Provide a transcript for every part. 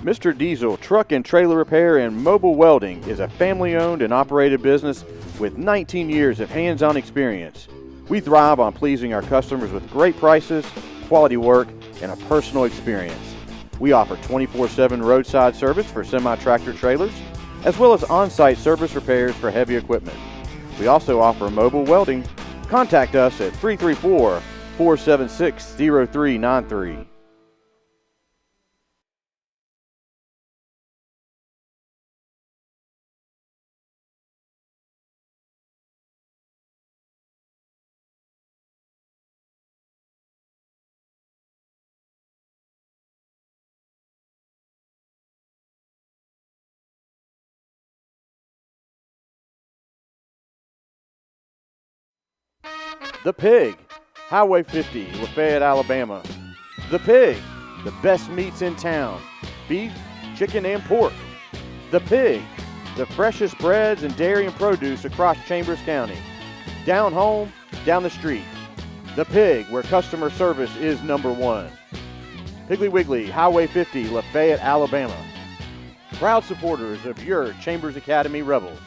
Mr. Diesel Truck and Trailer Repair and Mobile Welding is a family-owned and operated business with 19 years of hands-on experience. We thrive on pleasing our customers with great prices, quality work, and a personal experience. We offer 24/7 roadside service for semi-tractor trailers, as well as on-site service repairs for heavy equipment. We also offer mobile welding. Contact us at 334-476-0393. The Pig, Highway 50, Lafayette, Alabama. The Pig, the best meats in town. Beef, chicken, and pork. The Pig, the freshest breads and dairy and produce across Chambers County. Down home, down the street. The Pig, where customer service is number one. Piggly Wiggly, Highway 50, Lafayette, Alabama. Proud supporters of your Chambers Academy Rebels.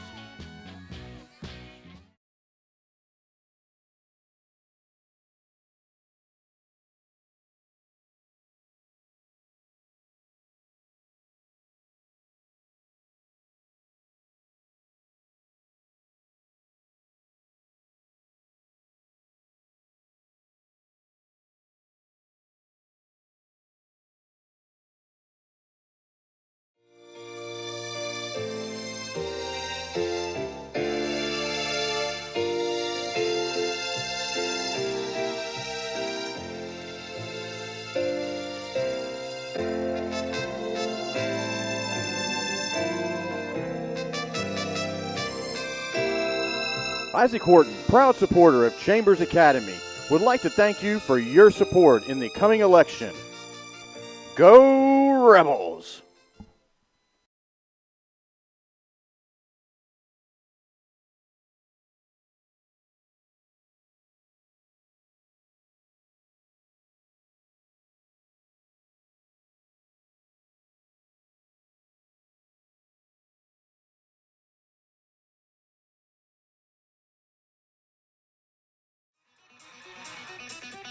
Isaac Horton, proud supporter of Chambers Academy, would like to thank you for your support in the coming election. Go Rebels!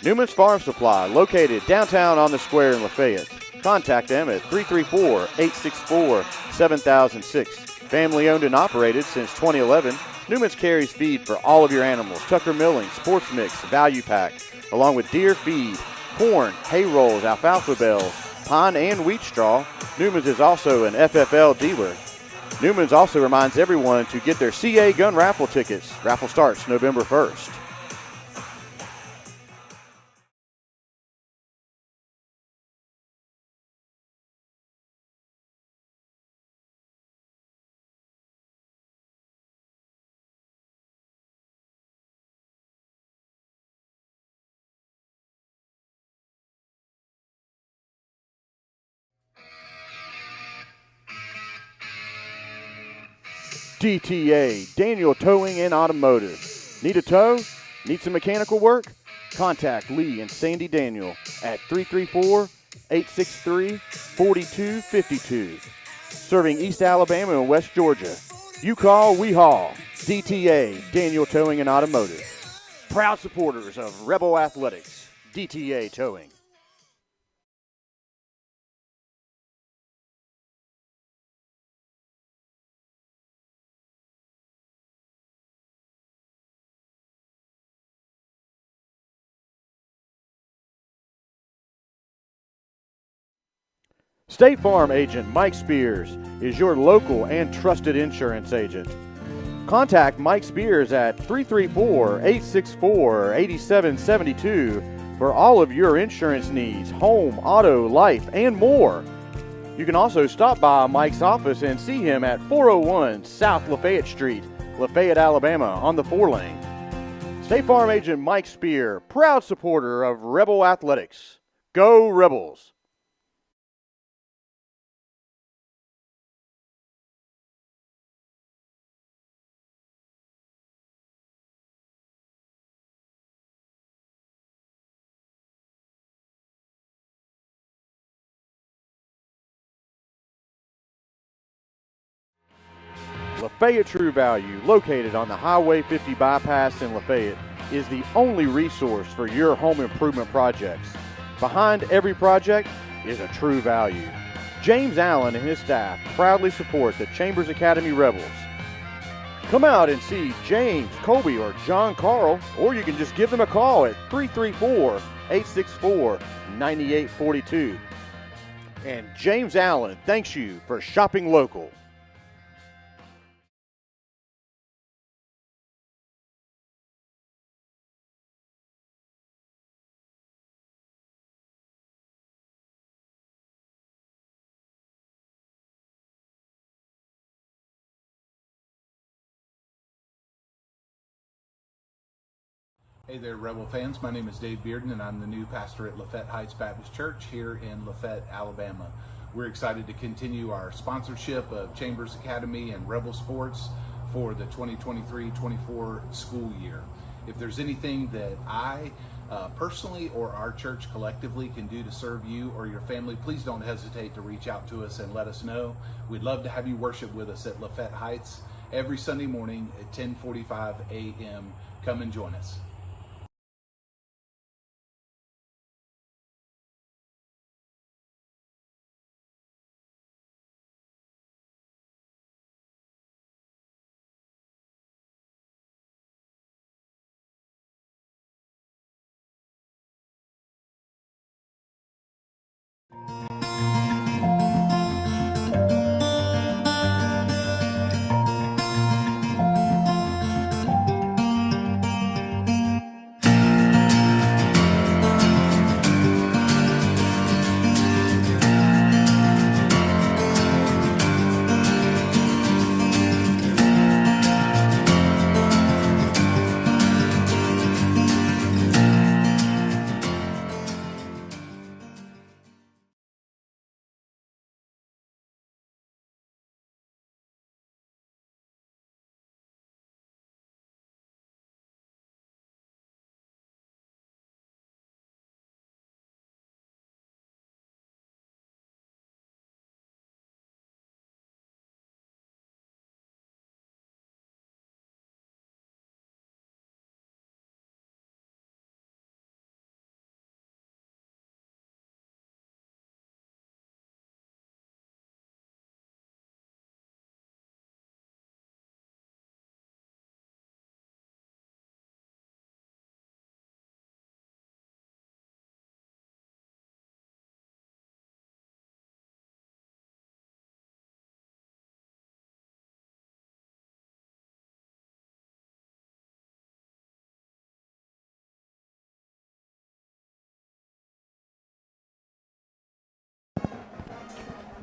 Newman's Farm Supply, located downtown on the square in Lafayette. Contact them at 334-864-7006. Family owned and operated since 2011, Newman's carries feed for all of your animals. Tucker Milling, Sports Mix, Value Pack, along with deer feed, corn, hay rolls, alfalfa bales, pine and wheat straw. Newman's is also an FFL dealer. Newman's also reminds everyone to get their CA gun raffle tickets. Raffle starts November 1st. DTA, Daniel Towing and Automotive. Need a tow? Need some mechanical work? Contact Lee and Sandy Daniel at 334-863-4252. Serving East Alabama and West Georgia. You call, we haul. DTA, Daniel Towing and Automotive. Proud supporters of Rebel Athletics. DTA Towing. State Farm agent Mike Spears is your local and trusted insurance agent. Contact Mike Spears at 334-864-8772 for all of your insurance needs, home, auto, life, and more. You can also stop by Mike's office and see him at 401 South Lafayette Street, Lafayette, Alabama, on the 4-lane. State Farm agent Mike Spear, proud supporter of Rebel Athletics. Go Rebels! Lafayette True Value, located on the Highway 50 bypass in Lafayette, is the only resource for your home improvement projects. Behind every project is a True Value. James Allen and his staff proudly support the Chambers Academy Rebels. Come out and see James, Kobe, or John Carl, or you can just give them a call at 334-864-9842. And James Allen thanks you for shopping local. Hey there, Rebel fans. My name is Dave Bearden, and I'm the new pastor at Lafayette Heights Baptist Church here in Lafayette, Alabama. We're excited to continue our sponsorship of Chambers Academy and Rebel Sports for the 2023-24 school year. If there's anything that I personally or our church collectively can do to serve you or your family, please don't hesitate to reach out to us and let us know. We'd love to have you worship with us at Lafayette Heights every Sunday morning at 10:45 a.m. Come and join us.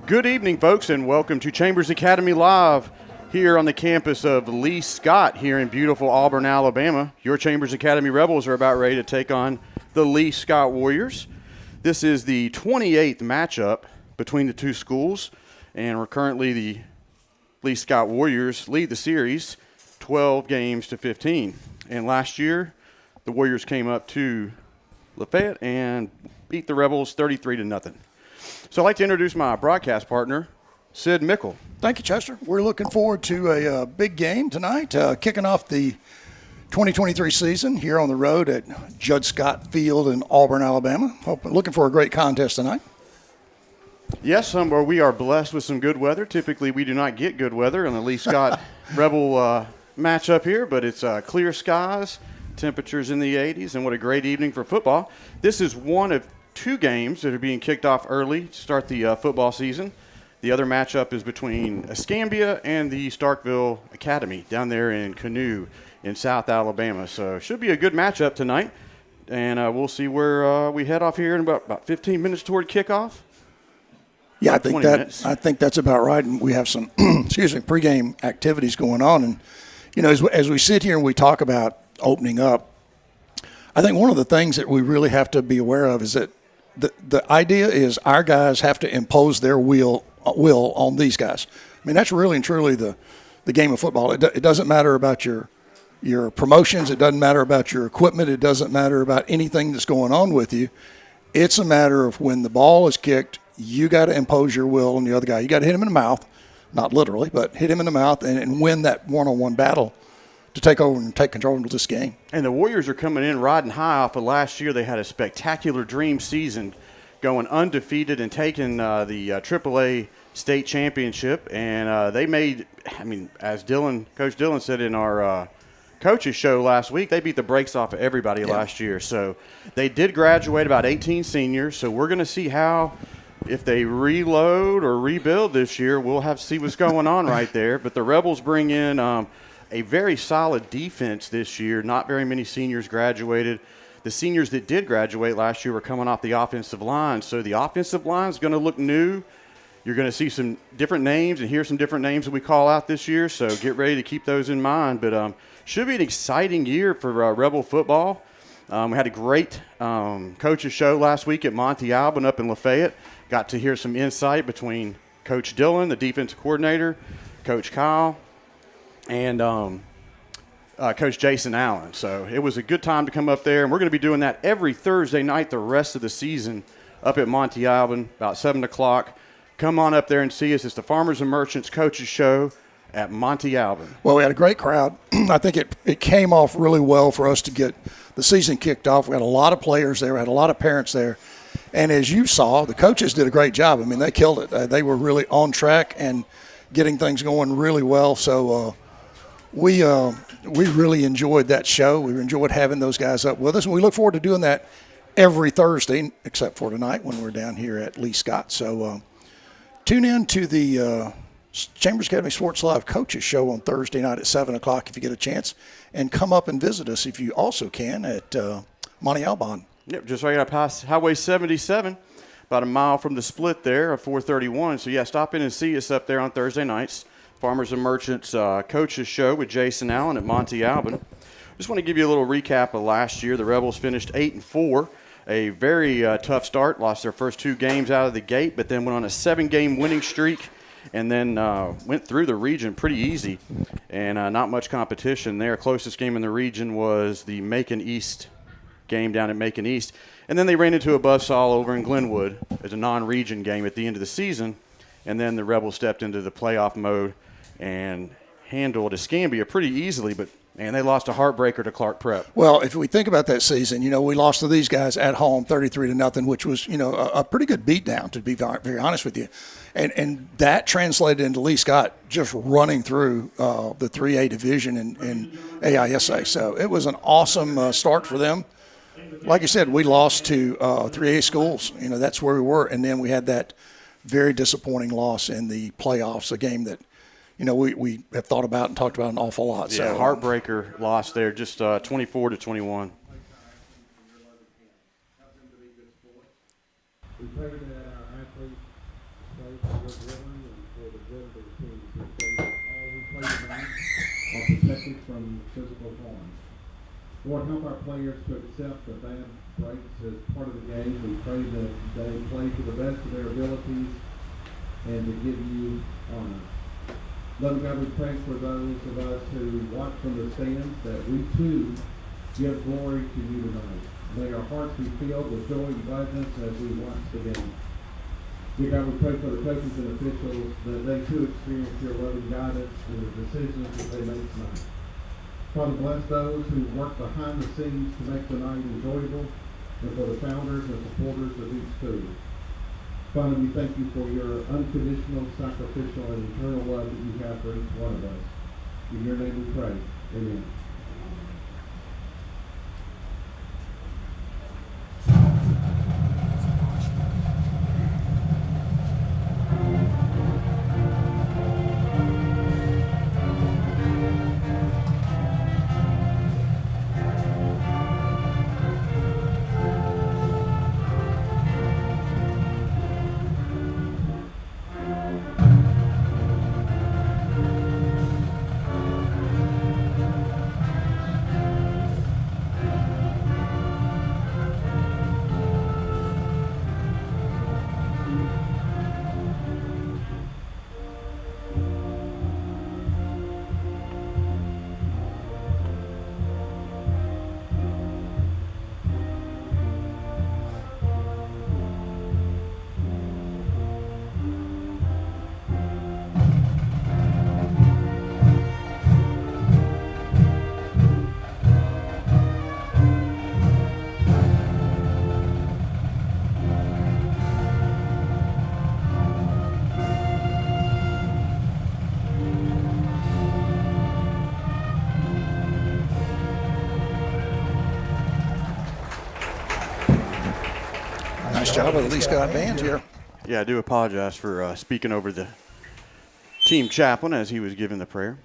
Good evening, folks, and welcome to Chambers Academy Live here on the campus of Lee Scott here in beautiful Auburn, Alabama. Your Chambers Academy Rebels are about ready to take on the Lee Scott Warriors. This is the 28th matchup between the two schools, and we're currently the Lee Scott Warriors lead the series 12 games to 15. And last year, the Warriors came up to Lafayette and beat the Rebels 33-0. So I'd like to introduce my broadcast partner, Sid Mickle. Thank you, Chester. We're looking forward to a big game tonight, kicking off the 2023 season here on the road at Judd Scott Field in Auburn, Alabama. Looking for a great contest tonight. Yes, where we are blessed with some good weather. Typically, we do not get good weather on the Lee Scott Rebel matchup here, but it's clear skies, temperatures in the 80s, and what a great evening for football. This is one of two games that are being kicked off early to start the football season. The other matchup is between Escambia and the Starkville Academy down there in Canoe in South Alabama. So it should be a good matchup tonight, and we'll see where we head off here in about 15 minutes toward kickoff. Yeah, I think that's about right, and we have some pregame activities going on. And you know, as we sit here and we talk about opening up, I think one of the things that we really have to be aware of is that the idea is our guys have to impose their will on these guys. I mean, that's really and truly the game of football. It doesn't matter about your promotions. It doesn't matter about your equipment. It doesn't matter about anything that's going on with you. It's a matter of when the ball is kicked, you got to impose your will on the other guy. You got to hit him in the mouth, not literally, but hit him in the mouth and win that one-on-one battle to take over and take control of this game. And the Warriors are coming in riding high off of last year. They had a spectacular dream season, going undefeated and taking the AAA state championship. And they made, as Coach Dillon said in our coaches show last week, they beat the brakes off of everybody last year. So they did graduate about 18 seniors. So we're going to see how, if they reload or rebuild this year, we'll have to see what's going on right there. But the Rebels bring in a very solid defense this year. Not very many seniors graduated. The seniors that did graduate last year were coming off the offensive line. So the offensive line is going to look new. You're going to see some different names and hear some different names that we call out this year. So get ready to keep those in mind. But should be an exciting year for Rebel football. We had a great coaches show last week at Monte Alban up in Lafayette. Got to hear some insight between Coach Dillon, the defensive coordinator, Coach Kyle, and Coach Jason Allen. So it was a good time to come up there, and we're going to be doing that every Thursday night the rest of the season up at Monte Alban about 7 o'clock. Come on up there and see us. It's the Farmers and Merchants Coaches Show at Monte Alban. Well, we had a great crowd. I think it came off really well for us to get the season kicked off. We had a lot of players there. We had a lot of parents there. And as you saw, the coaches did a great job. They killed it. They were really on track and getting things going really well. So we really enjoyed that show. We enjoyed having those guys up with us. And we look forward to doing that every Thursday, except for tonight when we're down here at Lee Scott. So tune in to the Chambers Academy Sports Live Coaches Show on Thursday night at 7 o'clock if you get a chance. And come up and visit us if you also can at Monte Alban. Yep, just right up past Highway 77, about a mile from the split there of 431. So, yeah, stop in and see us up there on Thursday nights. Farmers and Merchants Coaches Show with Jason Allen at Monte Alban. Just want to give you a little recap of last year. The Rebels finished 8-4, a very tough start. Lost their first 2 games out of the gate, but then went on a 7-game winning streak and then went through the region pretty easy and not much competition there. Closest game in the region was the Macon East game down at Macon East. And then they ran into a buzzsaw over in Glenwood as a non-region game at the end of the season. And then the Rebels stepped into the playoff mode and handled Escambia pretty easily, but man, they lost a heartbreaker to Clark Prep. Well, if we think about that season, we lost to these guys at home 33-0, which was, a pretty good beatdown, to be very honest with you. And that translated into Lee Scott just running through the 3A division in AISA. So it was an awesome start for them. Like I said, we lost to 3A schools. That's where we were. And then we had that very disappointing loss in the playoffs, a game that, we have thought about and talked about an awful lot. Yeah, so heartbreaker loss there, just 24-21. We pray that our athletes pray for your delivery and for the good of the team. We pray that all who play tonight are protected from physical harm. Lord, help our players to accept the bad breaks as part of the game. We pray that they play to the best of their abilities and to give you honor. Lord God, we pray for those of us who watch from the stands that we too give glory to you tonight. May our hearts be filled with joy and gladness as we watch the game. Dear God, we pray for the coaches and officials that they too experience your loving guidance in the decisions that they make tonight. Father, bless those who work behind the scenes to make the night enjoyable, and for the founders and supporters of each school. Father, we thank you for your unconditional, sacrificial, and eternal love that you have for each one of us. In your name we pray. Amen. job of the Lee Scott band here. Yeah, I do apologize for speaking over the team chaplain as he was giving the prayer.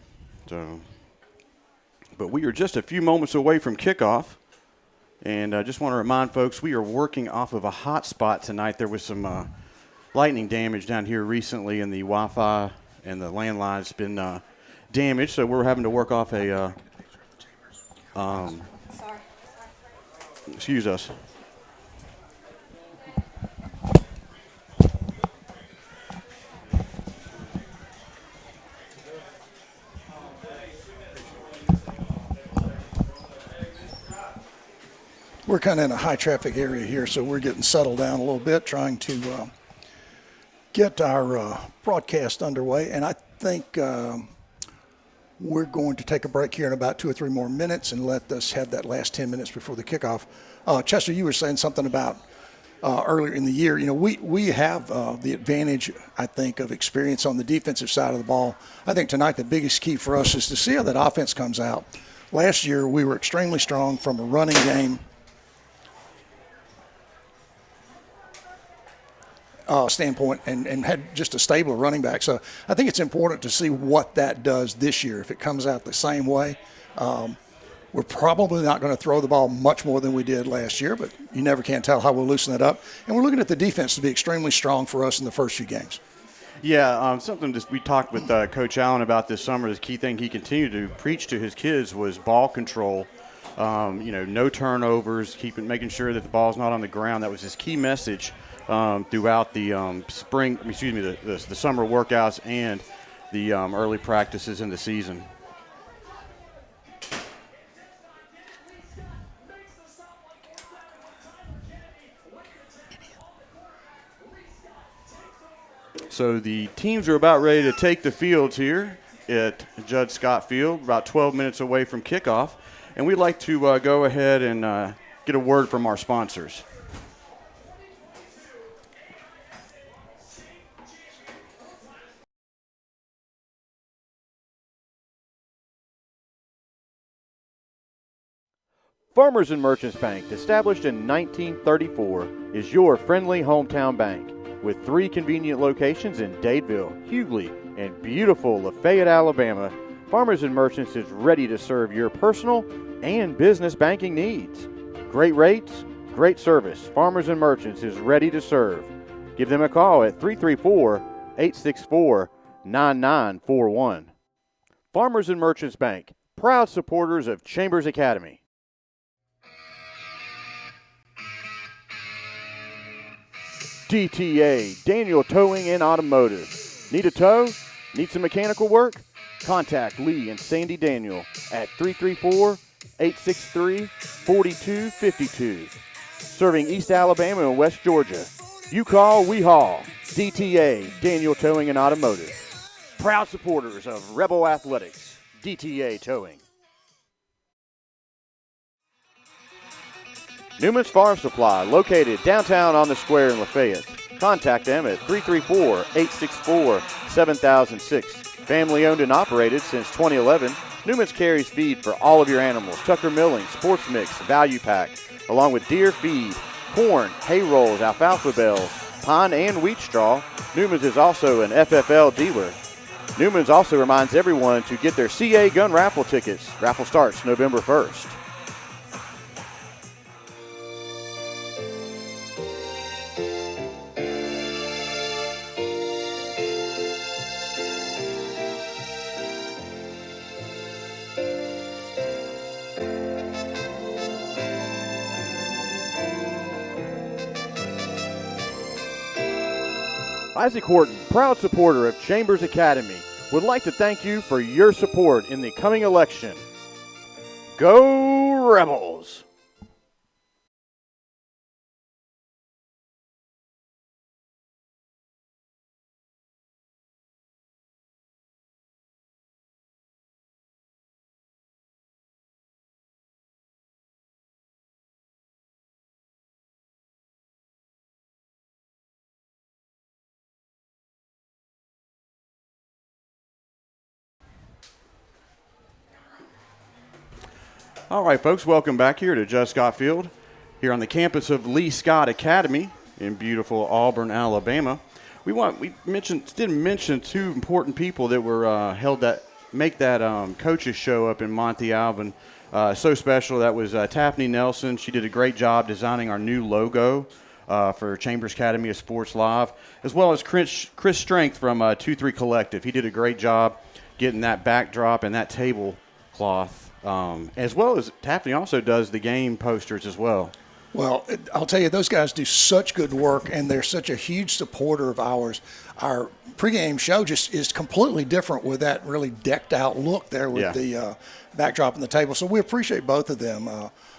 But we are just a few moments away from kickoff. And I just want to remind folks, we are working off of a hot spot tonight. There was some lightning damage down here recently, and the Wi-Fi and the landline's been damaged. So we're having to work off a excuse us. We're kind of in a high traffic area here, so we're getting settled down a little bit, trying to get our broadcast underway. And I think we're going to take a break here in about 2 or 3 more minutes and let us have that last 10 minutes before the kickoff. Chester, you were saying something about earlier in the year. You know, we have the advantage, I think, of experience on the defensive side of the ball. I think tonight the biggest key for us is to see how that offense comes out. Last year we were extremely strong from a running game standpoint and had just a stable of running back. So I think it's important to see what that does this year. If it comes out the same way, we're probably not going to throw the ball much more than we did last year, but you never can tell how we'll loosen that up. And we're looking at the defense to be extremely strong for us in the first few games. Yeah, something just we talked with Coach Allen about this summer. The key thing he continued to preach to his kids was ball control. No turnovers, making sure that the ball's not on the ground. That was his key message throughout the the summer workouts and the early practices in the season. So the teams are about ready to take the fields here at Judd Scott Field, about 12 minutes away from kickoff. And we'd like to go ahead and get a word from our sponsors. Farmers and Merchants Bank, established in 1934, is your friendly hometown bank. With 3 convenient locations in Dadeville, Hughley, and beautiful Lafayette, Alabama, Farmers and Merchants is ready to serve your personal and business banking needs. Great rates, great service. Farmers and Merchants is ready to serve. Give them a call at 334-864-9941. Farmers and Merchants Bank, proud supporters of Chambers Academy. DTA, Daniel Towing and Automotive. Need a tow? Need some mechanical work? Contact Lee and Sandy Daniel at 334-863-4252. Serving East Alabama and West Georgia. You call, we haul. DTA, Daniel Towing and Automotive. Proud supporters of Rebel Athletics. DTA Towing. Newman's Farm Supply, located downtown on the square in Lafayette. Contact them at 334-864-7006. Family owned and operated since 2011, Newman's carries feed for all of your animals. Tucker Milling, Sports Mix, Value Pack, along with deer feed, corn, hay rolls, alfalfa bales, pine and wheat straw. Newman's is also an FFL dealer. Newman's also reminds everyone to get their CA gun raffle tickets. Raffle starts November 1st. Isaac Horton, proud supporter of Chambers Academy, would like to thank you for your support in the coming election. Go Rebels! All right, folks, welcome back here to Judd Scott Field, here on the campus of Lee Scott Academy. in beautiful Auburn, Alabama. We didn't mention two important people that were make that coaches show up in Monte Alvin so special. That was Taffany Nelson. She did a great job designing our new logo for Chambers Academy of Sports Live, as well as Chris Strength from 2-3 Collective. He did a great job getting that backdrop and that tablecloth, as well as Taffany also does the game posters as well. Well, I'll tell you, those guys do such good work, and they're such a huge supporter of ours. Our pregame show just is completely different with that really decked-out look there with the backdrop and the table. So we appreciate both of them.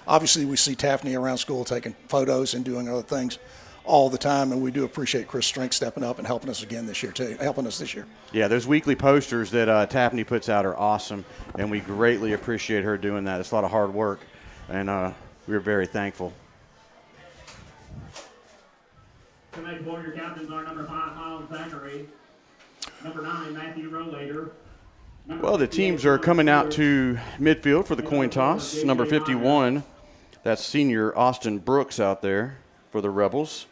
Obviously, we see Taffany around school taking photos and doing other things all the time, and we do appreciate Chris Strink stepping up and helping us this year. Yeah, those weekly posters that Taffany puts out are awesome, and we greatly appreciate her doing that. It's a lot of hard work, and we're very thankful. Tonight, Warrior captains are number 5, Miles Zachary, number 9, Matthew Rollader. Well, the teams are coming out to midfield for the coin toss. Number 51, that's senior Austin Brooks out there for the Rebels,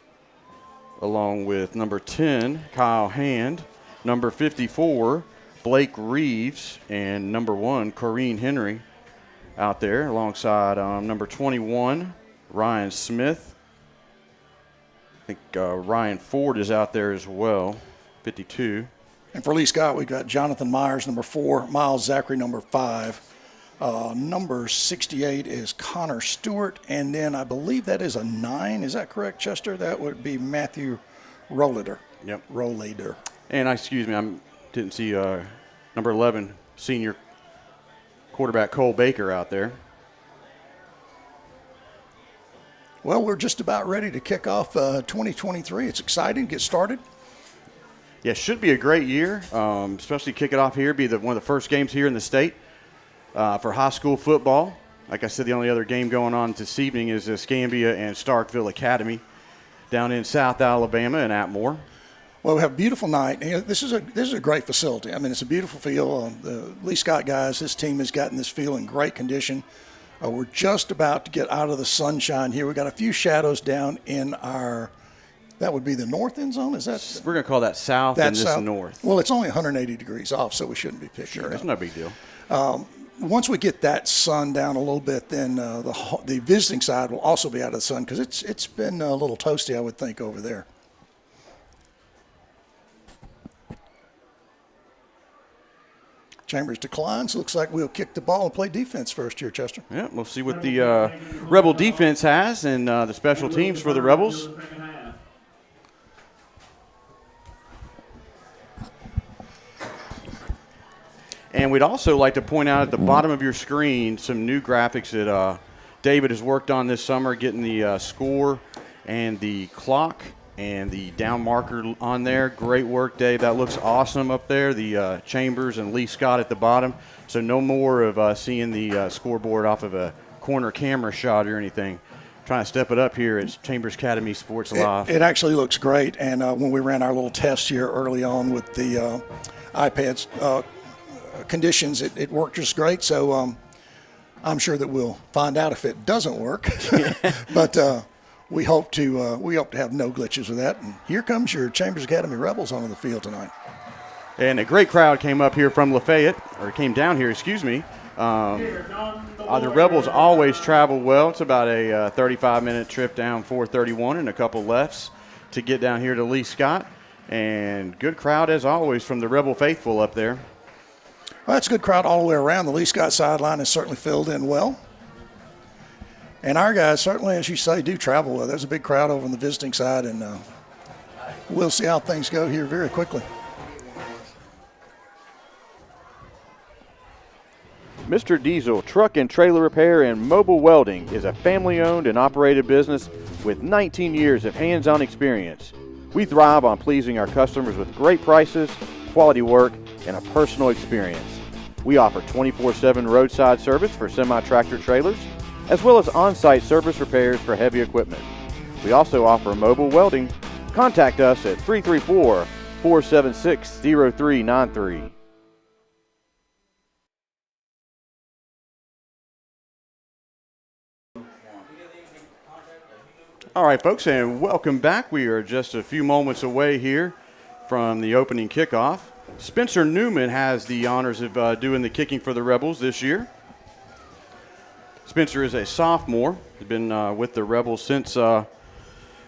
along with number 10, Kyle Hand, number 54, Blake Reeves, and number 1, Corrine Henry out there, alongside number 21, Ryan Smith. I think Ryan Ford is out there as well, 52. And for Lee Scott, we've got Jonathan Myers, number 4, Miles Zachary, number 5. Number 68 is Connor Stewart, and then I believe that is a 9. Is that correct, Chester? That would be Matthew Rollader. Yep. Rollader. And excuse me, I didn't see number 11, senior quarterback Cole Baker out there. Well, we're just about ready to kick off 2023. It's exciting. Get started. Yeah, should be a great year, especially kick it off here. Be one of the first games here in the state for high school football. Like I said, the only other game going on this evening is Escambia and Starkville Academy down in South Alabama and Atmore. Well, we have a beautiful night. This is a great facility. I mean, it's a beautiful field. The Lee Scott guys, this team has gotten this field in great condition. We're just about to get out of the sunshine here. We've got a few shadows down in that would be the north end zone? Is that? We're going to call that south and this north. Well, it's only 180 degrees off, so we shouldn't be picking Sure, it's no big deal. Once we get that sun down a little bit, then the visiting side will also be out of the sun because it's been a little toasty, I would think, over there. Chambers declines. Looks like we'll kick the ball and play defense first here, Chester. Yeah, we'll see what the Rebel defense has and the special teams for the Rebels. And we'd also like to point out at the bottom of your screen some new graphics that David has worked on this summer, getting the score and the clock and the down marker on there. Great work, Dave. That looks awesome up there, the Chambers and Lee Scott at the bottom. So no more of seeing the scoreboard off of a corner camera shot or anything. Trying to step it up here at Chambers Academy Sports Live. It actually looks great. And when we ran our little test here early on with the iPads conditions, it worked just great. So I'm sure that we'll find out if it doesn't work. But we hope to have no glitches with that. And here comes your Chambers Academy Rebels onto the field tonight. And a great crowd came up here from Lafayette, or came down here, excuse me. The Rebels always travel well. It's about a 35-minute trip down 431 and a couple lefts to get down here to Lee Scott. And good crowd, as always, from the Rebel faithful up there. Well, that's a good crowd all the way around. The Lee Scott sideline is certainly filled in well. And our guys certainly, as you say, do travel well. There's a big crowd over on the visiting side, and we'll see how things go here very quickly. Mr. Diesel Truck and Trailer Repair and Mobile Welding is a family-owned and operated business with 19 years of hands-on experience. We thrive on pleasing our customers with great prices, quality work, and a personal experience. We offer 24/7 roadside service for semi-tractor trailers, as well as on-site service repairs for heavy equipment. We also offer mobile welding. Contact us at 334-476-0393. All right, folks, and welcome back. We are just a few moments away here from the opening kickoff. Spencer Newman has the honors of doing the kicking for the Rebels this year. Spencer is a sophomore. He's been with the Rebels since,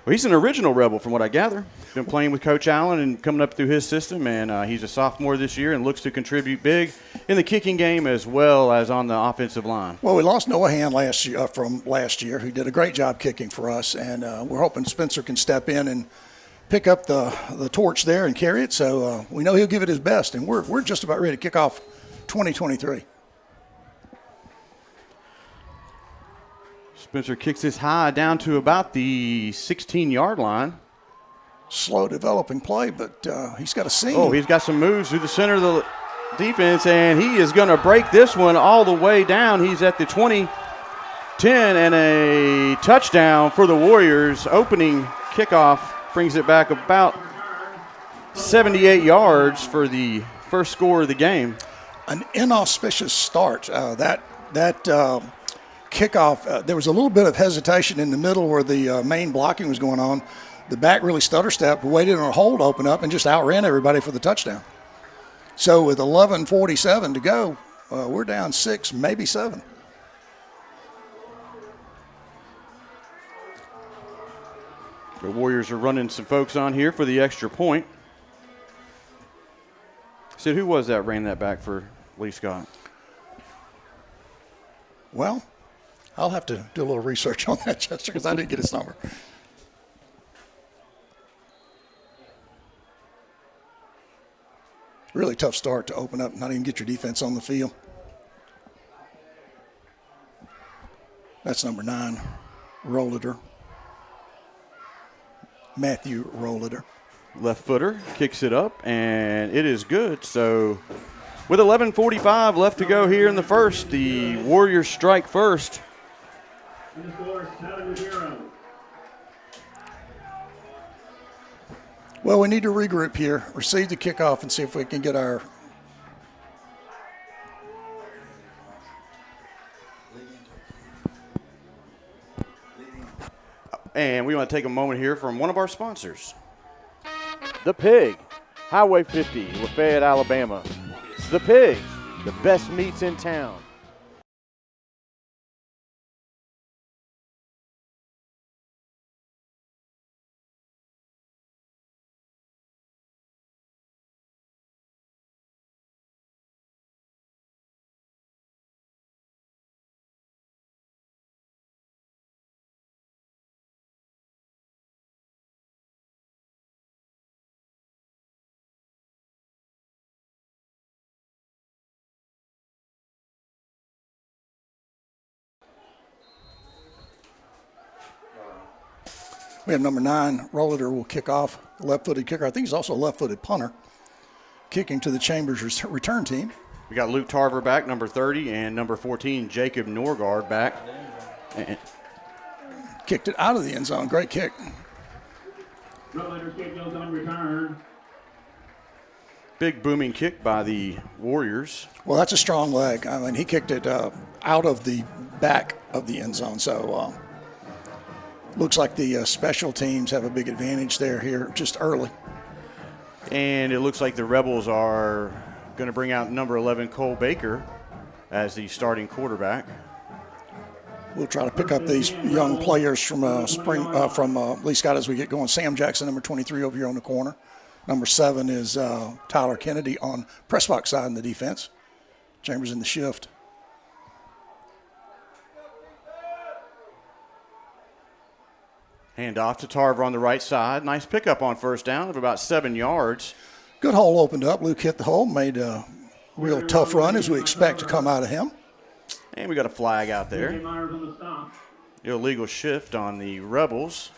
he's an original Rebel from what I gather. Been playing with Coach Allen and coming up through his system, and he's a sophomore this year and looks to contribute big in the kicking game as well as on the offensive line. Well, we lost Noah Hand from last year, who did a great job kicking for us, and we're hoping Spencer can step in and pick up the torch there and carry it. So we know he'll give it his best, and we're just about ready to kick off 2023. Spencer kicks this high down to about the 16-yard line. Slow developing play, but he's got a seam. Oh, he's got some moves through the center of the defense, and he is going to break this one all the way down. He's at the 20, 10, and a touchdown for the Warriors. Opening kickoff brings it back about 78 yards for the first score of the game. An inauspicious start. That kickoff, there was a little bit of hesitation in the middle where the main blocking was going on. The back really stutter-stepped, waited on a hole to open up, and just outran everybody for the touchdown. So with 11:47 to go, we're down 6, maybe 7. The Warriors are running some folks on here for the extra point. Sid, who was that ran that back for Lee Scott? Well, I'll have to do a little research on that, Chester, because I didn't get his number. Really tough start to open up, not even get your defense on the field. That's number 9, Rolliter. Matthew Rolliter. Left footer kicks it up, and it is good. So with 11:45 left to go here in the first, the Warriors strike first. And the score is 7-0. Well, we need to regroup here, receive the kickoff, and see if we can get our And we want to take a moment here from one of our sponsors. The Pig, Highway 50, Lafayette, Alabama. The Pig, the best meats in town. We have number 9, Rolliter will kick off, left-footed kicker. I think he's also a left-footed punter, kicking to the Chambers return team. We got Luke Tarver back, number 30, and number 14, Jacob Norgard back. And kicked it out of the end zone. Great kick. Rolliter's kick goes on return. big booming kick by the Warriors. Well, that's a strong leg. I mean, he kicked it out of the back of the end zone, so looks like the special teams have a big advantage there here just early. And it looks like the Rebels are going to bring out number 11, Cole Baker, as the starting quarterback. We'll try to pick up these young players from Lee Scott as we get going. Sam Jackson, number 23, over here on the corner. Number 7 is Tyler Kennedy on Pressbox side in the defense. Chambers in the shift. Hand off to Tarver on the right side. Nice pickup on first down of about 7 yards. Good hole opened up. Luke hit the hole, made a real tough run as we expect to come out of him. And we got a flag out there. Illegal shift on the Rebels.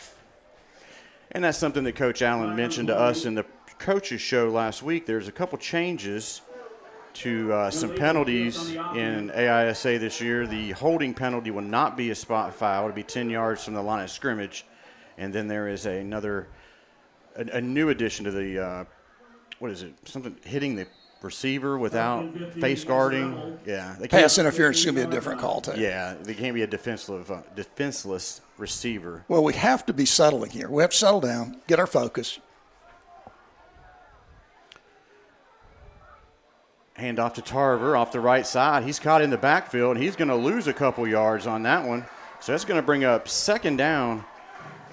And that's something that Coach Allen mentioned to us in the coaches show last week. There's a couple changes to some penalties in AISA this year. The holding penalty will not be a spot foul. It'll be 10 yards from the line of scrimmage. And then there is a new addition to the, something hitting the receiver without face guarding. Yeah. They Pass interference is going to be a different call, too. Yeah, they can't be a defenseless receiver. Well, we have to be settling here. We have to settle down, get our focus. Hand off to Tarver off the right side. He's caught in the backfield. He's going to lose a couple yards on that one. So that's going to bring up 2nd down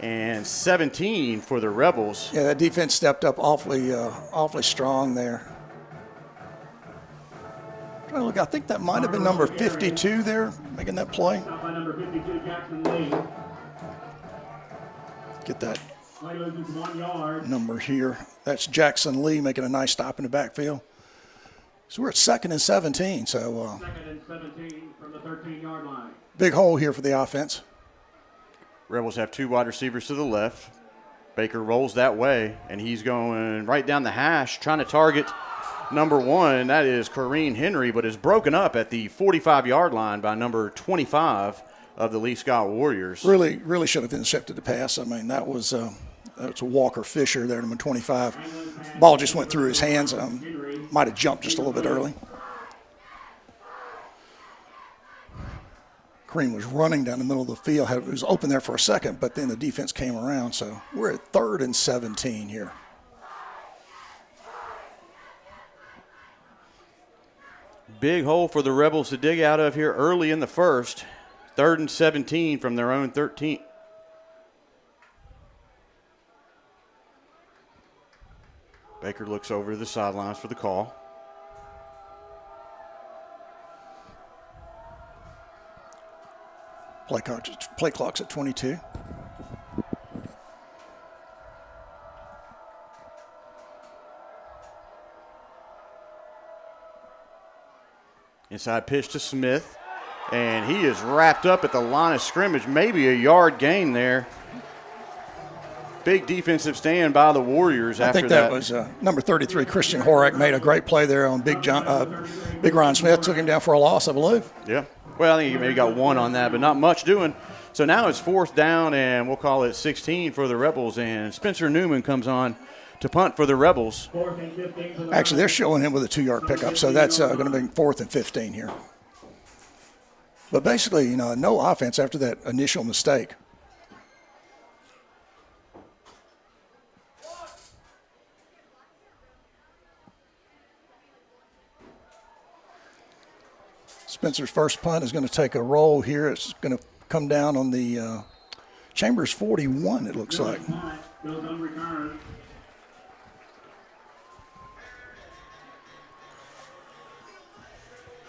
and 17 for the Rebels. Yeah, that defense stepped up awfully strong there. Trying to look, I think that might have been number 52 there making that play. Stop by number 52, Jackson Lee. Get that Play loses 1 yard. number here. That's Jackson Lee making a nice stop in the backfield. So we're at 2nd and 17. So 2nd and 17 from the 13-yard line. big hole here for the offense. Rebels have 2 wide receivers to the left. Baker rolls that way, and he's going right down the hash, trying to target number 1. That is Kareem Henry, but is broken up at the 45-yard line by number 25 of the Lee Scott Warriors. Really should have intercepted the pass. I mean, that was Walker Fisher there, number 25. Ball just went through his hands. Might have jumped just a little bit early. Kareem was running down the middle of the field. It was open there for a second, but then the defense came around. So we're at 3rd and 17 here. Big hole for the Rebels to dig out of here early in the first. 3rd and 17 from their own 13. Baker looks over to the sidelines for the call. Play clock's at 22. Inside pitch to Smith, and he is wrapped up at the line of scrimmage. Maybe a yard gain there. Big defensive stand by the Warriors after that. I think that was number 33, Christian Horak, made a great play there on Big Ryan Smith. Took him down for a loss, I believe. Yeah. Well, I think he maybe got 1 on that, but not much doing. So now it's 4th down, and we'll call it 16 for the Rebels, and Spencer Newman comes on to punt for the Rebels. Actually, they're showing him with a 2-yard pickup, so that's going to be 4th and 15 here. But basically, no offense after that initial mistake. Spencer's first punt is going to take a roll here. It's going to come down on the Chambers 41, it looks like. Goes unreturned.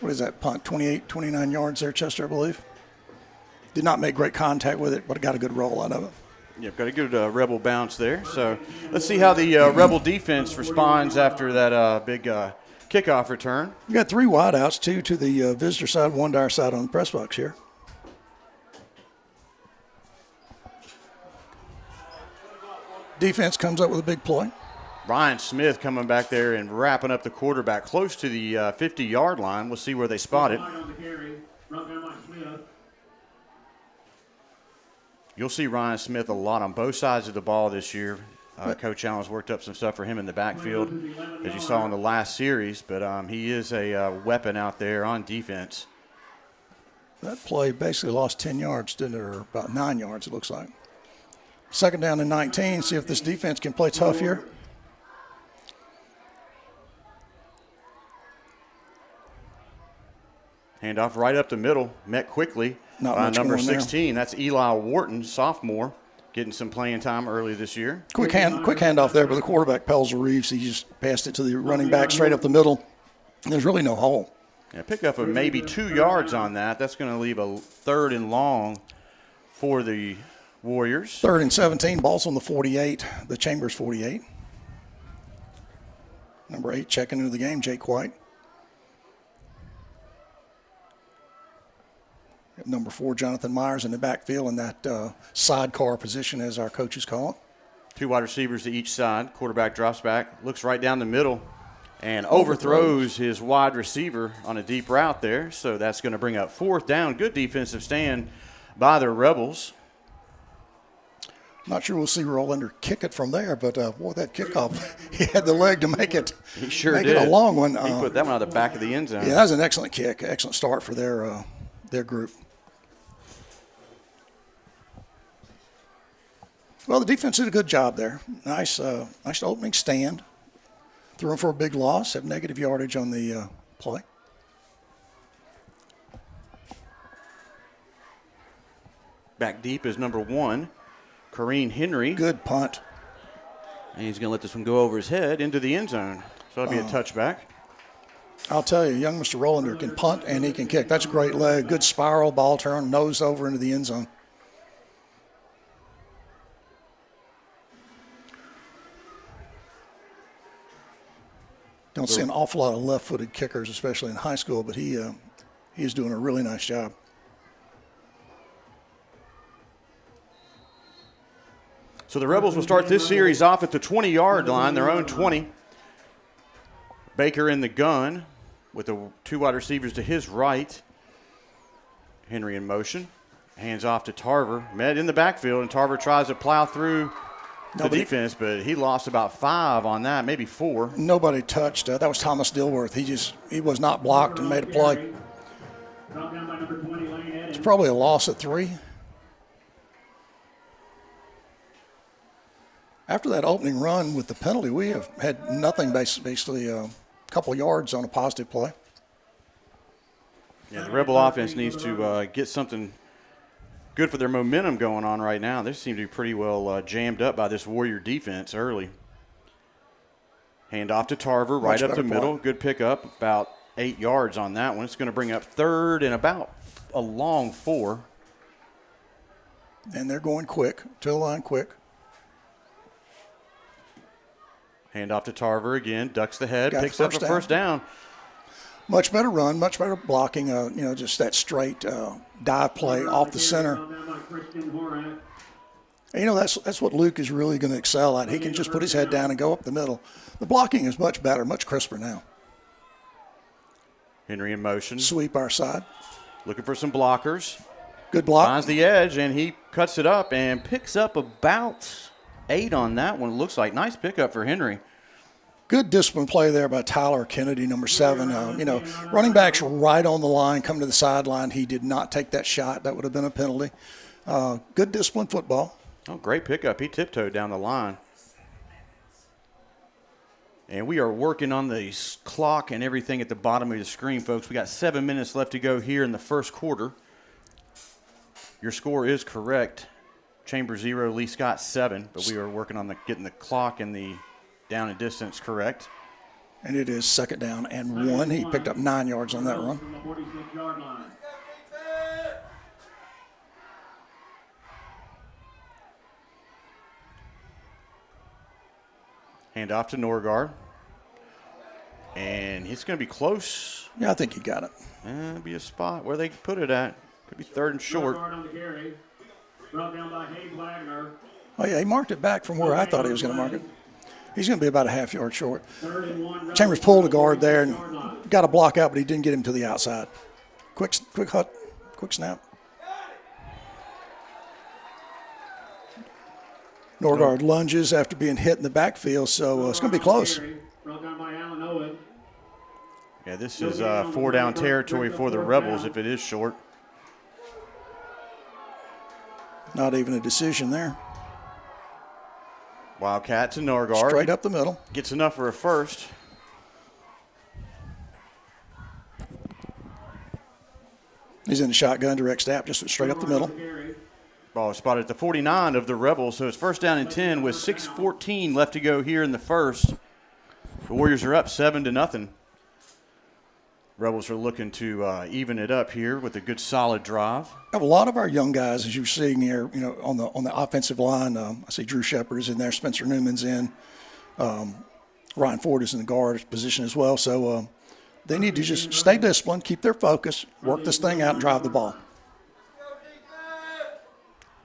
What is that punt? 28, 29 yards there, Chester, I believe. Did not make great contact with it, but got a good roll out of it. Yep, got a good Rebel bounce there. So let's see how the Rebel defense responds after that big kickoff return. We got 3 wideouts, 2 to the visitor side, 1 to our side on the press box here. Defense comes up with a big play. Ryan Smith coming back there and wrapping up the quarterback close to the 50-yard line. We'll see where they spot it. You'll see Ryan Smith a lot on both sides of the ball this year. Coach Allen's worked up some stuff for him in the backfield, as you saw in the last series. But he is a weapon out there on defense. That play basically lost 10 yards, didn't it? Or about 9 yards, it looks like. 2nd down and 19. See if this defense can play tough here. Handoff right up the middle, met quickly by number 16. That's Eli Wharton, sophomore, getting some playing time early this year. Quick handoff there, but the quarterback, Pelzer Reeves, he just passed it to the running back straight up the middle. There's really no hole. Yeah, pick up of maybe 2 yards on that. That's going to leave a 3rd and long for the Warriors. 3rd and 17, ball's on the 48, the Chambers 48. Number 8 checking into the game, Jake White. Number 4, Jonathan Myers in the backfield in that sidecar position, as our coaches call it. 2 wide receivers to each side. Quarterback drops back, looks right down the middle, and overthrows his wide receiver on a deep route there. So that's going to bring up 4th down. Good defensive stand by the Rebels. Not sure we'll see Rolander kick it from there, but boy, that kickoff, he had the leg to make it. He sure make did. It a long one. He put that one out of the back of the end zone. Yeah, that was an excellent kick, excellent start for their group. Well, the defense did a good job there. Nice opening stand. Threw him for a big loss. Have negative yardage on the play. Back deep is number 1, Kareem Henry. Good punt. And he's going to let this one go over his head into the end zone. So that'll be a touchback. I'll tell you, young Mr. Rolander can punt and he can kick. That's a great leg. Good spiral, ball turn, nose over into the end zone. Don't see an awful lot of left-footed kickers, especially in high school, but he is doing a really nice job. So the Rebels will start this series off at the 20-yard line, their own 20. Baker in the gun with the 2 wide receivers to his right. Henry in motion. Hands off to Tarver. Met in the backfield, and Tarver tries to plow through the defense, but he lost about 5 on that, maybe 4. Nobody touched. That was Thomas Dilworth. He was not blocked and made a play. It's probably a loss of 3. After that opening run with the penalty, we have had nothing, basically a couple yards on a positive play. Yeah, the Rebel offense needs to get something good for their momentum going on right now. They seem to be pretty well jammed up by this Warrior defense early. Hand off to Tarver, right up the middle. Good pickup, about 8 yards on that one. It's going to bring up 3rd and about a long 4. And they're going quick, to the line quick. Hand off to Tarver again, ducks the head, picks up a first down. Much better run, much better blocking, just that straight dive play off the center. And, that's what Luke is really going to excel at. He can just put his head down and go up the middle. The blocking is much better, much crisper now. Henry in motion. Sweep our side. Looking for some blockers. Good block. Finds the edge, and he cuts it up and picks up about 8 on that one. Looks like nice pickup for Henry. Good discipline play there by Tyler Kennedy, number 7. Running backs right on the line, come to the sideline. He did not take that shot. That would have been a penalty. Good disciplined football. Oh, great pickup. He tiptoed down the line. And we are working on the clock and everything at the bottom of the screen, folks. We got 7 minutes left to go here in the first quarter. Your score is correct. Chambers 0, Lee Scott 7, but we are working on getting the clock and the down and distance correct. And it is 2nd down and 1. He picked up 9 yards on that run. Hand off to Norgard. And it's going to be close. Yeah, I think he got it. It'll be a spot where they put it at. Could be 3rd and short. Oh, yeah, he marked it back from where I thought he was going to mark it. He's going to be about a half yard short. Chambers pulled a guard there and got a block out, but he didn't get him to the outside. Quick snap. Norgard lunges after being hit in the backfield, so it's going to be close. Yeah, this is 4-down territory for the Rebels if it is short. Not even a decision there. Wildcat to Norgard. Straight up the middle. Gets enough for a first. He's in the shotgun, direct snap, just straight up the middle. Ball spotted at the 49 of the Rebels, so it's 1st down and 10 with 6:14 left to go here in the first. The Warriors are up 7-0. Rebels are looking to even it up here with a good solid drive. Have a lot of our young guys, as you're seeing here, on the offensive line. I see Drew Shepard is in there, Spencer Newman's in, Ryan Ford is in the guard position as well. So they need to just stay disciplined, keep their focus, work this thing out, and drive the ball.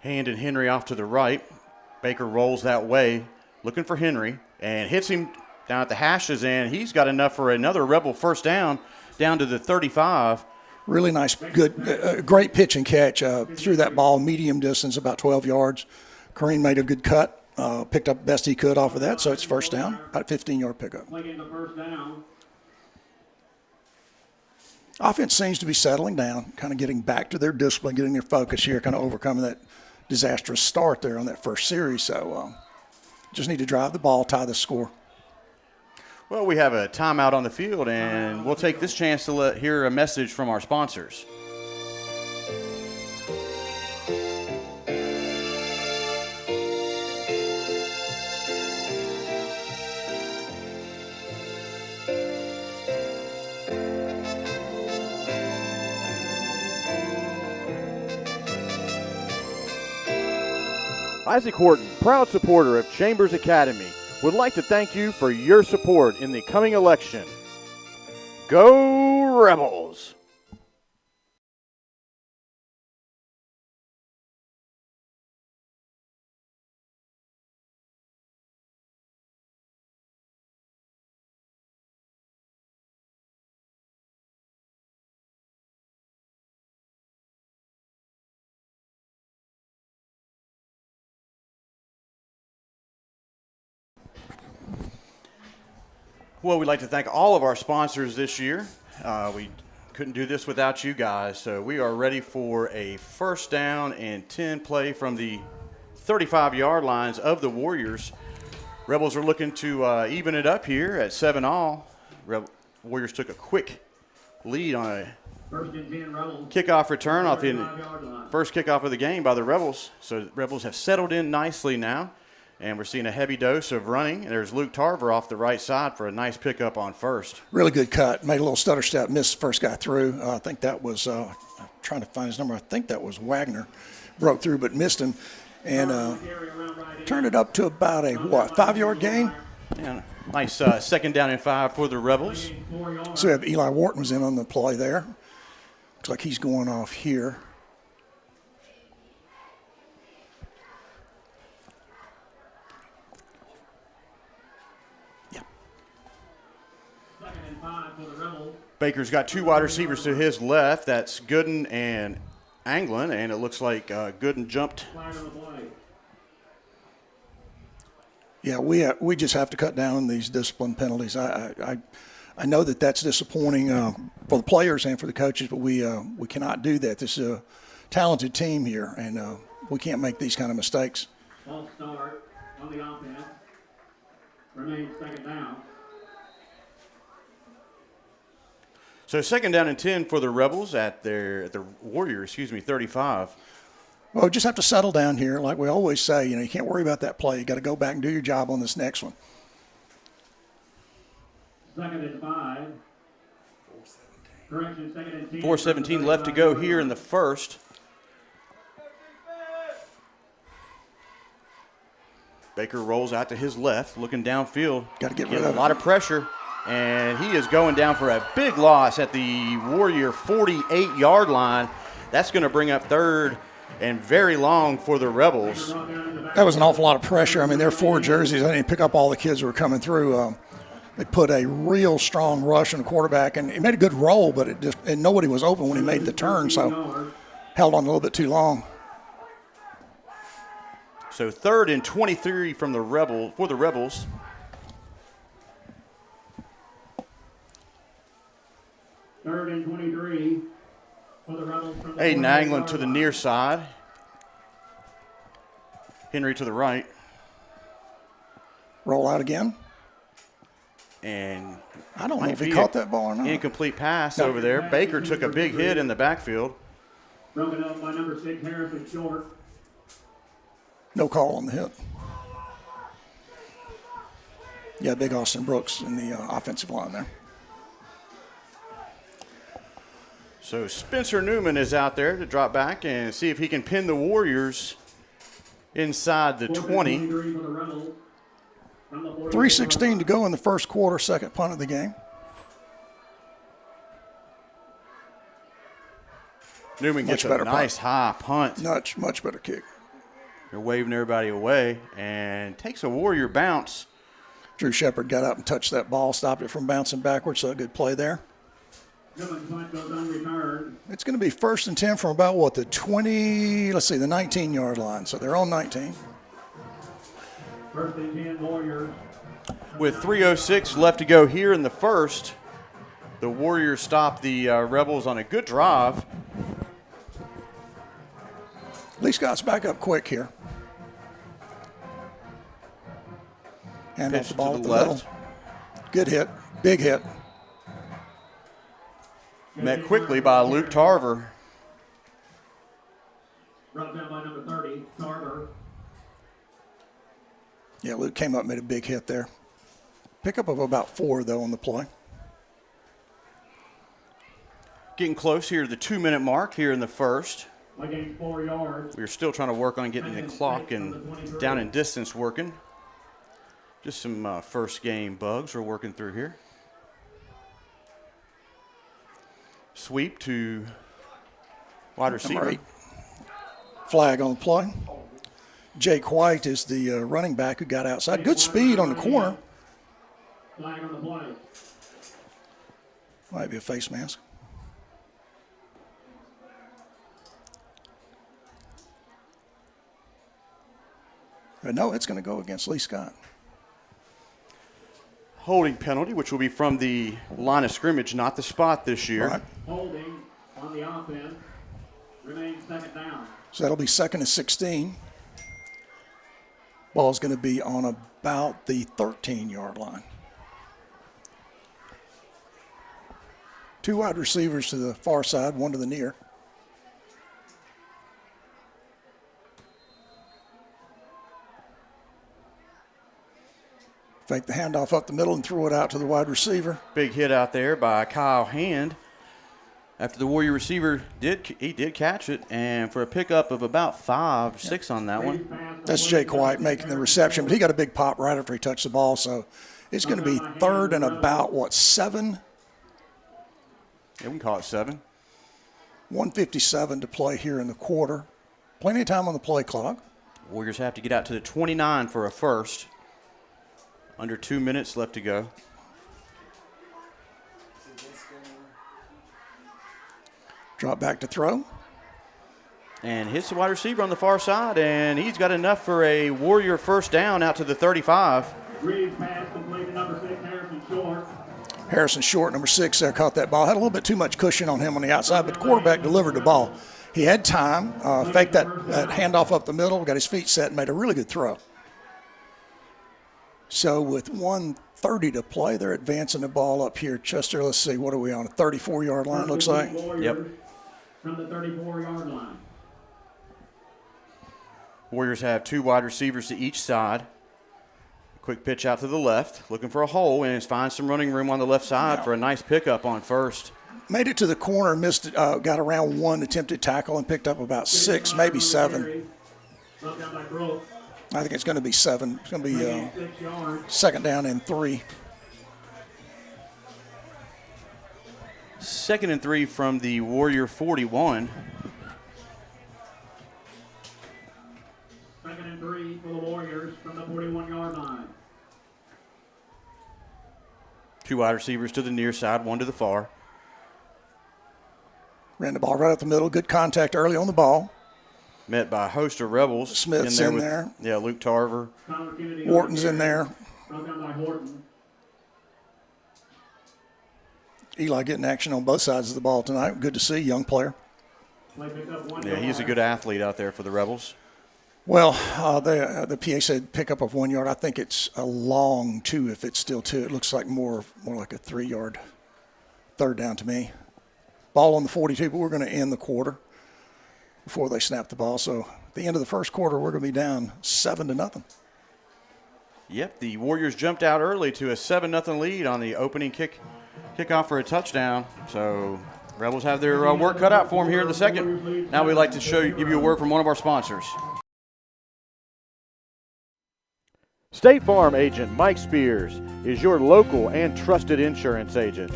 Hand and Henry off to the right. Baker rolls that way, looking for Henry, and hits him down at the hashes, and he's got enough for another Rebel first down to the 35. Really nice, good, great pitch and catch. Threw that ball medium distance, about 12 yards. Kareem made a good cut, picked up the best he could off of that, so it's first down, about 15-yard pickup. Making the first down. Offense seems to be settling down, kind of getting back to their discipline, getting their focus here, kind of overcoming that disastrous start there on that first series. So just need to drive the ball, tie the score. Well, we have a timeout on the field, and we'll take this chance to hear a message from our sponsors. Isaac Horton, proud supporter of Chambers Academy, would like to thank you for your support in the coming election. Go Rebels! Well, we'd like to thank all of our sponsors this year. We couldn't do this without you guys, so we are ready for a first down and 10 play from the 35-yard lines of the Warriors. Rebels are looking to even it up here at 7-all. Warriors took a quick lead on a First and 10 Rebels. kickoff return off the 35-yard line. first kickoff of the game by the Rebels. So the Rebels have settled in nicely now. And we're seeing a heavy dose of running. There's Luke Tarver off the right side for a nice pickup on first. Really good cut. Made a little stutter step, missed the first guy through. I think that was, I'm trying to find his number. I think that was Wagner. Broke through but missed him. And turned it up to about a, 5-yard gain? And nice second down and 5 for the Rebels. So we have Eli Wharton was in on the play there. Looks like he's going off here. Second and 5 for the Rebels. Baker's got 2 wide receivers to his left. That's Gooden and Anglin, and it looks like Gooden jumped. Flag on the play. Yeah, we just have to cut down on these discipline penalties. I know that that's disappointing for the players and for the coaches, but we cannot do that. This is a talented team here, and we can't make these kind of mistakes. False start on the offense. Remains second down. So second down and 10 for the Rebels at the Warriors, 35. Well, we just have to settle down here. Like we always say, you can't worry about that play. You got to go back and do your job on this next one. Second and 5. Correction, second and 10. 4:17 left to go here in the first. Baker rolls out to his left, looking downfield. Got to get rid Getting of a lot of pressure, and he is going down for a big loss at the Warrior 48-yard line. That's going to bring up third and very long for the Rebels. That was an awful lot of pressure. I mean, there are 4 jerseys. I didn't pick up all the kids who were coming through. They put a real strong rush on the quarterback, and he made a good roll, but and nobody was open when he made the turn, so held on a little bit too long. So third and 23 for the Rebels. Third and 23 for the Rebels. From the Aiden 48-yard Anglin to the line. near side. Henry to the right. Roll out again. And I don't know might if he be caught that ball or not. incomplete pass No. over there. Baker took a big hit in the backfield. Broken up by number 6, Harrison Short. No call on the hit. Yeah, big Austin Brooks in the offensive line there. So Spencer Newman is out there to drop back and see if he can pin the Warriors inside the 20. 23 for the Rebels. From the 48-yard 3:16 to go in the first quarter, second punt of the game. Newman gets Much better a nice high punt. Much better kick. They're waving everybody away and takes a Warrior bounce. Drew Shepard got up and touched that ball, stopped it from bouncing backwards, so a good play there. Newman punt goes unreturned. It's going to be first and 10 from about, the 19-yard line. So they're on 19. First and 10 Warriors. With 3:06 left to go here in the first, the Warriors stop the Rebels on a good drive. Lee Scott's back up quick here. Hand off Pitch the ball to at the the left. middle. Good hit. Big hit. Met quickly by Luke Tarver. Brought down by number 30, Tarver. Yeah, Luke came up and made a big hit there. Pickup of about 4, though, on the play. Getting close here to the 2-minute mark here in the first. By gain 4 yards. We're still trying to work on getting the clock and down and distance working. Just some first game bugs we're working through here. Sweep to wide Number receiver. 8. Flag on the play. Jake White is the running back who got outside. Good speed on the corner. Flag on the play. Might be a face mask. But no, it's going to go against Lee Scott. Holding penalty, which will be from the line of scrimmage, not the spot this year. Right. Holding on the offense. Remains second down. So that'll be 2nd and 16. Ball's going to be on about the 13-yard line. 2 wide receivers to the far side, 1 to the near. Fake the handoff up the middle and throw it out to the wide receiver. Big hit out there by Kyle Hand. After the Warrior receiver did catch it, and for a pickup of about 5, 6 on that one. That's Jake White making the reception, but he got a big pop right after he touched the ball. So it's going to be 3rd and about, 7? Yeah, we can call it 7. 1:57 to play here in the quarter. Plenty of time on the play clock. Warriors have to get out to the 29 for a first. Under 2 minutes left to go. Drop back to throw. And hits the wide receiver on the far side, and he's got enough for a Warrior first down out to the 35. Reed pass complete to number 6, Harrison Short. Harrison Short, number 6 there, caught that ball. Had a little bit too much cushion on him on the outside, but the quarterback delivered the ball. He had time, faked that handoff up the middle, got his feet set, and made a really good throw. So with 1:30 to play, they're advancing the ball up here. Chester, let's see, what are we on, a 34-yard line, looks like? Yep. From the 34-yard line. Warriors have 2 wide receivers to each side. Quick pitch out to the left, looking for a hole, and finds some running room on the left side for a nice pickup on first. Made it to the corner, missed it, got around 1 attempted tackle and picked up about 6, maybe 7. Brought down by Brooks. I think it's going to be 7. It's going to be 6 yards. 2nd down and 3. 2nd and 3 from the Warrior 41. 2nd and 3 for the Warriors from the 41-yard line. 2 wide receivers to the near side, 1 to the far. Ran the ball right up the middle. Good contact early on the ball. Met by a host of Rebels. Smith's in there. Yeah, Luke Tarver. Connor Kennedy Wharton's in there. Brought down by Horton. Eli getting action on both sides of the ball tonight. Good to see, young player. Play picked up 1 Yeah, yard. he's a good athlete out there for the Rebels. Well, the PA said pick up of 1 yard. I think it's a long 2 if it's still 2. It looks like more like a 3-yard 3rd down to me. Ball on the 42, but we're going to end the quarter before they snap the ball. So at the end of the first quarter, we're going to be down 7-0. Yep, the Warriors jumped out early to a 7-0 lead on the opening kickoff for a touchdown. So Rebels have their work cut out for them here in the second. Now we'd like to give you a word from one of our sponsors. State Farm agent Mike Spears is your local and trusted insurance agent.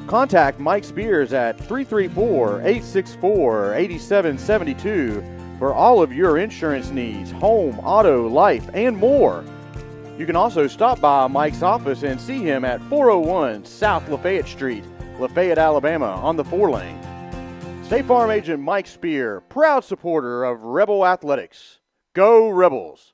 Contact Mike Spears at 334-864-8772 for all of your insurance needs, home, auto, life, and more. You can also stop by Mike's office and see him at 401 South Lafayette Street, Lafayette, Alabama, on the 4-lane. State Farm agent Mike Spear, proud supporter of Rebel Athletics. Go Rebels!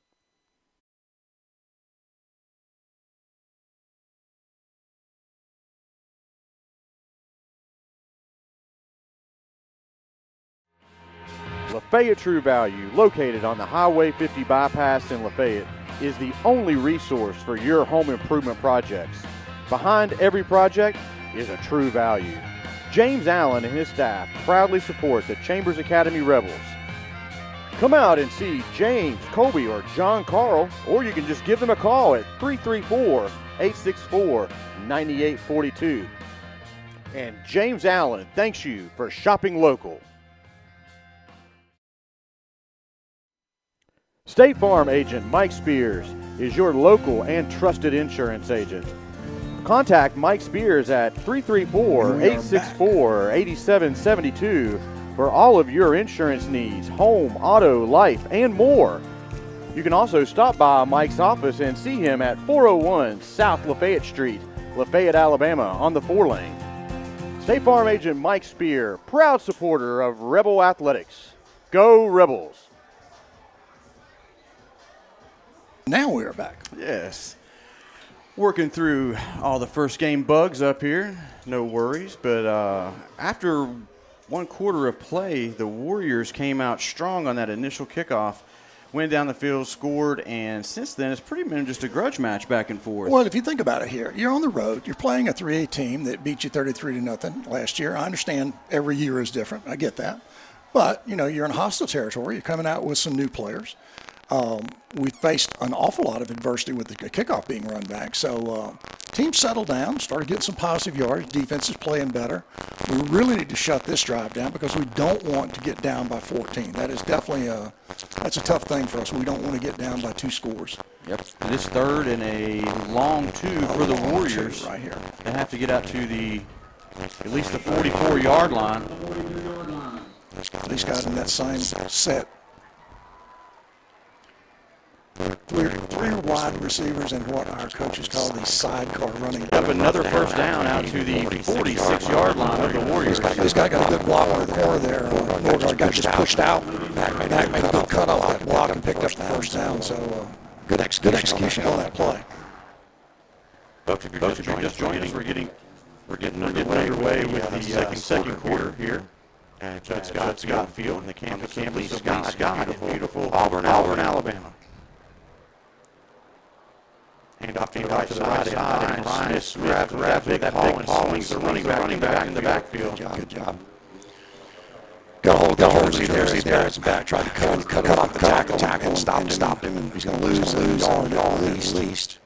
Lafayette True Value, located on the Highway 50 bypass in Lafayette, is the only resource for your home improvement projects. Behind every project is a True Value. James Allen and his staff proudly support the Chambers Academy Rebels. Come out and see James, Colby, or John Carl, or you can just give them a call at 334-864-9842. And James Allen thanks you for shopping local. State Farm agent Mike Spears is your local and trusted insurance agent. Contact Mike Spears at 334-864-8772 for all of your insurance needs, home, auto, life, and more. You can also stop by Mike's office and see him at 401 South Lafayette Street, Lafayette, Alabama, on the 4-lane. State Farm agent Mike Spear, proud supporter of Rebel Athletics. Go Rebels! Now we are back. Yes. Working through all the first game bugs up here. No worries. But after one quarter of play, the Warriors came out strong on that initial kickoff, went down the field, scored, and since then it's pretty been just a grudge match back and forth. Well, if you think about it here, you're on the road. You're playing a 3A team that beat you 33-0 last year. I understand every year is different. I get that. But, you know, you're in hostile territory. You're coming out with some new players. We faced an awful lot of adversity with the kickoff being run back. So team settled down, started getting some positive yards. Defense is playing better. We really need to shut this drive down because we don't want to get down by 14. That is definitely that's a tough thing for us. We don't want to get down by 2 scores. Yep. This third and a long 2 for the Warriors. Right here. They have to get out to at least the 44-yard line. These guys in that same set. Three wide receivers and what our coaches call the sidecar running. Up another first down out to the 46-yard line of the Warriors. This guy got a good block on the corner there. Norgard got just pushed out. Mac made a good cut off that block and picked up the first down. So good execution on that play. Folks, if you're just joining us, we're getting underway with the second quarter here. At Scott Field in the campus of Lee Scott, beautiful Auburn, Alabama. Hand off to the right side, and Ryan Smith grabs that big ball and swings the running back in the backfield. Good job. Got a hold of there. It's back. Tried to cut off the tackle, stopped him, and he's going to lose at least.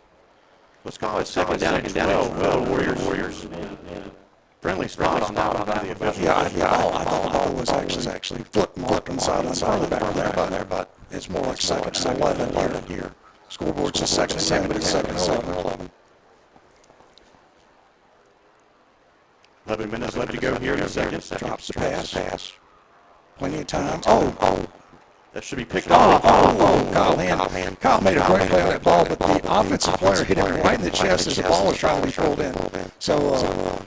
Let's call it second down and 12. Warriors. Friendly spot on the official. Yeah, I thought the ball was actually flipping side on side back there, but it's more like second and 11 here. Scoreboard's a second and 11. 11 minutes left to go here in the second. Drops the pass. Plenty of time. Oh. That should be picked off. Kyle made a great play on that ball, but the offensive player hit him right in the chest as the ball was trying to be pulled in. So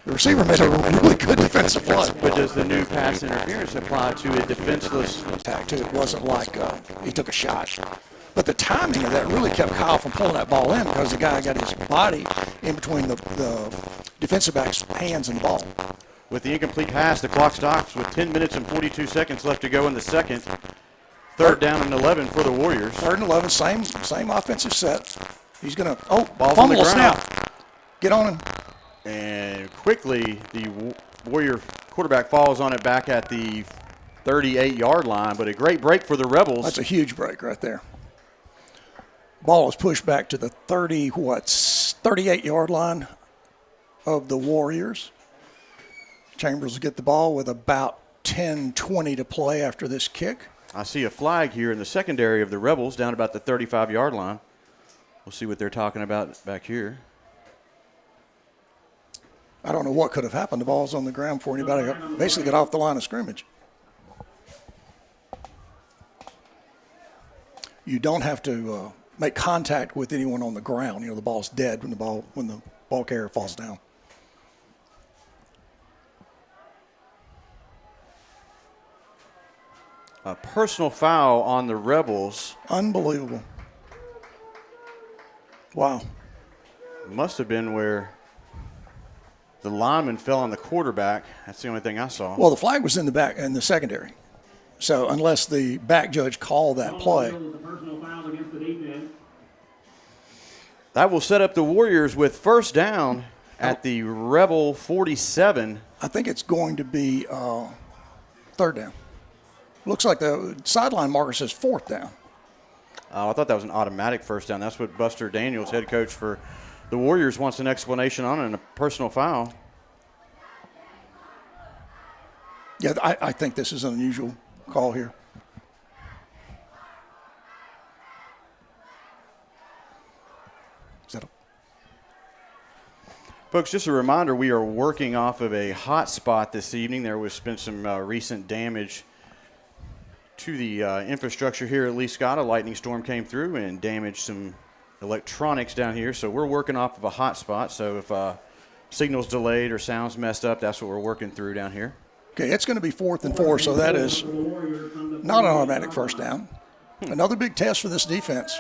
the receiver made a really good defensive play. But does the new pass interference apply to a defenseless attack too? It wasn't like he took a shot. But the timing of that really kept Kyle from pulling that ball in because the guy got his body in between the defensive back's hands and the ball. With the incomplete pass, the clock stops with 10 minutes and 42 seconds left to go in the second. Third down and 11 for the Warriors. Third and 11, same offensive set. He's going to, ball's on the ground. Snap. Get on him. And quickly, the Warrior quarterback falls on it back at the 38-yard line, but a great break for the Rebels. That's a huge break right there. Ball is pushed back to the 38-yard line of the Warriors. Chambers will get the ball with about 10-20 to play after this kick. I see a flag here in the secondary of the Rebels down about the 35-yard line. We'll see what they're talking about back here. I don't know what could have happened. The ball's on the ground before anybody basically got off the line of scrimmage. You don't have to make contact with anyone on the ground. You know, the ball's dead when the ball carrier falls down. A personal foul on the Rebels. Unbelievable. Wow. Must have been where the lineman fell on the quarterback. That's the only thing I saw. Well, the flag was in the back in the secondary. So unless the back judge called that play. Personal foul against the defense. That will set up the Warriors with first down at the Rebel 47. I think it's going to be third down. Looks like the sideline marker says fourth down. Oh, I thought that was an automatic first down. That's what Buster Daniels, head coach for the Warriors, wants an explanation on and a personal foul. Yeah, I think this is an unusual call here. Is that a Folks, just a reminder, we are working off of a hot spot this evening. There was been some recent damage to the infrastructure here at Lee Scott. A lightning storm came through and damaged some electronics down here. So we're working off of a hot spot. So if signal's delayed or sound's messed up, that's what we're working through down here. Okay, it's going to be 4th and 4, so that is not an automatic first down. Another big test for this defense.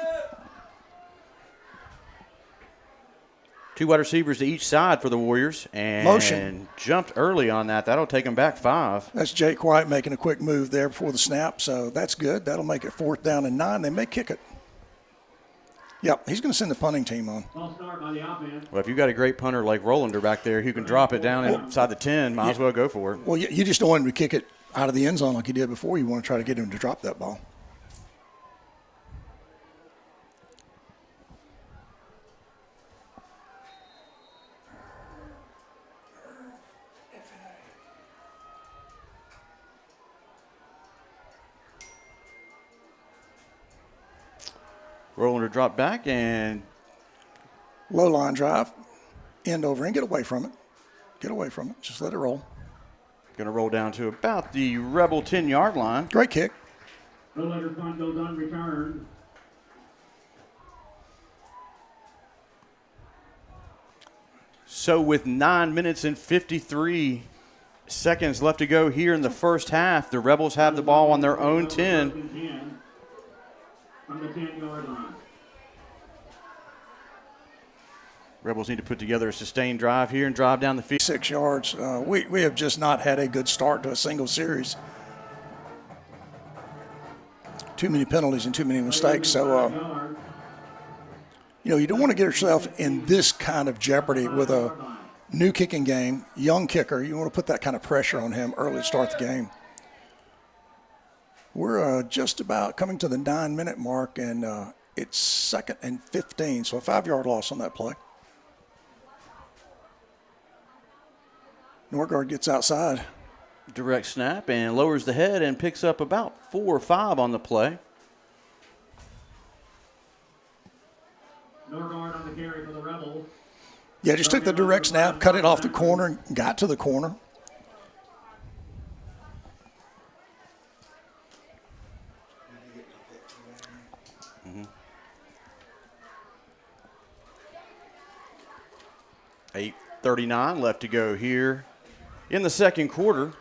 2 wide receivers to each side for the Warriors. And Motion. Jumped early on that. That'll take them back 5. That's Jake White making a quick move there before the snap, so that's good. That'll make it 4th down and 9. They may kick it. Yep, he's going to send the punting team on. False start by the offense. Well, if you've got a great punter like Rolander back there who can drop it down inside the 10, might as well go for it. Well, you just don't want him to kick it out of the end zone like he did before. You want to try to get him to drop that ball. Rolander dropped back and Low line drive, end over end. Get away from it. Get away from it. Just let it roll. going to roll down to about the Rebel 10-yard line. Great kick. No later punt goes unreturned. So with 9 minutes and 53 seconds left to go here in the first half, the Rebels have the ball on their own 10. From the 10-yard line. Rebels need to put together a sustained drive here and drive down the field. 6 yards. We have just not had a good start to a single series. Too many penalties and too many mistakes. So, you don't want to get yourself in this kind of jeopardy with a new kicking game, young kicker. You want to put that kind of pressure on him early to start the game. We're just about coming to the 9-minute mark, and it's 2nd and 15, so a 5-yard loss on that play. Norgard gets outside. Direct snap and lowers the head and picks up about 4 or 5 on the play. Norgard on the carry for the Rebels. Yeah, just took the direct snap, cut it off the corner, and got to the corner. Mm-hmm. 8:39 left to go here in the second quarter.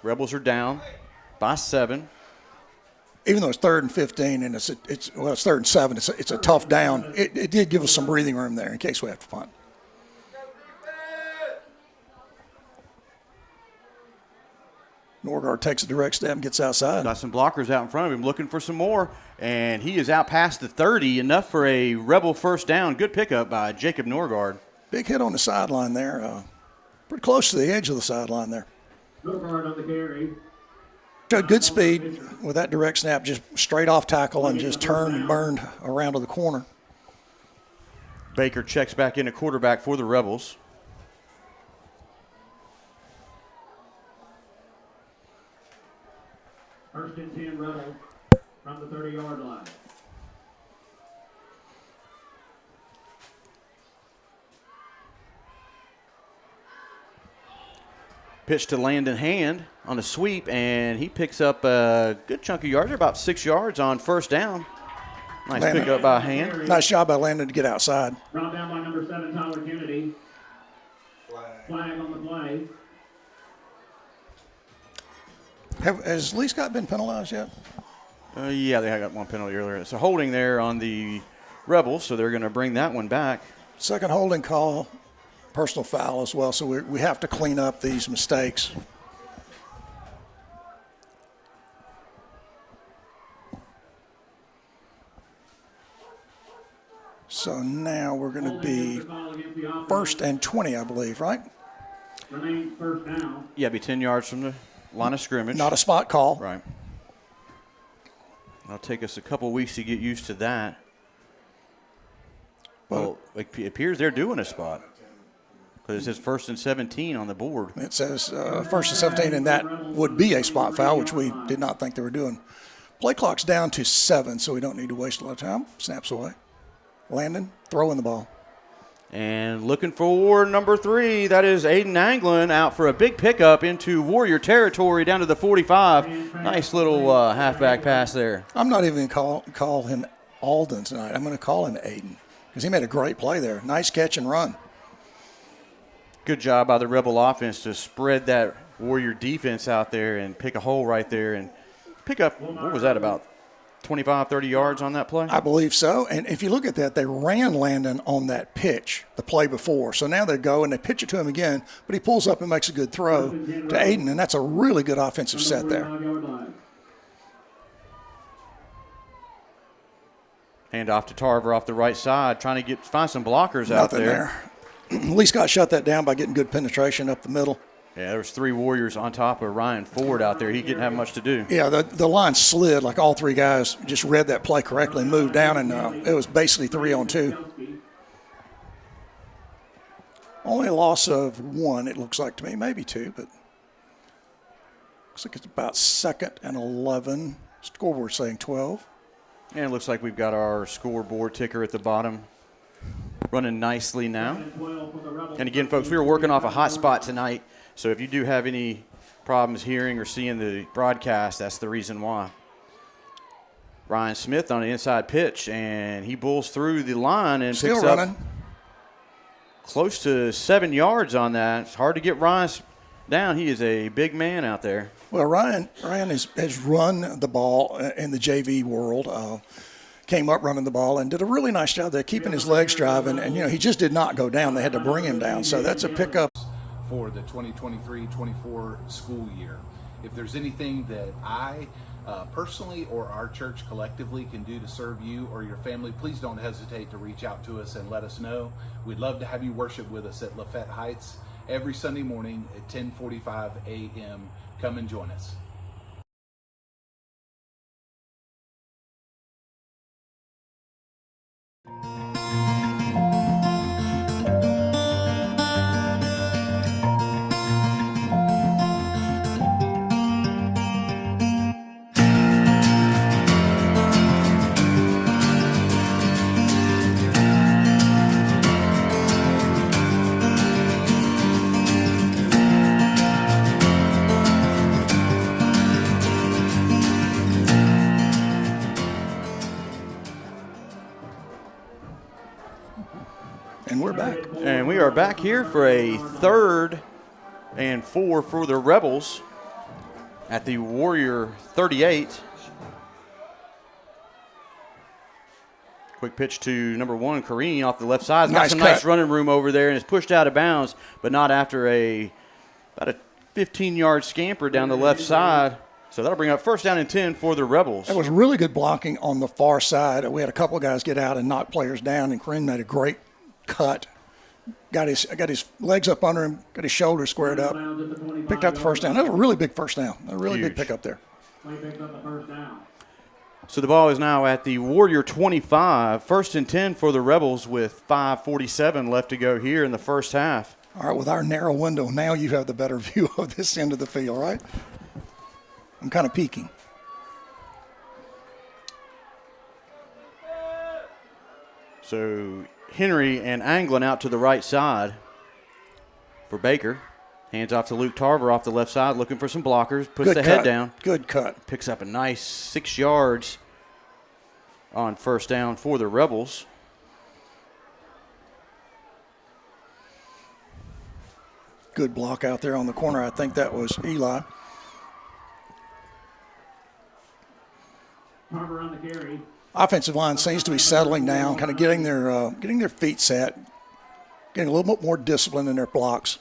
Rebels are down by 7. Even though it's 3rd and 15 and it's 3rd and 7, it's a tough down. It did give us some breathing room there in case we have to punt. Norgard takes a direct step and gets outside. Got some blockers out in front of him looking for some more, and he is out past the 30, enough for a Rebel first down. Good pickup by Jacob Norgard. Big hit on the sideline there. Pretty close to the edge of the sideline there. Norgard on the carry. Showed good speed with that direct snap, just straight off tackle and just turned and burned around to the corner. Baker checks back in a quarterback for the Rebels. First and 10 Rebels from the 30-yard line. Pitch to Landon Hand on a sweep, and he picks up a good chunk of yards, about 6 yards on first down. Nice Landon. pickup by Hand. Nice job by Landon to get outside. Brought down by number 7, Tyler Kennedy. Flag on the play. Has Lee Scott been penalized yet? Yeah, they got one penalty earlier. It's a holding there on the Rebels, so they're going to bring that one back. Second holding call, personal foul as well, so we have to clean up these mistakes. So now we're going to be 1st and 20, I believe, right? Remains first down. Yeah, be 10 yards from the line of scrimmage. Not a spot call. Right. It'll take us a couple weeks to get used to that. Well, it appears they're doing a spot because it says 1st and 17 on the board. It says 1st and 17, and that would be a spot foul, which we did not think they were doing. Play clock's down to 7, so we don't need to waste a lot of time. Snaps away. Landon, throwing the ball. And looking for number 3, that is Aiden Anglin out for a big pickup into Warrior territory down to the 45. Nice little halfback pass there. I'm not even going to call him Alden tonight. I'm going to call him Aiden because he made a great play there. Nice catch and run. Good job by the Rebel offense to spread that Warrior defense out there and pick a hole right there and pick up, what was that, about 25, 30 yards on that play? I believe so. And if you look at that, they ran Landon on that pitch the play before. So now they go and they pitch it to him again, but he pulls up and makes a good throw to Aiden, and that's a really good offensive set there. Hand off to Tarver off the right side, trying to find some blockers out Nothing there. Lee Scott shut that down by getting good penetration up the middle. Yeah, there was 3 Warriors on top of Ryan Ford out there. He didn't have much to do. Yeah, the line slid like all 3 guys just read that play correctly and moved down, and it was basically 3-on-2. Only a loss of 1, it looks like to me, maybe 2, but looks like it's about 2nd and 11. Scoreboard saying 12. And it looks like we've got our scoreboard ticker at the bottom running nicely now. And again, folks, we were working off a hotspot tonight. So if you do have any problems hearing or seeing the broadcast, that's the reason why. Ryan Smith on the inside pitch, and he bulls through the line and Still picks running. up close to 7 yards on that. It's hard to get Ryan down. He is a big man out there. Well, Ryan has run the ball in the JV world. Came up running the ball and did a really nice job there, keeping his legs driving. And, he just did not go down. They had to bring him down. So that's a pickup. For the 2023-24 school year. If there's anything that I personally or our church collectively can do to serve you or your family, please don't hesitate to reach out to us and let us know. We'd love to have you worship with us at Lafette Heights every Sunday morning at 10:45 a.m. Come and join us. And we're back. And we are back here for a 3rd and 4 for the Rebels at the Warrior 38. Quick pitch to number 1, Kareem off the left side. He's got some nice running room over there, and it's pushed out of bounds, but not after about a 15-yard scamper down the left side. So that'll bring up 1st down and 10 for the Rebels. It was really good blocking on the far side. We had a couple of guys get out and knock players down, and Kareem made a great cut. Got his legs up under him, got his shoulders squared up, picked out the 1st down. That was a really big 1st down, a really big pickup there. So the ball is now at the Warrior 25, 1st and 10 for the Rebels with 5:47 left to go here in the first half. All right, with our narrow window, now you have the better view of this end of the field, right? I'm kind of peeking. So Henry and Anglin out to the right side for Baker. Hands off to Luke Tarver off the left side, looking for some blockers. Puts Good the cut. head down. Good cut. Picks up a nice 6 yards on 1st down for the Rebels. Good block out there on the corner. I think that was Eli. Tarver on the carry. Offensive line seems to be settling down, kind of getting their feet set, getting a little bit more discipline in their blocks.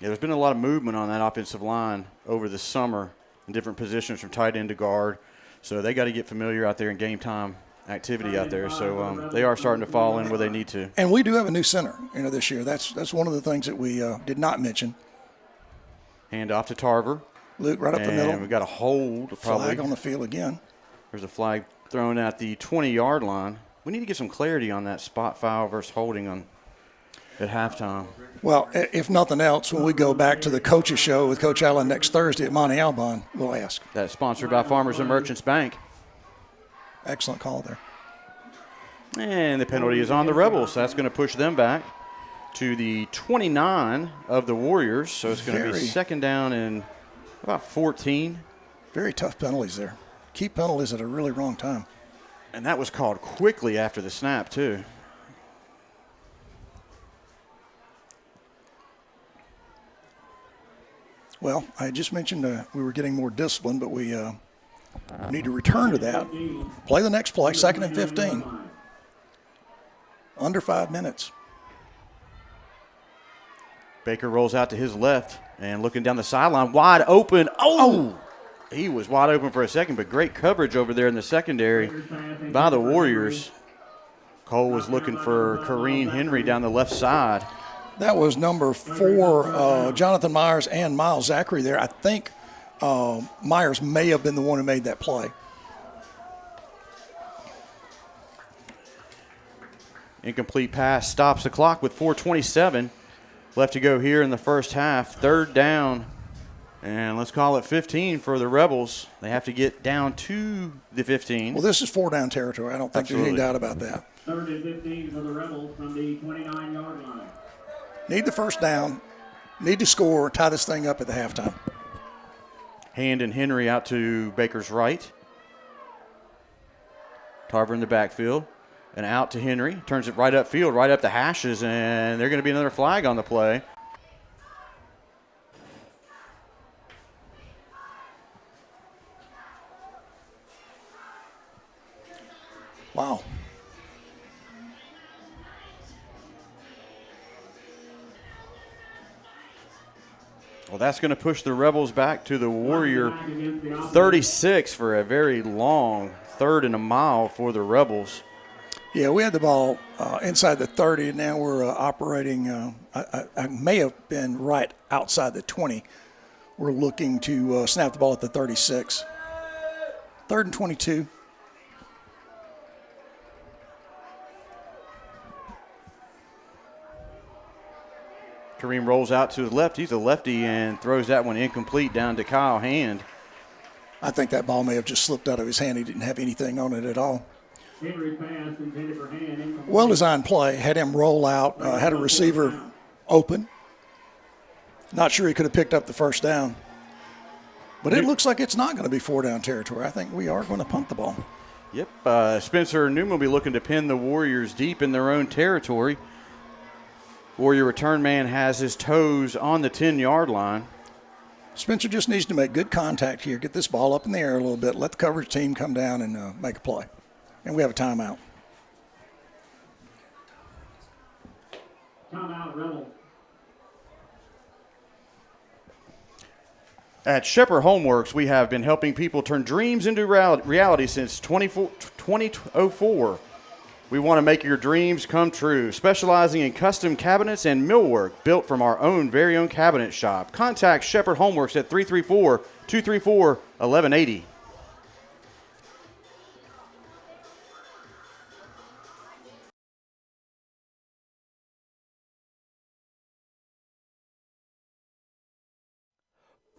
Yeah, there's been a lot of movement on that offensive line over the summer in different positions from tight end to guard. So they got to get familiar out there in game time activity out there. So they are starting to fall in where they need to. And we do have a new center, this year. That's one of the things that we did not mention. Hand off to Tarver. Luke, right up the middle. And we've got a hold. Probably. Flag on the field again. There's a flag thrown at the 20-yard line. We need to get some clarity on that spot foul versus holding at halftime. Well, if nothing else, when we go back to the coaches show with Coach Allen next Thursday at Monty Albon, we'll ask. That's sponsored by Farmers and Merchants Bank. Excellent call there. And the penalty is on the Rebels. That's going to push them back to the 29 of the Warriors. So it's going to be second down and about 14. Very tough penalties there. Key penalties at a really wrong time. And that was called quickly after the snap, too. Well, I just mentioned we were getting more discipline, but we need to return to that. Play the next play, 2nd and 15. Under 5 minutes. Baker rolls out to his left and looking down the sideline, wide open. Oh! He was wide open for a second, but great coverage over there in the secondary by the Warriors. Cole was looking for Kareem Henry down the left side. That was number 4, Jonathan Myers and Miles Zachary there. I think Myers may have been the one who made that play. Incomplete pass stops the clock with 4:27 left to go here in the first half. 3rd down, and let's call it 15 for the Rebels. They have to get down to the 15. Well, this is 4-down territory. I don't think there's any doubt about that. 3rd and 15 for the Rebels from the 29-yard line. Need the first down, need to score, tie this thing up at the halftime. Hand and Henry out to Baker's right. Tarver in the backfield. And out to Henry. Turns it right upfield, right up the hashes, and they're going to be another flag on the play. Wow. Well, that's going to push the Rebels back to the Warrior 36 for a very long 3rd and a mile for the Rebels. Yeah, we had the ball inside the 30, and now we're operating. I may have been right outside the 20. We're looking to snap the ball at the 36. 3rd and 22. Kareem rolls out to his left. He's a lefty and throws that one incomplete down to Kyle Hand. I think that ball may have just slipped out of his hand. He didn't have anything on it at all. Well-designed play. Had him roll out, had a receiver open. Not sure he could have picked up the first down. But it looks like it's not going to be 4-down territory. I think we are going to punt the ball. Yep. Spencer Newman will be looking to pin the Warriors deep in their own territory. Warrior return man has his toes on the 10-yard line. Spencer just needs to make good contact here, get this ball up in the air a little bit, let the coverage team come down and make a play. And we have a timeout. Timeout, Rebels. At Shepherd Homeworks, we have been helping people turn dreams into reality since 2004. We want to make your dreams come true, specializing in custom cabinets and millwork built from our very own cabinet shop. Contact Shepherd Homeworks at 334-234-1180.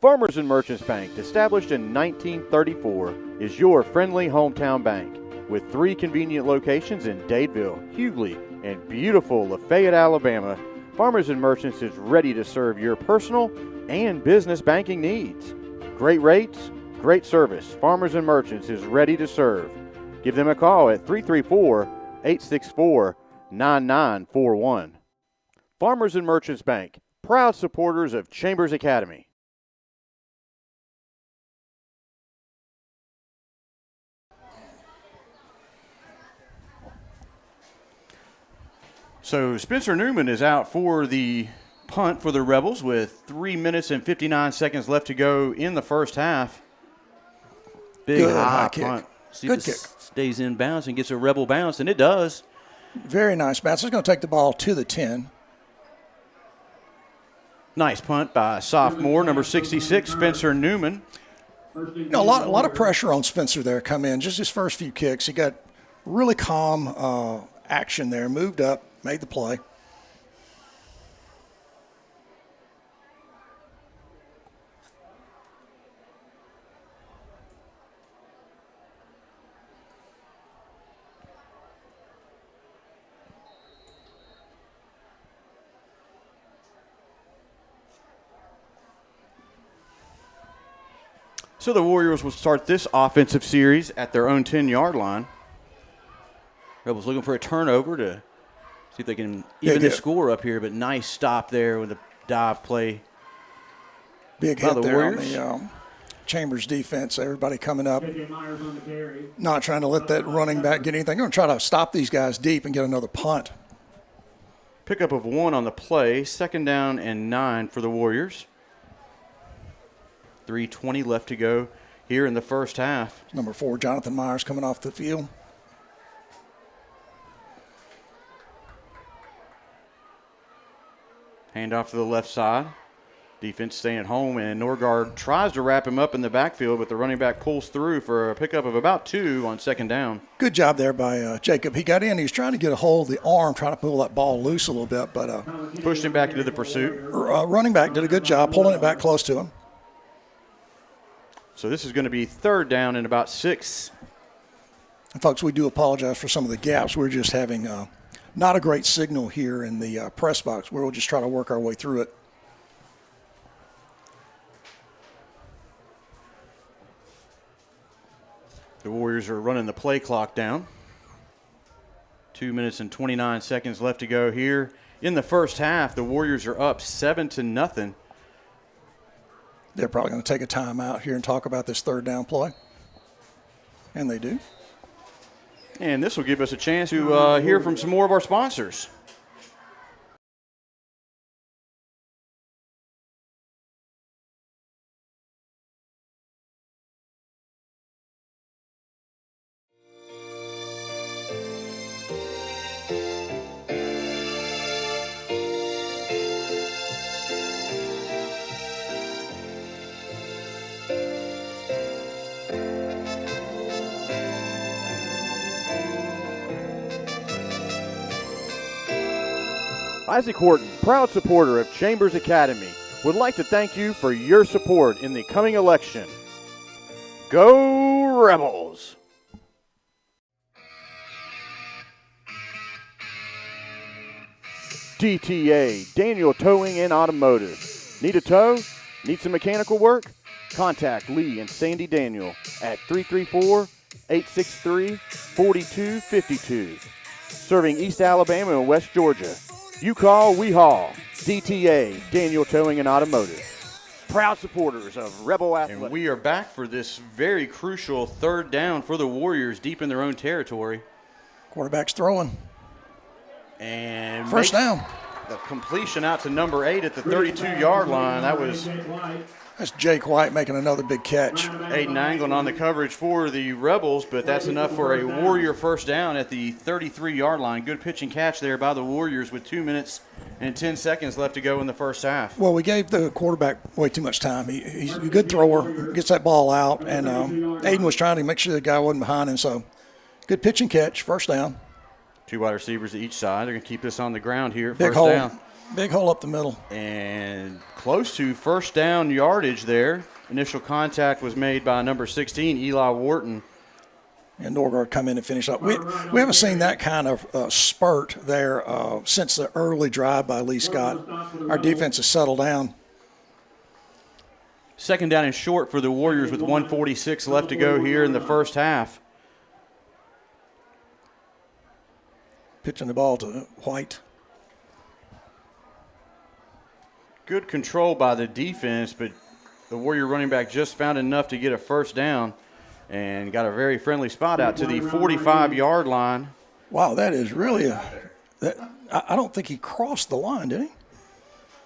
Farmers and Merchants Bank, established in 1934, is your friendly hometown bank. With 3 convenient locations in Dadeville, Hughley, and beautiful Lafayette, Alabama, Farmers and Merchants is ready to serve your personal and business banking needs. Great rates, great service. Farmers and Merchants is ready to serve. Give them a call at 334-864-9941. Farmers and Merchants Bank, proud supporters of Chambers Academy. So Spencer Newman is out for the punt for the Rebels with 3 minutes and 59 seconds left to go in the first half. Big Good high kick. punt. See Good if kick. it stays in bounds and gets a Rebel bounce, and it does. Very nice bounce. It's going to take the ball to the 10. Nice punt by sophomore, number 66, Spencer Newman. You know, a lot of pressure on Spencer there come in. Just his first few kicks, he got really calm action there, moved up, made the play. So the Warriors will start this offensive series at their own 10-yard line. Rebels looking for a turnover to see if they can even the score up here, but nice stop there with a dive play. Big by hit the there Warriors. on the Chambers defense. Everybody coming up, not trying to let that running back get anything. They're going to try to stop these guys deep and get another punt. Pickup of 1 on the play, 2nd down and 9 for the Warriors. 3:20 left to go here in the first half. Number 4, Jonathan Myers coming off the field. Hand off to the left side. Defense staying at home, and Norgard tries to wrap him up in the backfield, but the running back pulls through for a pickup of about 2 on 2nd down. Good job there by Jacob. He got in. He was trying to get a hold of the arm, trying to pull that ball loose a little bit, but Pushed him back into the pursuit. running back did a good job pulling it back close to him. So this is going to be 3rd down and about 6. And folks, we do apologize for some of the gaps. We're just having not a great signal here in the press box. We'll just try to work our way through it. The Warriors are running the play clock down. 2 minutes and 29 seconds left to go here in the first half. The Warriors are up 7-0. They're probably going to take a timeout here and talk about this 3rd down play. And they do. And this will give us a chance to hear from some more of our sponsors. Isaac Horton, proud supporter of Chambers Academy, would like to thank you for your support in the coming election. Go Rebels! DTA, Daniel Towing and Automotive. Need a tow? Need some mechanical work? Contact Lee and Sandy Daniel at 334-863-4252. Serving East Alabama and West Georgia. You call, we haul. DTA, Daniel Towing and Automotive. Proud supporters of Rebel Athletics. And we are back for this very crucial 3rd down for the Warriors deep in their own territory. Quarterback's throwing. And First down. The completion out to number 8 at the 32-yard line. That's Jake White making another big catch. Aiden Anglin on the coverage for the Rebels, but that's enough for a Warrior first down at the 33-yard line. Good pitch and catch there by the Warriors with 2 minutes and 10 seconds left to go in the first half. Well, we gave the quarterback way too much time. He's a good thrower, gets that ball out, and Aiden was trying to make sure the guy wasn't behind him. So good pitch and catch, first down. 2 wide receivers to each side. They're going to keep this on the ground here. Big First hole. down. Big hole up the middle. And close to first down yardage there. Initial contact was made by number 16, Eli Wharton. And Norgard come in and finish up. We haven't seen that kind of spurt there since the early drive by Lee Scott. Our defense has settled down. 2nd down and short for the Warriors with 1:46 left to go here in the first half. Pitching the ball to White. Good control by the defense, but the Warrior running back just found enough to get a first down and got a very friendly spot out to the 45-yard line. Wow, that is really I don't think he crossed the line, did he?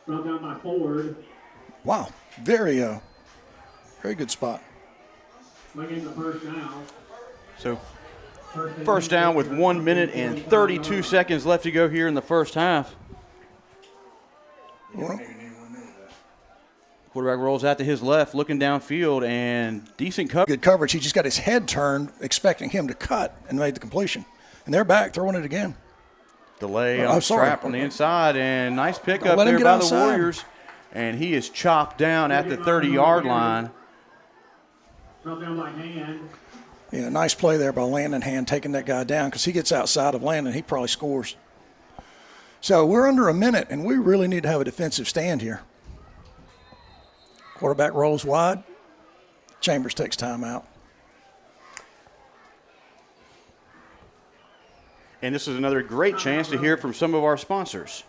Brought down by Ford. Wow, very good spot. Making the first down. So first down with 1 minute and 32 seconds left to go here in the first half. Quarterback rolls out to his left, looking downfield, and decent coverage. Good coverage. He just got his head turned, expecting him to cut, and made the completion. And they're back, throwing it again. Delay on the strap on the inside, and nice pickup there by the Warriors. And he is chopped down at the 30-yard line. Yeah, nice play there by Landon Hand, taking that guy down, because he gets outside of Landon, he probably scores. So we're under a minute, and we really need to have a defensive stand here. Quarterback rolls wide. Chambers takes timeout. And this is another great chance to hear from some of our sponsors.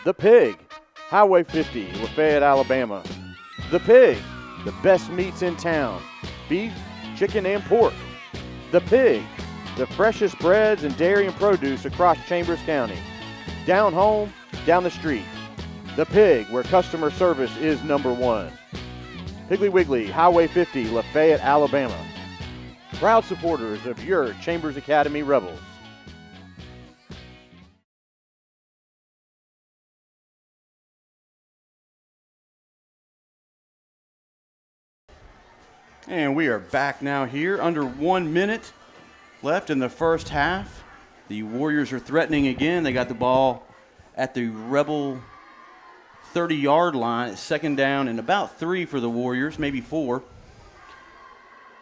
The Pig, Highway 50, Lafayette, Alabama. The Pig, the best meats in town. Beef, chicken, and pork. The Pig, the freshest breads and dairy and produce across Chambers County. Down home, down the street. The Pig, where customer service is #1. Piggly Wiggly, Highway 50, Lafayette, Alabama. Proud supporters of your Chambers Academy Rebels. And we are back now here, under 1 minute left in the first half. The Warriors are threatening again. They got the ball at the Rebel 30-yard line. It's second down and about 3 for the Warriors, maybe 4.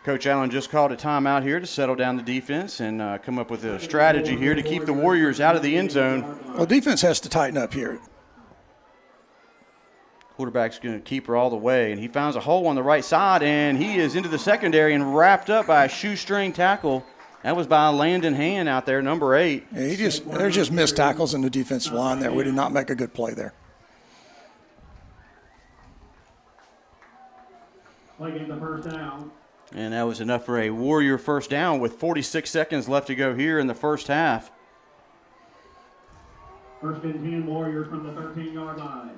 Coach Allen just called a timeout here to settle down the defense and come up with a strategy here to keep the Warriors out of the end zone. Well, defense has to tighten up here. Quarterback's going to keep her all the way, and he finds a hole on the right side, and he is into the secondary and wrapped up by a shoestring tackle. That was by Landon Hand out there, number 8. Yeah, there's just missed tackles in the defensive line there. We did not make a good play there. Play game the first down. And that was enough for a Warrior first down with 46 seconds left to go here in the first half. First and 10, Warriors from the 13-yard line.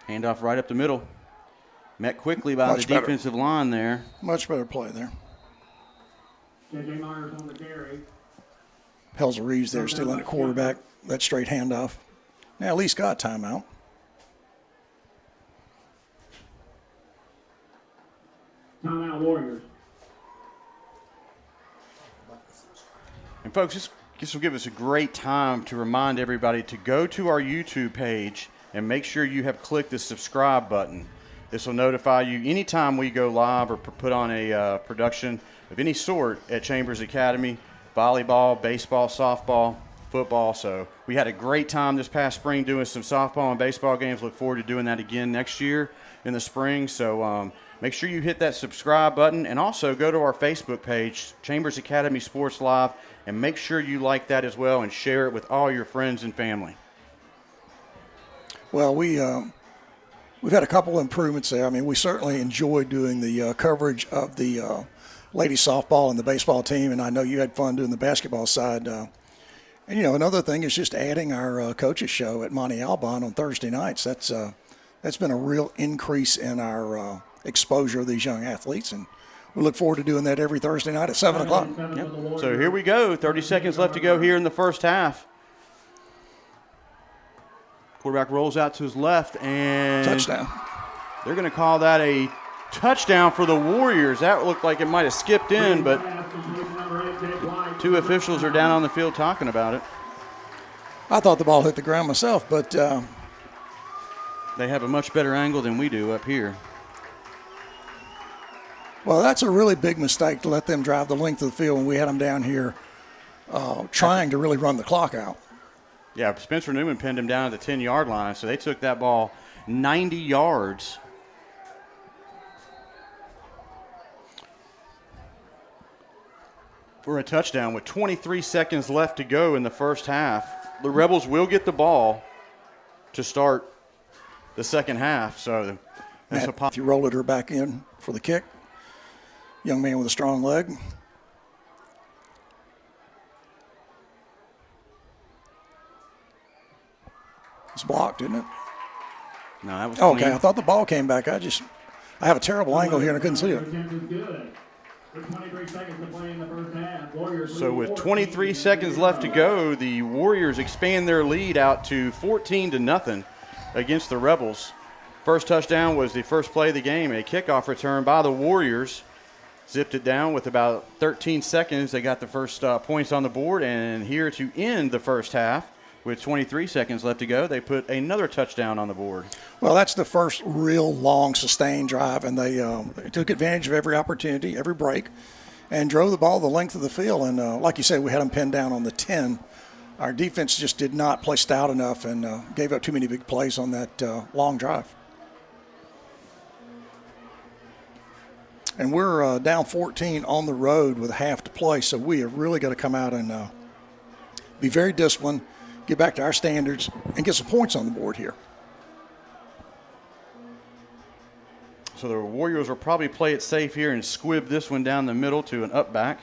Handoff right up the middle. Met quickly by the defensive line there. Much better play there. J.J. Myers on the carry. Pelzer Reeves there still in the quarterback. That straight handoff. Now at least got a timeout. Timeout, Warriors. And folks, this will give us a great time to remind everybody to go to our YouTube page and make sure you have clicked the subscribe button. This will notify you anytime we go live or put on a production of any sort at Chambers Academy, volleyball, baseball, softball, football. So we had a great time this past spring doing some softball and baseball games. Look forward to doing that again next year in the spring. So make sure you hit that subscribe button, and also go to our Facebook page, Chambers Academy Sports Live, and make sure you like that as well and share it with all your friends and family. Well, we've had a couple improvements there. I mean, we certainly enjoyed doing the coverage of the ladies softball and the baseball team, and I know you had fun doing the basketball side. And, you know, another thing is just adding our coaches show at Monty Albon on Thursday nights. That's been a real increase in our exposure of these young athletes, and we look forward to doing that every Thursday night at 7 o'clock. Yep. So here we go. 30 seconds left to go here in the first half. Quarterback rolls out to his left, and touchdown. They're going to call that a touchdown for the Warriors. That looked like it might have skipped in, but 2 officials are down on the field talking about it. I thought the ball hit the ground myself, but they have a much better angle than we do up here. Well, that's a really big mistake to let them drive the length of the field when we had them down here trying to really run the clock out. Yeah, Spencer Newman pinned him down at the 10-yard line, so they took that ball 90 yards. For a touchdown with 23 seconds left to go in the first half. The Rebels will get the ball to start the second half. So that's Matthew rolled her back in for the kick. Young man with a strong leg. It's blocked, isn't it? No, that was Okay, clean. I thought the ball came back. I have a terrible angle here and I couldn't see it. Attempt is good. With 23 seconds to play in the first half, Warriors So lead with 14. 23 seconds left to go, the Warriors expand their lead out to 14-0 against the Rebels. First touchdown was the first play of the game, a kickoff return by the Warriors. Zipped it down with about 13 seconds. They got the first points on the board, and here to end the first half, with 23 seconds left to go, they put another touchdown on the board. Well, that's the first real long sustained drive, and they took advantage of every opportunity, every break, and drove the ball the length of the field. And like you said, we had them pinned down on the 10. Our defense just did not play stout enough and gave up too many big plays on that long drive. And we're down 14 on the road with a half to play, so we have really got to come out and be very disciplined, get back to our standards, and get some points on the board here. So the Warriors will probably play it safe here and squib this one down the middle to an up back.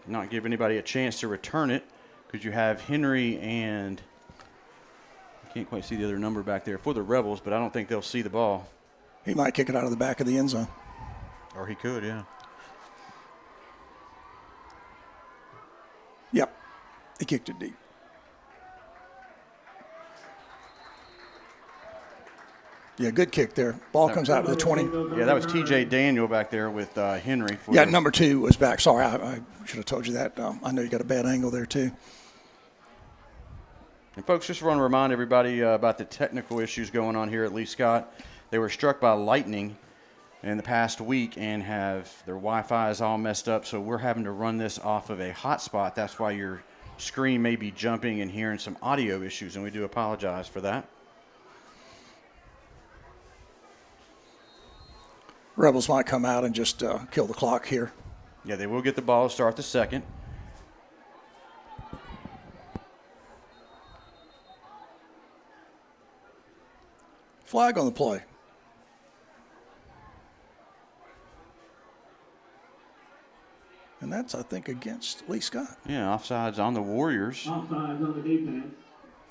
Not give anybody a chance to return it because you have Henry and I can't quite see the other number back there for the Rebels, but I don't think they'll see the ball. He might kick it out of the back of the end zone. Or he could, yeah. Yep, he kicked it deep. Yeah, good kick there. Ball comes out to the 20. Yeah, that was T.J. Daniel back there with Henry. For Yeah, number 2 was back. Sorry, I should have told you that. I know you got a bad angle there, too. And folks, just want to remind everybody about the technical issues going on here at Lee Scott. They were struck by lightning in the past week and have their Wi-Fi is all messed up, so we're having to run this off of a hotspot. That's why your screen may be jumping and hearing some audio issues, and we do apologize for that. Rebels might come out and just kill the clock here. Yeah, they will get the ball to start the second. Flag on the play. And that's, I think, against Lee Scott. Yeah, offsides on the Warriors. Offsides on the defense.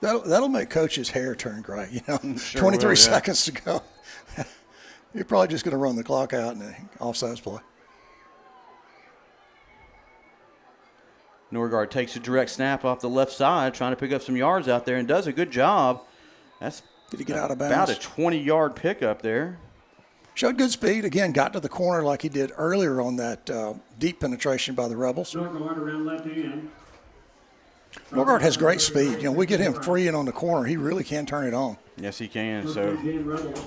That'll make Coach's hair turn gray, you know. Sure 23 will, yeah. seconds to go. You're probably just going to run the clock out in the offsides play. Norgard takes a direct snap off the left side, trying to pick up some yards out there, and does a good job. That's Did he get out of about bounds? a 20-yard pickup there. Showed good speed. Again, got to the corner like he did earlier on that deep penetration by the Rebels. Norgard around left hand. Norgard has great speed. You know, we get him free and on the corner. He really can turn it on. Yes, he can. First So and 10 Rebels.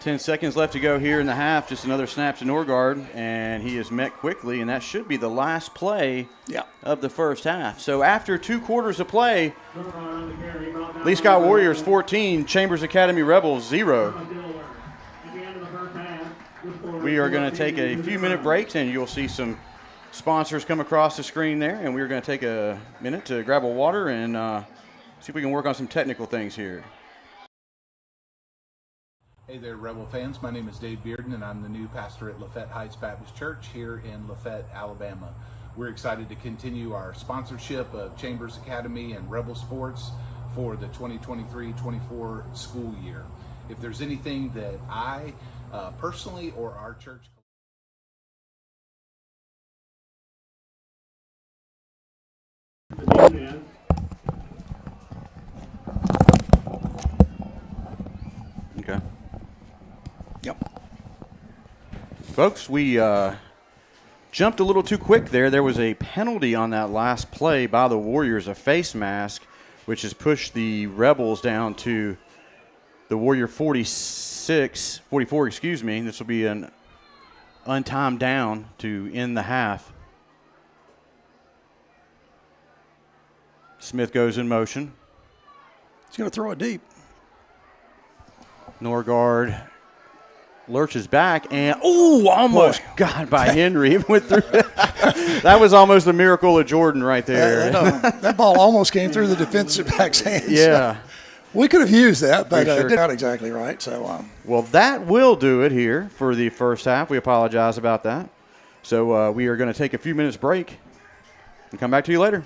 10 seconds left to go here in the half. Just another snap to Norgard, and he is met quickly, and that should be the last play of the first half. So after 2 quarters of play, Norgard on the carry, brought down Lee Scott by Warriors 14, Chambers Academy Rebels 0. Delaware. At the end of the first half, the score We are going to take a 14-0. few minute breaks, and you'll see some sponsors come across the screen there, and we're going to take a minute to grab a water and see if we can work on some technical things here. Hey there, Rebel fans. My name is Dave Bearden, and I'm the new pastor at Lafette Heights Baptist Church here in Lafette, Alabama. We're excited to continue our sponsorship of Chambers Academy and Rebel Sports for the 2023-24 school year. If there's anything that I personally or our church The defense. Okay. Yep. Folks, we jumped a little too quick there. There was a penalty on that last play by the Warriors, a face mask, which has pushed the Rebels down to the Warrior 44, excuse me. This will be an untimed down to end the half. Smith goes in motion. He's going to throw it deep. Norgard lurches back and almost got by Henry. It went through. That was almost a miracle of Jordan right there. That ball almost came through the defensive back's hands. Yeah. We could have used that, but For sure. it did not exactly right. So, Well, that will do it here for the first half. We apologize about that. So we are going to take a few minutes break and come back to you later.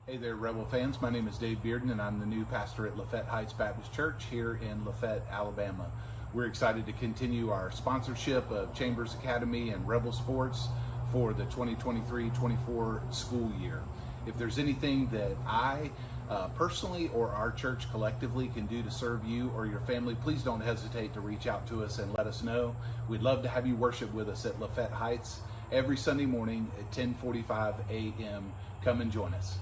Hey there, Rebel fans. My name is Dave Bearden, and I'm the new pastor at Lafette Heights Baptist Church here in Lafette, Alabama. We're excited to continue our sponsorship of Chambers Academy and Rebel Sports for the 2023-24 school year. If there's anything that I personally or our church collectively can do to serve you or your family, please don't hesitate to reach out to us and let us know. We'd love to have you worship with us at Lafette Heights every Sunday morning at 10:45 a.m. Come and join us.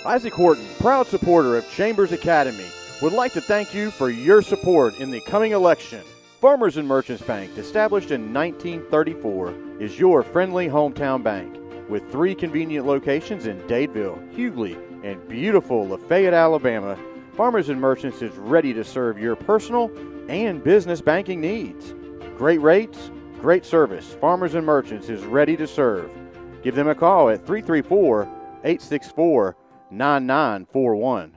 Isaac Horton, proud supporter of Chambers Academy, would like to thank you for your support in the coming election. Farmers and Merchants Bank, established in 1934, is your friendly hometown bank. With 3 convenient locations in Dadeville, Hughley, and beautiful Lafayette, Alabama, Farmers and Merchants is ready to serve your personal and business banking needs. Great rates, great service. Farmers and Merchants is ready to serve. Give them a call at 334-864-9941.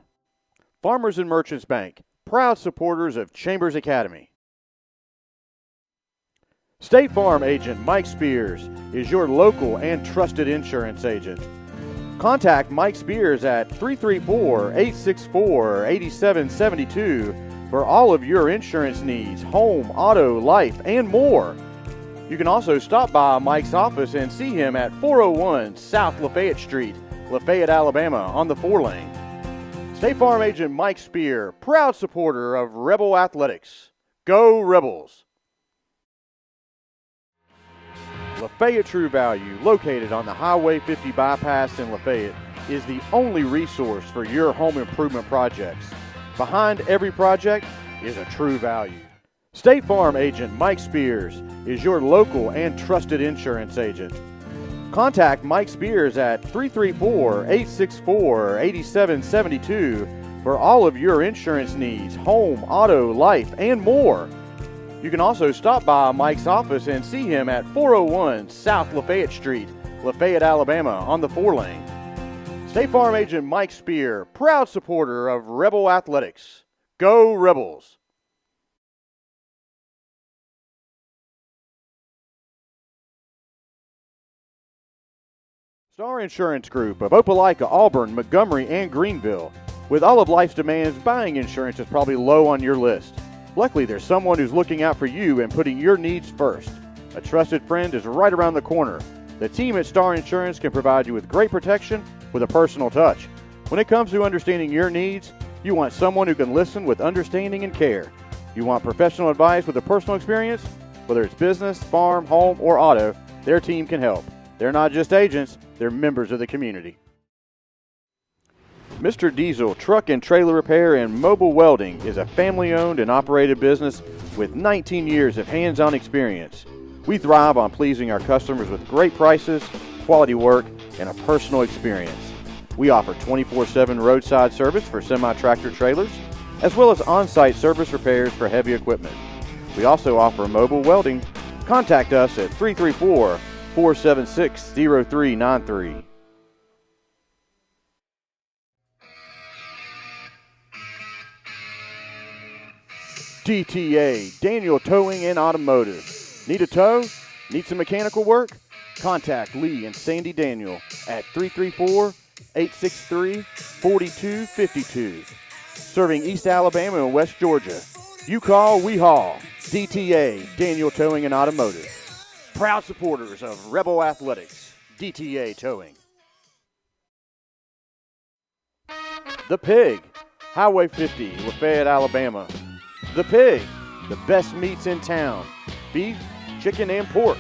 Farmers and Merchants Bank, proud supporters of Chambers Academy. State Farm agent Mike Spears is your local and trusted insurance agent. Contact Mike Spears at 334-864-8772 for all of your insurance needs, home, auto, life, and more. You can also stop by Mike's office and see him at 401 South Lafayette Street, Lafayette, Alabama, on the 4-lane. State Farm agent Mike Spear, proud supporter of Rebel Athletics. Go Rebels! Lafayette True Value, located on the Highway 50 bypass in Lafayette, is the only resource for your home improvement projects. Behind every project is a True Value. State Farm agent Mike Spears is your local and trusted insurance agent. Contact Mike Spears at 334-864-8772 for all of your insurance needs, home, auto, life, and more. You can also stop by Mike's office and see him at 401 South Lafayette Street, Lafayette, Alabama, on the 4-lane. State Farm agent Mike Spear, proud supporter of Rebel Athletics. Go Rebels! Star Insurance Group of Opelika, Auburn, Montgomery, and Greenville. With all of life's demands, buying insurance is probably low on your list. Luckily, there's someone who's looking out for you and putting your needs first. A trusted friend is right around the corner. The team at Star Insurance can provide you with great protection with a personal touch. When it comes to understanding your needs, you want someone who can listen with understanding and care. You want professional advice with a personal experience? Whether it's business, farm, home, or auto, their team can help. They're not just agents, they're members of the community. Mr. Diesel Truck and Trailer Repair and Mobile Welding is a family-owned and operated business with 19 years of hands-on experience. We thrive on pleasing our customers with great prices, quality work, and a personal experience. We offer 24/7 roadside service for semi-tractor trailers, as well as on-site service repairs for heavy equipment. We also offer mobile welding. Contact us at 334-476-0393. DTA, Daniel Towing and Automotive. Need a tow? Need some mechanical work? Contact Lee and Sandy Daniel at 334-863-4252. Serving East Alabama and West Georgia. You call, we haul. DTA, Daniel Towing and Automotive. Proud supporters of Rebel Athletics. DTA Towing. The Pig, Highway 50, Lafayette, Alabama. The Pig, the best meats in town. Beef, chicken, and pork.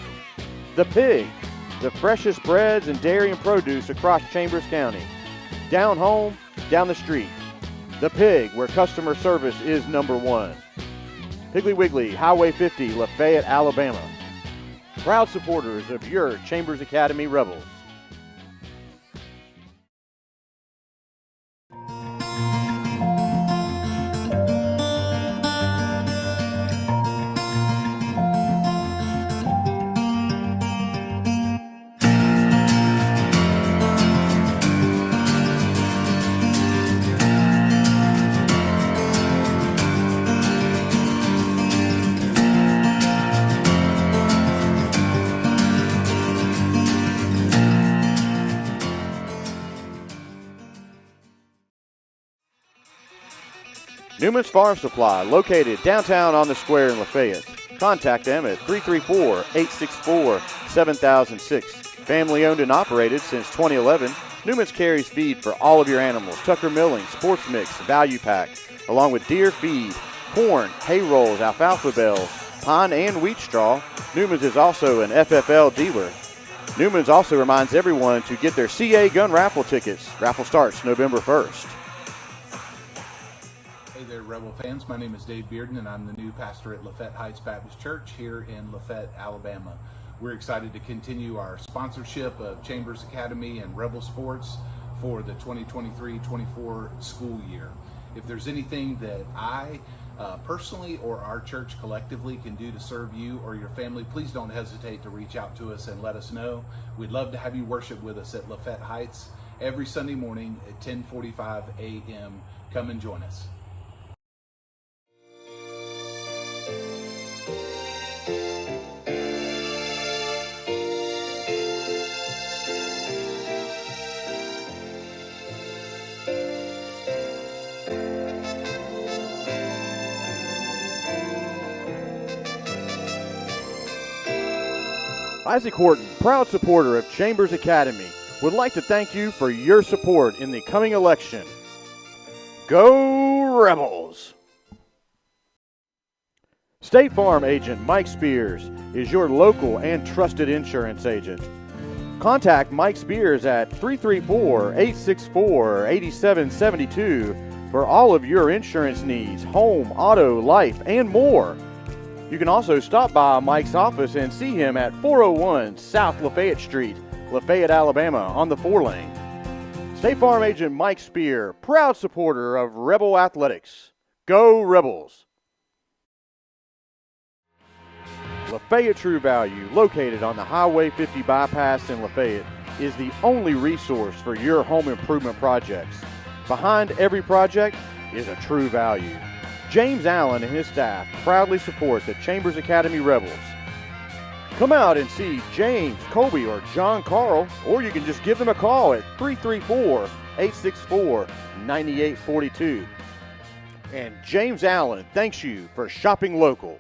The Pig, the freshest breads and dairy and produce across Chambers County. Down home, down the street. The Pig, where customer service is #1. Piggly Wiggly, Highway 50, Lafayette, Alabama. Proud supporters of your Chambers Academy Rebels. Newman's Farm Supply, located downtown on the square in Lafayette. Contact them at 334-864-7006. Family owned and operated since 2011, Newman's carries feed for all of your animals: Tucker Milling, Sports Mix, Value Pack, along with deer feed, corn, hay rolls, alfalfa bales, pine and wheat straw. Newman's is also an FFL dealer. Newman's also reminds everyone to get their CA gun raffle tickets. Raffle starts November 1st. Hey there, Rebel fans. My name is Dave Bearden, and I'm the new pastor at Lafayette Heights Baptist Church here in Lafayette, Alabama. We're excited to continue our sponsorship of Chambers Academy and Rebel Sports for the 2023-24 school year. If there's anything that I personally or our church collectively can do to serve you or your family, please don't hesitate to reach out to us and let us know. We'd love to have you worship with us at Lafayette Heights every Sunday morning at 10:45 a.m. Come and join us. Isaac Horton, proud supporter of Chambers Academy, would like to thank you for your support in the coming election. Go Rebels! State Farm agent Mike Spears is your local and trusted insurance agent. Contact Mike Spears at 334-864-8772 for all of your insurance needs: home, auto, life, and more. You can also stop by Mike's office and see him at 401 South Lafayette Street, Lafayette, Alabama, on the 4-lane. State Farm agent Mike Spear, proud supporter of Rebel Athletics. Go Rebels! Lafayette True Value, located on the Highway 50 bypass in Lafayette, is the only resource for your home improvement projects. Behind every project is a True Value. James Allen and his staff proudly support the Chambers Academy Rebels. Come out and see James, Colby, or John Carl, or you can just give them a call at 334-864-9842. And James Allen thanks you for shopping local.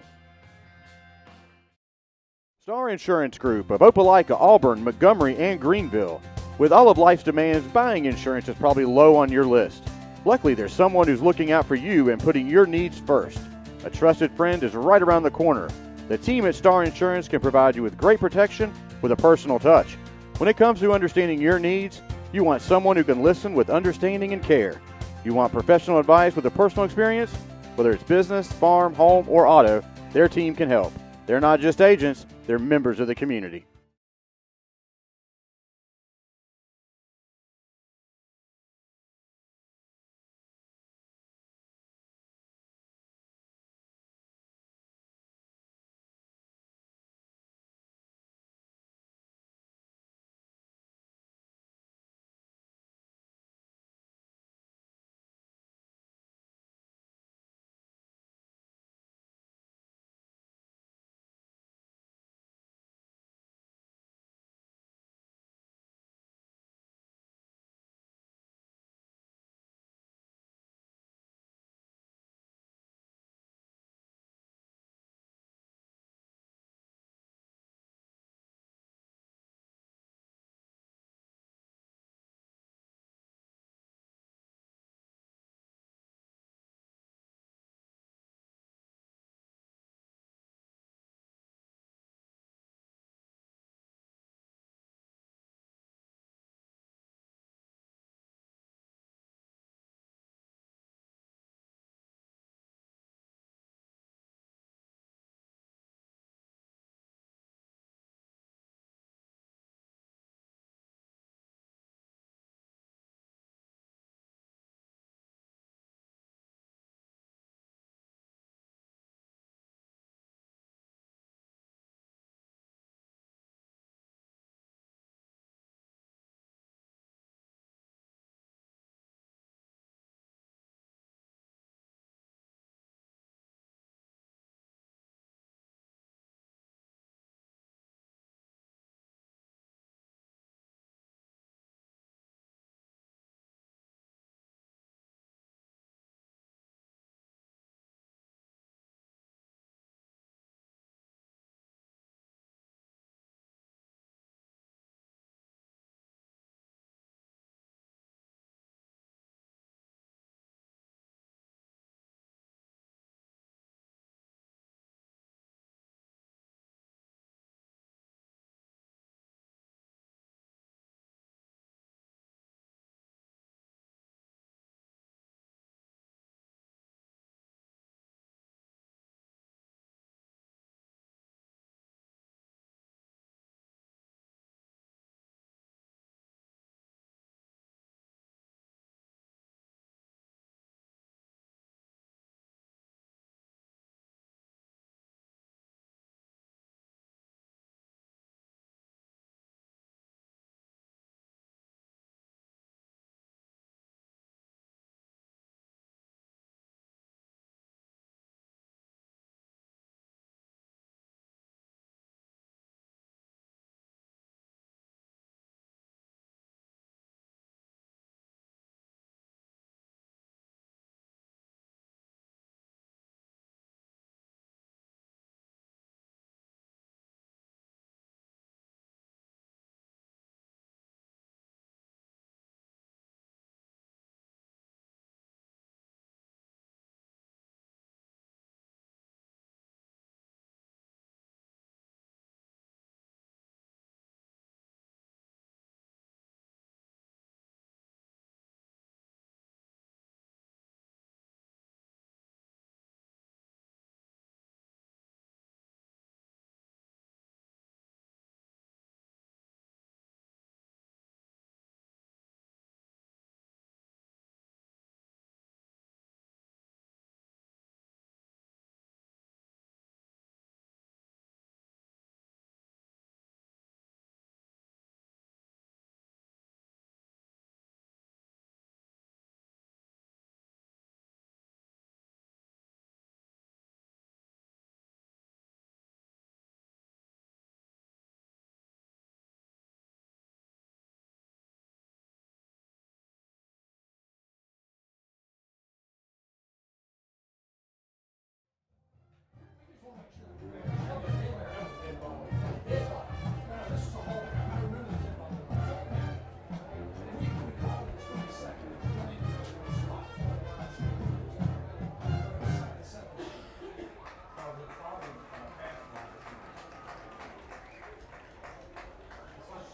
Star Insurance Group of Opelika, Auburn, Montgomery, and Greenville. With all of life's demands, buying insurance is probably low on your list. Luckily, there's someone who's looking out for you and putting your needs first. A trusted friend is right around the corner. The team at Star Insurance can provide you with great protection with a personal touch. When it comes to understanding your needs, you want someone who can listen with understanding and care. You want professional advice with a personal experience? Whether it's business, farm, home, or auto, their team can help. They're not just agents, they're members of the community.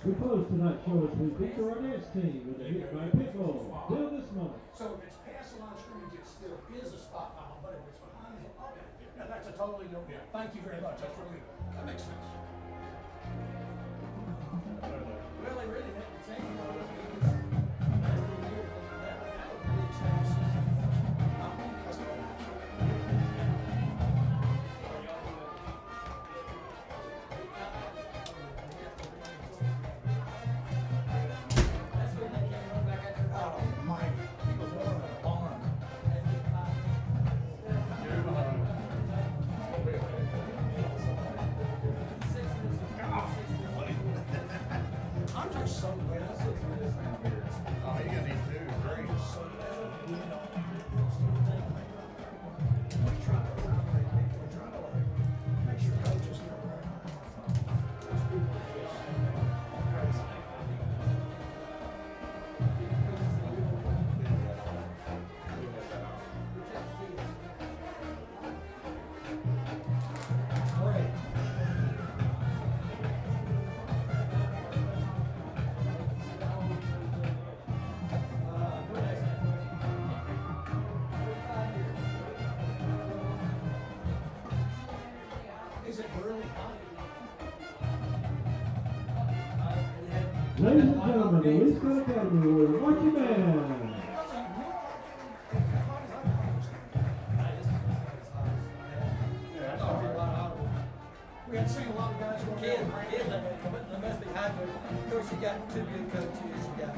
We close tonight's show as we feature our dance team with a hit by Pitbull, Till This Moment. So if it's past the line of scrimmage, it still is a spot foul, but if it's behind it, okay. Yeah, that's a totally no deal. Thank you very much. That's really, that makes sense. Well, they really haven't changed a lot of things. Last 3 years, that was really expensive. That's the only I'm just so glad. Oh, you're gonna need two. Great. I'm just so glad. You know, we try to make sure coaches know right. Those people are just crazy. Great. Is it really hot? Ladies and gentlemen, the Lee Scott Academy Award marching band. We had seen a lot of guys go Kid, there must be hydro. Of course, you got two good coaches. You got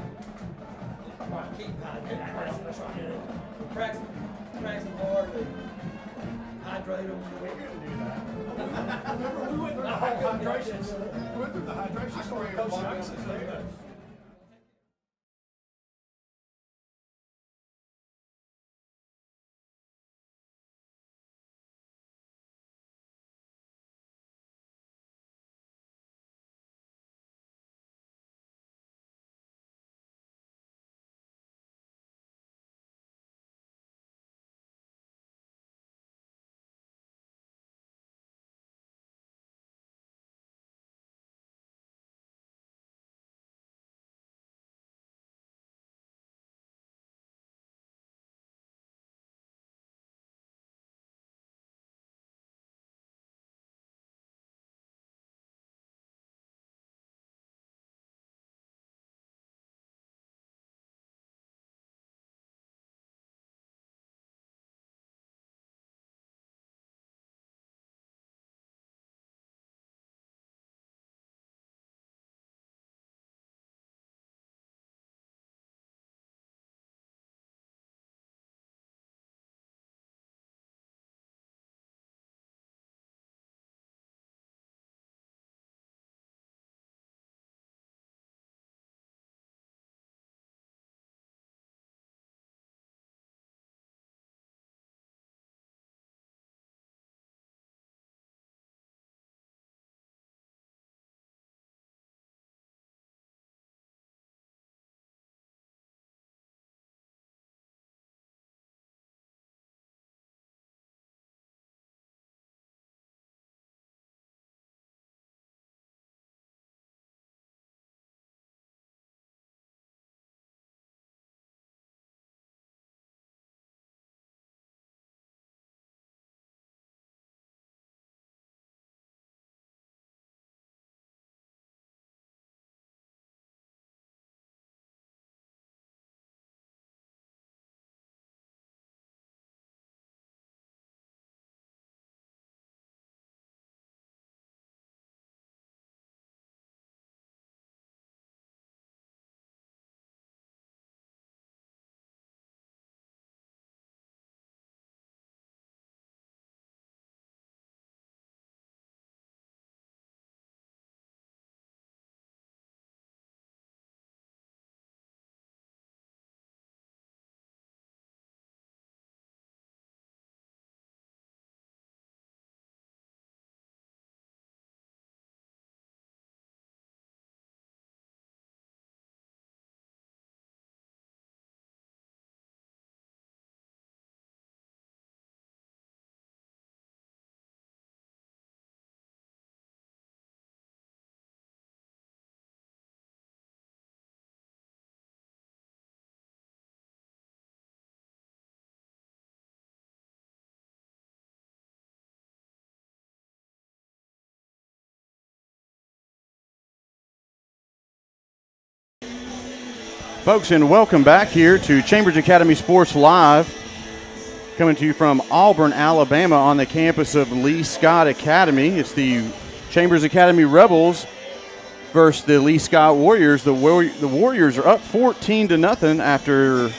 keep hydrated. That's right. Practice hard and hydrate them. We couldn't do that. Remember, we went through the whole hydration. We went through the hydration story. Coach Jackson. Folks, and welcome back here to Chambers Academy Sports Live, coming to you from Auburn, Alabama, on the campus of Lee Scott Academy. It's the Chambers Academy Rebels versus the Lee Scott Warriors. The Warriors are up 14-0 after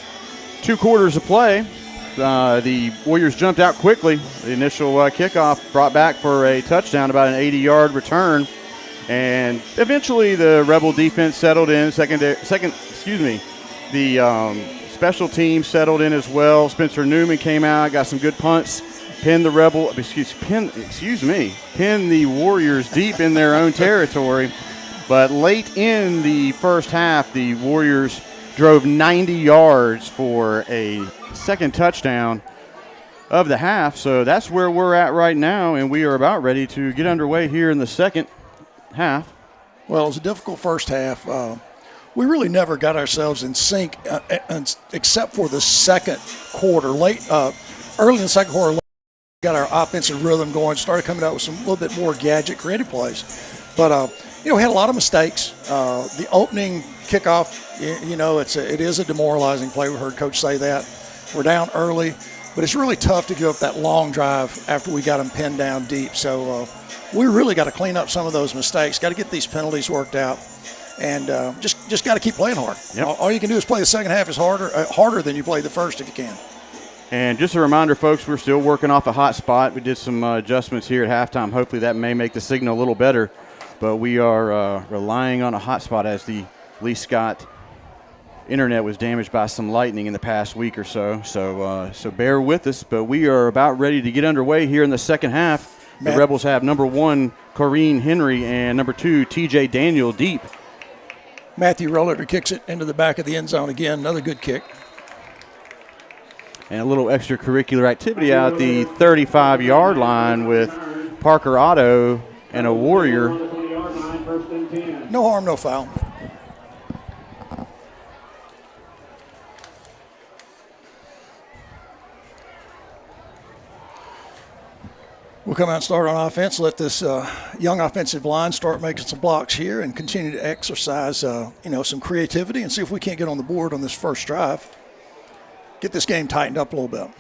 2 quarters of play. The Warriors jumped out quickly. The initial kickoff brought back for a touchdown, about an 80-yard return. And eventually the Rebel defense settled in. The special teams settled in as well. Spencer Newman came out, got some good punts, pinned the Warriors deep in their own territory. But late in the first half, the Warriors drove 90 yards for a second touchdown of the half. So that's where we're at right now, and we are about ready to get underway here in the second half. Well, it was a difficult first half. We really never got ourselves in sync except for the second quarter. Early in the second quarter, got our offensive rhythm going, started coming out with some little bit more gadget creative plays. But, we had a lot of mistakes. The opening kickoff, it is a demoralizing play. We heard Coach say that. We're down early, but it's really tough to give up that long drive after we got them pinned down deep. So we really got to clean up some of those mistakes, got to get these penalties worked out. And just got to keep playing hard. Yep. All you can do is play the second half is harder than you play the first if you can. And just a reminder, folks, we're still working off a hot spot. We did some adjustments here at halftime. Hopefully that may make the signal a little better. But we are relying on a hot spot as the Lee Scott internet was damaged by some lightning in the past week or so. So bear with us. But we are about ready to get underway here in the second half. The Rebels have number 1, Corrine Henry, and number 2, TJ Daniel deep. Matthew Roller kicks it into the back of the end zone again. Another good kick. And a little extracurricular activity out at the 35-yard line with Parker Otto and a Warrior. No harm, no foul. We'll come out and start on offense, let this young offensive line start making some blocks here and continue to exercise, some creativity and see if we can't get on the board on this first drive. Get this game tightened up a little bit.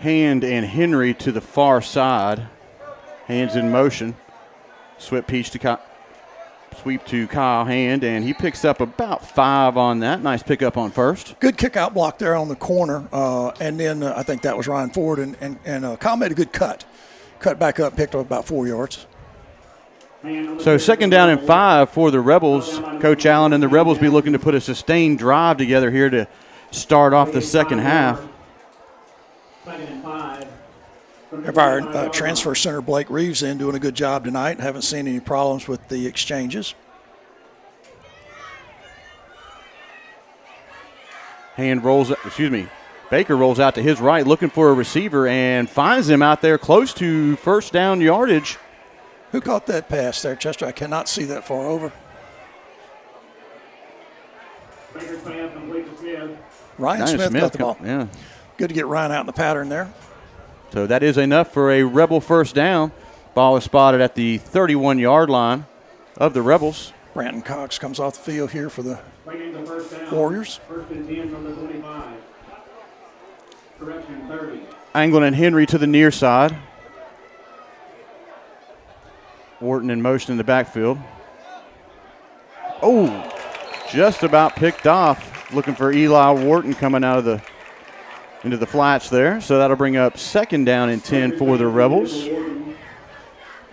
Hand and Henry to the far side. Hands in motion. Sweep to Kyle Hand, and he picks up about 5 on that. Nice pickup on first. Good kick out block there on the corner, and then I think that was Ryan Ford, and Kyle made a good cut. Cut back up, picked up about 4 yards. So 2nd down and 5 for the Rebels. Coach Allen and the Rebels be looking to put a sustained drive together here to start off the second half. Have our transfer center Blake Reeves in doing a good job tonight. Haven't seen any problems with the exchanges. Baker rolls out to his right looking for a receiver and finds him out there close to first down yardage. Who caught that pass there, Chester? I cannot see that far over. Ryan Smith got the ball. Yeah. Good to get Ryan out in the pattern there. So that is enough for a Rebel first down. Ball is spotted at the 31-yard line of the Rebels. Brandon Cox comes off the field here for the Warriors. First and 10 from the 25. Correction, 30. Anglin and Henry to the near side. Wharton in motion in the backfield. Oh, just about picked off. Looking for Eli Wharton coming out of into the flats there. So that'll bring up 2nd down and 10 for the Rebels.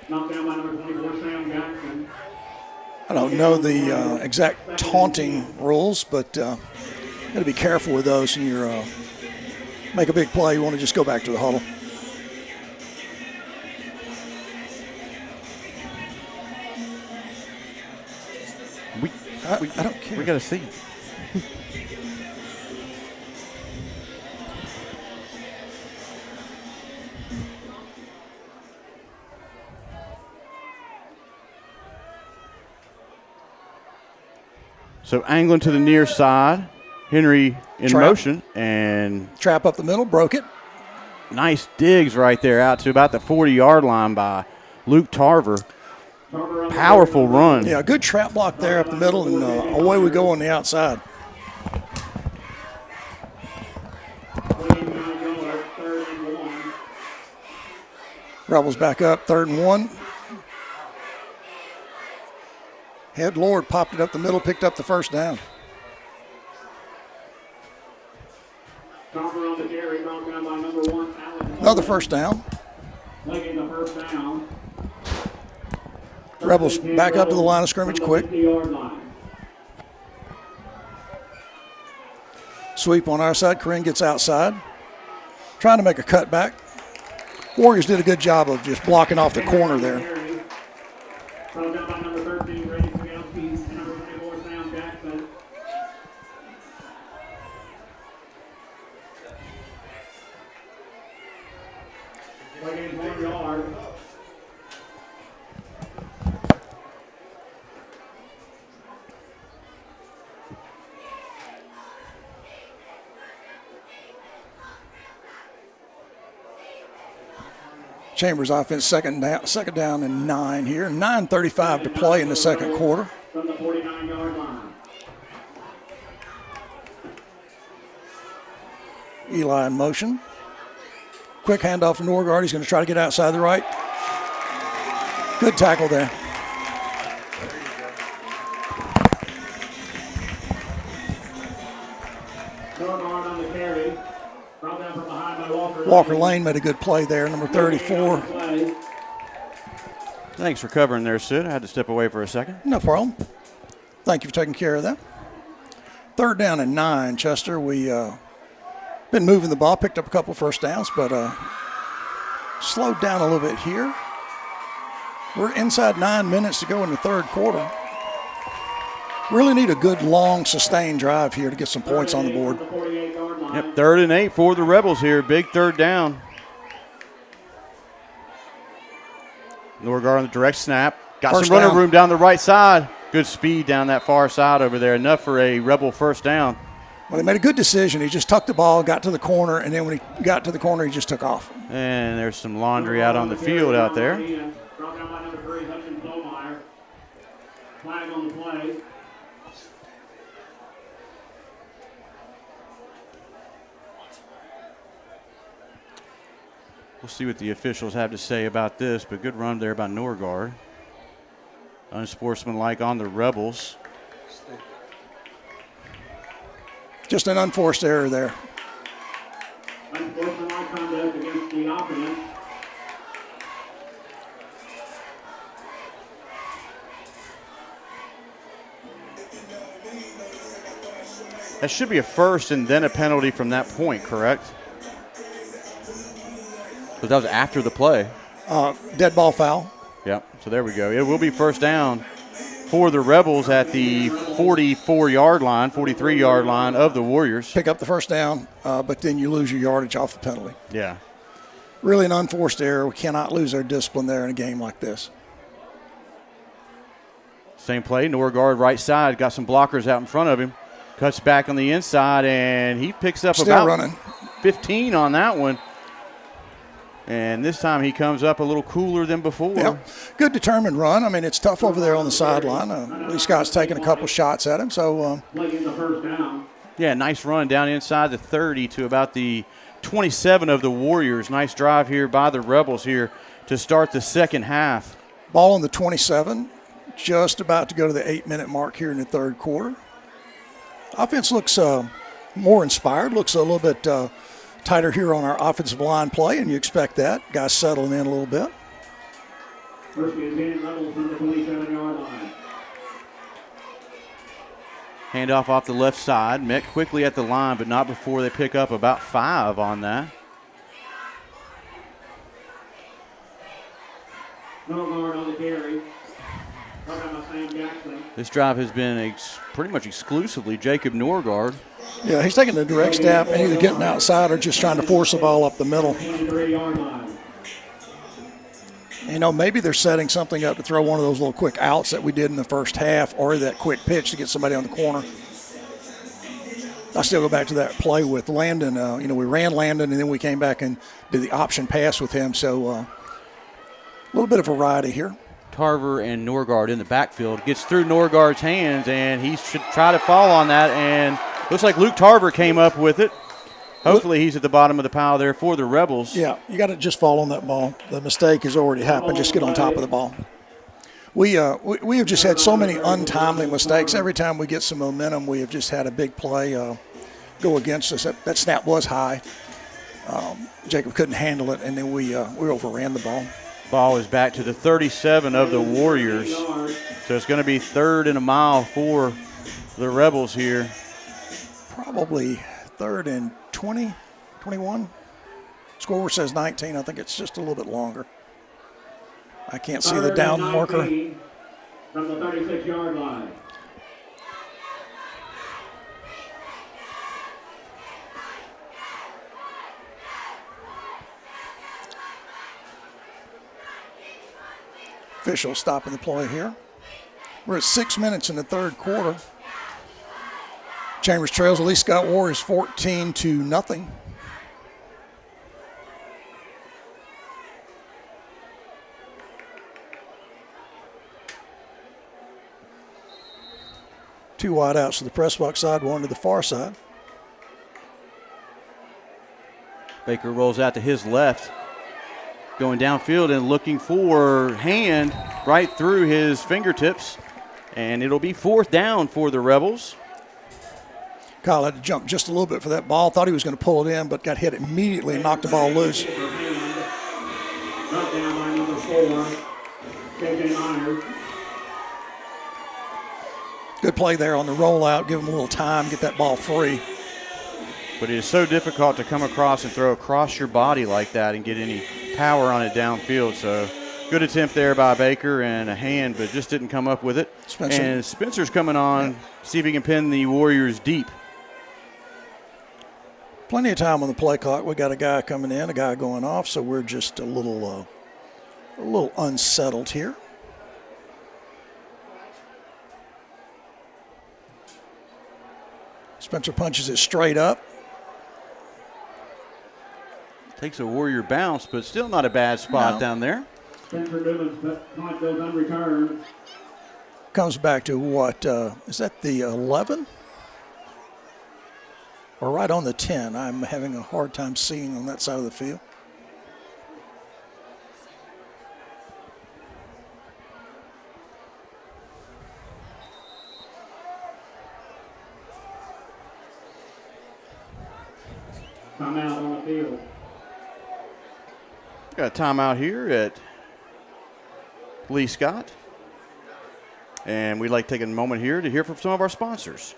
Knocked down by number 24, Sam Jackson. I don't know the exact taunting rules, but got to be careful with those when you're make a big play. You want to just go back to the huddle. I don't care. We got to see. So Anglin to the near side. Henry in motion and trap up the middle, broke it. Nice digs right there out to about the 40-yard line by Luke Tarver. Powerful run. Yeah, good trap block there up the middle, and away we go on the outside. Rebels back up, 3rd and 1. Head Lord popped it up the middle, picked up the first down. Chopper on the carry, brought down by number 1, Allen. Another first down. Making the first down. Rebels back up to the line of scrimmage quick. 50-yard line. Sweep on our side. Corinne gets outside. Trying to make a cutback. Warriors did a good job of just blocking off the corner there. Brought down by number 13, Brady Pagelski, and number 24, Sam Jackson. Play game's 1 yard. Chambers offense second down and 9 here. 9:35 to play in the second quarter. From the 49-yard line. Eli in motion. Quick handoff to Norgard. He's going to try to get outside the right. Good tackle there. Norgard on the carry. Brought down from behind by Walker. Walker Lane made a good play there, number 34. Thanks for covering there, Sid. I had to step away for a second. No problem. Thank you for taking care of that. 3rd down and 9, Chester. We been moving the ball, picked up a couple first downs, but slowed down a little bit here. We're inside 9 minutes to go in the 3rd quarter. Really need a good, long, sustained drive here to get some points on the board. Yep, 3rd and 8 for the Rebels here. Big 3rd down. Norgard on the direct snap. Got First some running down. room down the right side. Good speed down that far side over there. Enough for a Rebel first down. Well, he made a good decision. He just tucked the ball, got to the corner, and then when he got to the corner, he just took off. And there's some laundry out on the field out there. Brought down by number 3, Hudson Blomeyer. Flag on the play. We'll see what the officials have to say about this, but good run there by Norgard. Unsportsmanlike on the Rebels. Just an unforced error there. Unsportsmanlike conduct against the offense. That should be a first and then a penalty from that point, correct? Because that was after the play. Dead ball foul. Yep, so there we go. It will be first down for the Rebels at the 44-yard line, 43-yard line of the Warriors. Pick up the first down, but then you lose your yardage off the penalty. Yeah. Really an unforced error. We cannot lose our discipline there in a game like this. Same play, Norgard right side, got some blockers out in front of him. Cuts back on the inside, and he picks up Still about running. 15 on that one. And this time he comes up a little cooler than before. Yep. Good determined run. I mean, it's tough over there on the sideline. Lee Scott's taking a couple shots at him. So, Making the first down. Yeah, nice run down inside the 30 to about the 27 of the Warriors. Nice drive here by the Rebels here to start the second half. ball on the 27. Just about to go to the 8-minute mark here in the 3rd quarter. Offense looks more inspired. Looks a little bit tighter here on our offensive line play, and you expect that. Guys settling in a little bit. First and 10, Rebels from the 27-yard line. Handoff off the left side. Met quickly at the line, but not before they pick up about 5 on that. Norgard on the carry. Brought down by Sam Jackson. This drive has been pretty much exclusively Jacob Norgard. Yeah, he's taking the direct step and either getting outside or just trying to force the ball up the middle. 23-yard line. You know, maybe they're setting something up to throw one of those little quick outs that we did in the first half, or that quick pitch to get somebody on the corner. I still go back to that play with Landon. We ran Landon, and then we came back and did the option pass with him. So a little bit of variety here. Tarver and Norgard in the backfield. Gets through Norgard's hands, and he should try to fall on that. And looks like Luke Tarver came up with it. Hopefully he's at the bottom of the pile there for the Rebels. Yeah, you got to just fall on that ball. The mistake has already happened. Just get on top of the ball. We have just had so many untimely mistakes. Every time we get some momentum, we have just had a big play go against us. That snap was high. Jacob couldn't handle it, and then we overran the ball. Ball is back to the 37 of the Warriors. So it's going to be 3rd and a mile for the Rebels here. Probably 3rd and 20, 21. Score says 19. I think it's just a little bit longer. I can't see the down marker. From the 36-yard line. Official stopping the play here. We're at 6 minutes in the third quarter. Chambers trails Lee Scott Warriors 14-0. Two wide outs to the press box side, one to the far side. Baker rolls out to his left, going downfield and looking for hand right through his fingertips. And it'll be 4th down for the Rebels. Kyle had to jump just a little bit for that ball. Thought he was going to pull it in, but got hit immediately and knocked the ball loose. Brought down by number 4, KJ Myers. Good play there on the rollout. Give him a little time, get that ball free. But it is so difficult to come across and throw across your body like that and get any power on it downfield. So good attempt there by Baker and a hand, but just didn't come up with it. Spencer. And Spencer's coming on, see if he can pin the Warriors deep. Plenty of time on the play clock. We got a guy coming in, a guy going off, so we're just a little unsettled here. Spencer punches it straight up. Takes a Warrior bounce, but still not a bad spot down there. Spencer Newman's punt goes unreturned. Comes back to what, is that the 11? Or right on the 10? I'm having a hard time seeing on that side of the field. Timeout on the field. Got a timeout here at Lee Scott. And we'd like to take a moment here to hear from some of our sponsors.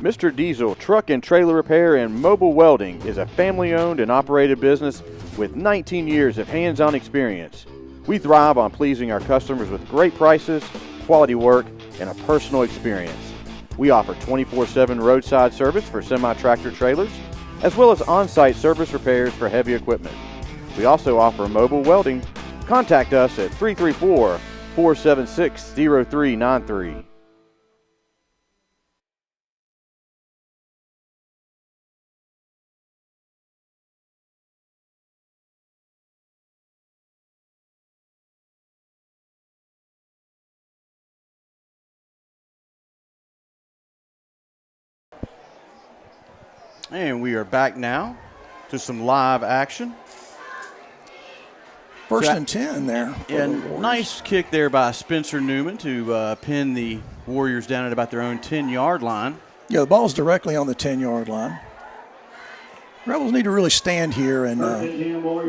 Mr. Diesel Truck and Trailer Repair and Mobile Welding is a family-owned and operated business with 19 years of hands-on experience. We thrive on pleasing our customers with great prices, quality work, and a personal experience. We offer 24/7 roadside service for semi-tractor trailers, as well as on-site service repairs for heavy equipment. We also offer mobile welding. Contact us at 334-476-0393. And we are back now to some live action. First and 10 there. And nice kick there by Spencer Newman to pin the Warriors down at about their own 10-yard line. Yeah, the ball's directly on the 10-yard line. Rebels need to really stand here and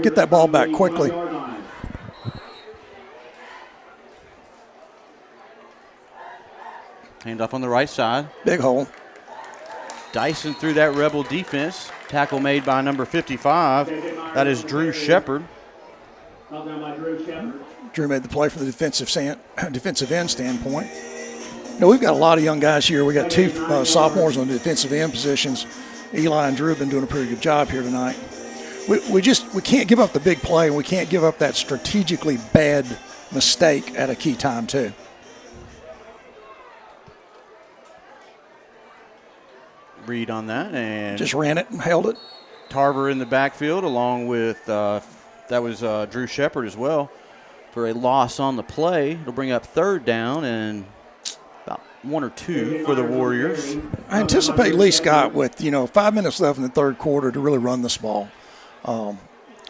get that ball back quickly. Handoff on the right side. Big hole. Dyson through that Rebel defense. Tackle made by number 55. That is Drew Shepard. Drew made the play from the defensive end standpoint. You know, we've got a lot of young guys here. We got two sophomores on the defensive end positions. Eli and Drew have been doing a pretty good job here tonight. We can't give up the big play, and we can't give up that strategically bad mistake at a key time too. Read on that and just ran it and held it. Tarver in the backfield along with that was Drew Shepard as well for a loss on the play. It'll bring up 3rd down and about one or two for the Warriors. I anticipate Lee Scott with, 5 minutes left in the third quarter to really run this ball.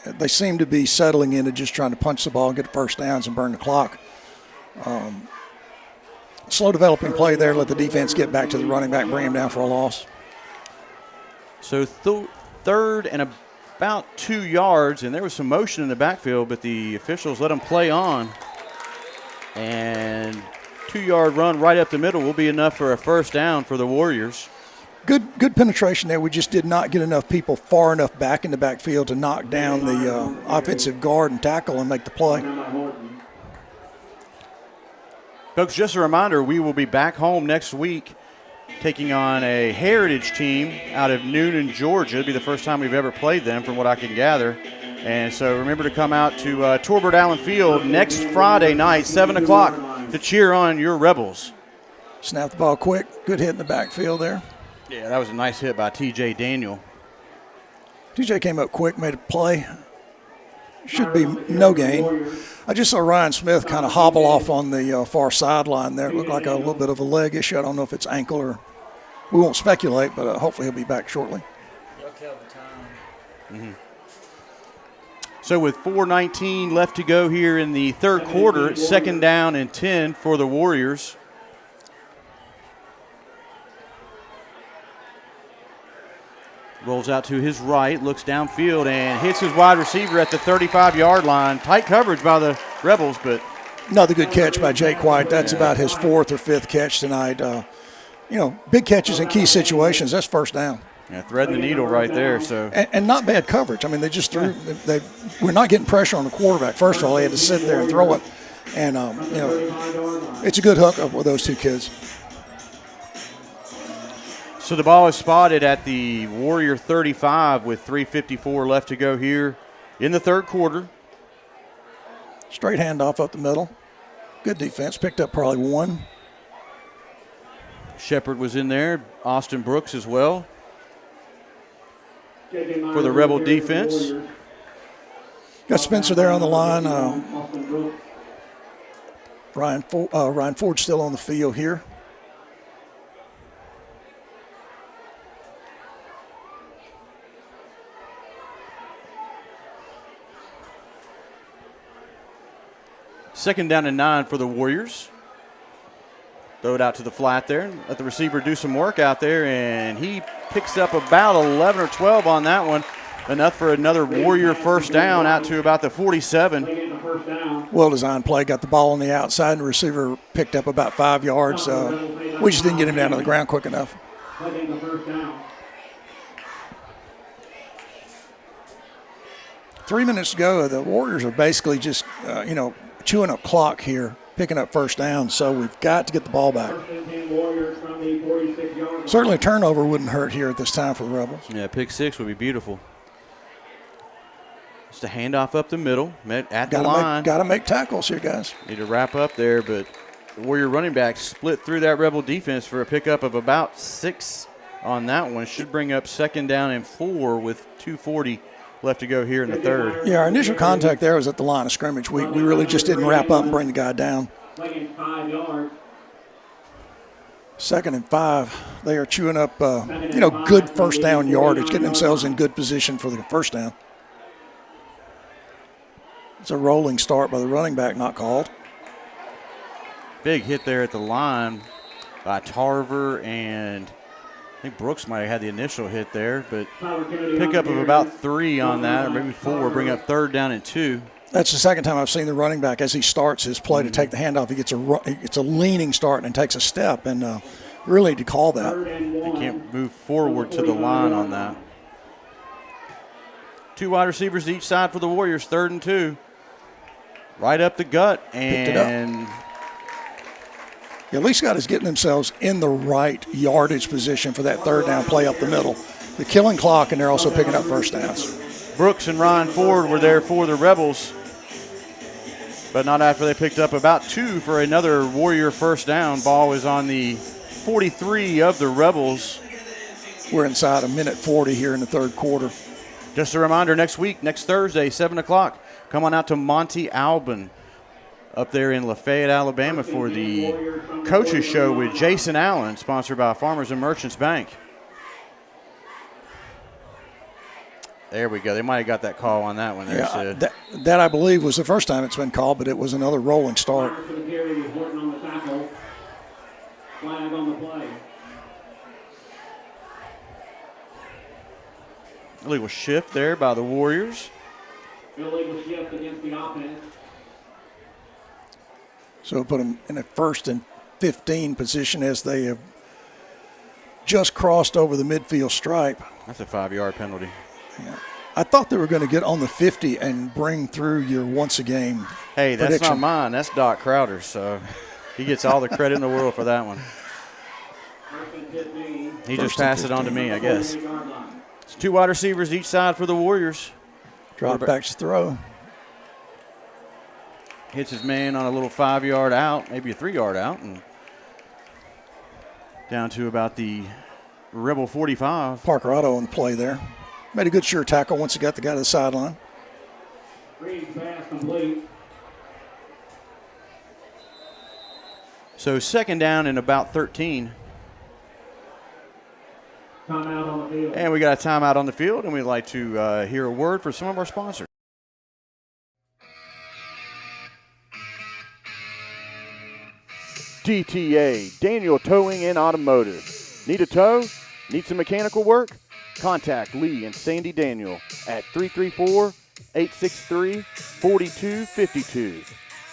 They seem to be settling into just trying to punch the ball, get first downs, and burn the clock. Slow developing play there. Let the defense get back to the running back, bring him down for a loss. So third and about 2 yards, and there was some motion in the backfield, but the officials let them play on. And 2-yard run right up the middle will be enough for a first down for the Warriors. Good penetration there. We just did not get enough people far enough back in the backfield to knock down the offensive guard and tackle and make the play. Folks, just a reminder, we will be back home next week taking on a Heritage team out of Noonan, Georgia. It'll be the first time we've ever played them from what I can gather. And so remember to come out to Torbert Allen Field next Friday night, 7 o'clock, to cheer on your Rebels. Snap the ball quick. Good hit in the backfield there. Yeah, that was a nice hit by T.J. Daniel. TJ came up quick, made a play. Should be no gain. I just saw Ryan Smith kind of hobble off on the far sideline there. It looked like a little bit of a leg issue. I don't know if it's ankle or we won't speculate, but hopefully he'll be back shortly. They'll tell the time. Mm-hmm. So with 4:19 left to go here in the third quarter, it's 2nd down and 10 for the Warriors. Rolls out to his right, looks downfield, and hits his wide receiver at the 35-yard line. Tight coverage by the Rebels, but another good catch by Jake White. That's about his 4th or 5th catch tonight. Big catches in key situations. That's first down. Yeah, threading the needle right there. So and not bad coverage. I mean, they just threw. We're not getting pressure on the quarterback. First of all, they had to sit there and throw it, and it's a good hookup with those two kids. So the ball is spotted at the Warrior 35 with 3:54 left to go here in the third quarter. Straight handoff up the middle. Good defense. Picked up probably one. Shepard was in there. Austin Brooks as well for the Rebel defense. Got Spencer there on the line. Ryan Ford still on the field here. Second down and 9 for the Warriors. Throw it out to the flat there. Let the receiver do some work out there, and he picks up about 11 or 12 on that one. Enough for another Warrior first down out to about the 47. Well-designed play. Got the ball on the outside, and the receiver picked up about 5 yards. We just didn't get him down to the ground quick enough. 3 minutes to go. The Warriors are basically just, chewing up clock here, picking up first down, so we've got to get the ball back. Certainly a turnover wouldn't hurt here at this time for the Rebels. Yeah, pick 6 would be beautiful. Just a handoff up the middle, at the line. Got to make tackles here, guys. Need to wrap up there, but the Warrior running back split through that Rebel defense for a pickup of about 6 on that one. Should bring up 2nd down and 4 with 2:40 left to go here in the third. Yeah, our initial contact there was at the line of scrimmage. We really just didn't wrap up and bring the guy down. 2nd and 5. They are chewing up, good first down yardage, getting themselves in good position for the first down. It's a rolling start by the running back, not called. Big hit there at the line by Tarver, and I think Brooks might have had the initial hit there, but pickup of about 3 on that, or maybe 4, bring up 3rd down and 2. That's the second time I've seen the running back, as he starts his play to take the handoff, he gets a leaning start and takes a step, and really to call that. They can't move forward to the line on that. 2 wide receivers to each side for the Warriors, 3rd and 2. Right up the gut, and Yeah, Lee Scott is getting themselves in the right yardage position for that 3rd down play up the middle. They're killing clock, and they're also picking up first downs. Brooks and Ryan Ford were there for the Rebels, but not after they picked up about 2 for another Warrior first down. Ball is on the 43 of the Rebels. We're inside 1:40 here in the third quarter. Just a reminder, next week, next Thursday, 7 o'clock, come on out to Monty Alban. up there in Lafayette, Alabama for the Coaches Show with Jason Allen, sponsored by Farmers and Merchants Bank. There we go. They might have got that call on that one there, Sid. That I believe was the first time it's been called, but it was another rolling start. Flag on the play. Illegal shift there by the Warriors. Illegal shift against the offense. So put them in a 1st and 15 position as they have just crossed over the midfield stripe. That's a 5-yard penalty. Yeah. I thought they were going to get on the 50 and bring through your once-a-game Hey, that's prediction. not mine. That's Doc Crowder's, so he gets all the credit in the world for that one. He just passed it on to me, I guess. It's 2 wide receivers each side for the Warriors. Drop back to throw. Hits his man on a little 5-yard out, maybe a 3-yard out, and down to about the Rebel 45. Parker Otto on the play there. Made a good sure tackle once he got the guy to the sideline. Reed pass complete. So 2nd down and about 13. Timeout on the field. And we got a timeout on the field, and we'd like to hear a word for some of our sponsors. DTA, Daniel Towing and Automotive. Need a tow? Need some mechanical work? Contact Lee and Sandy Daniel at 334-863-4252.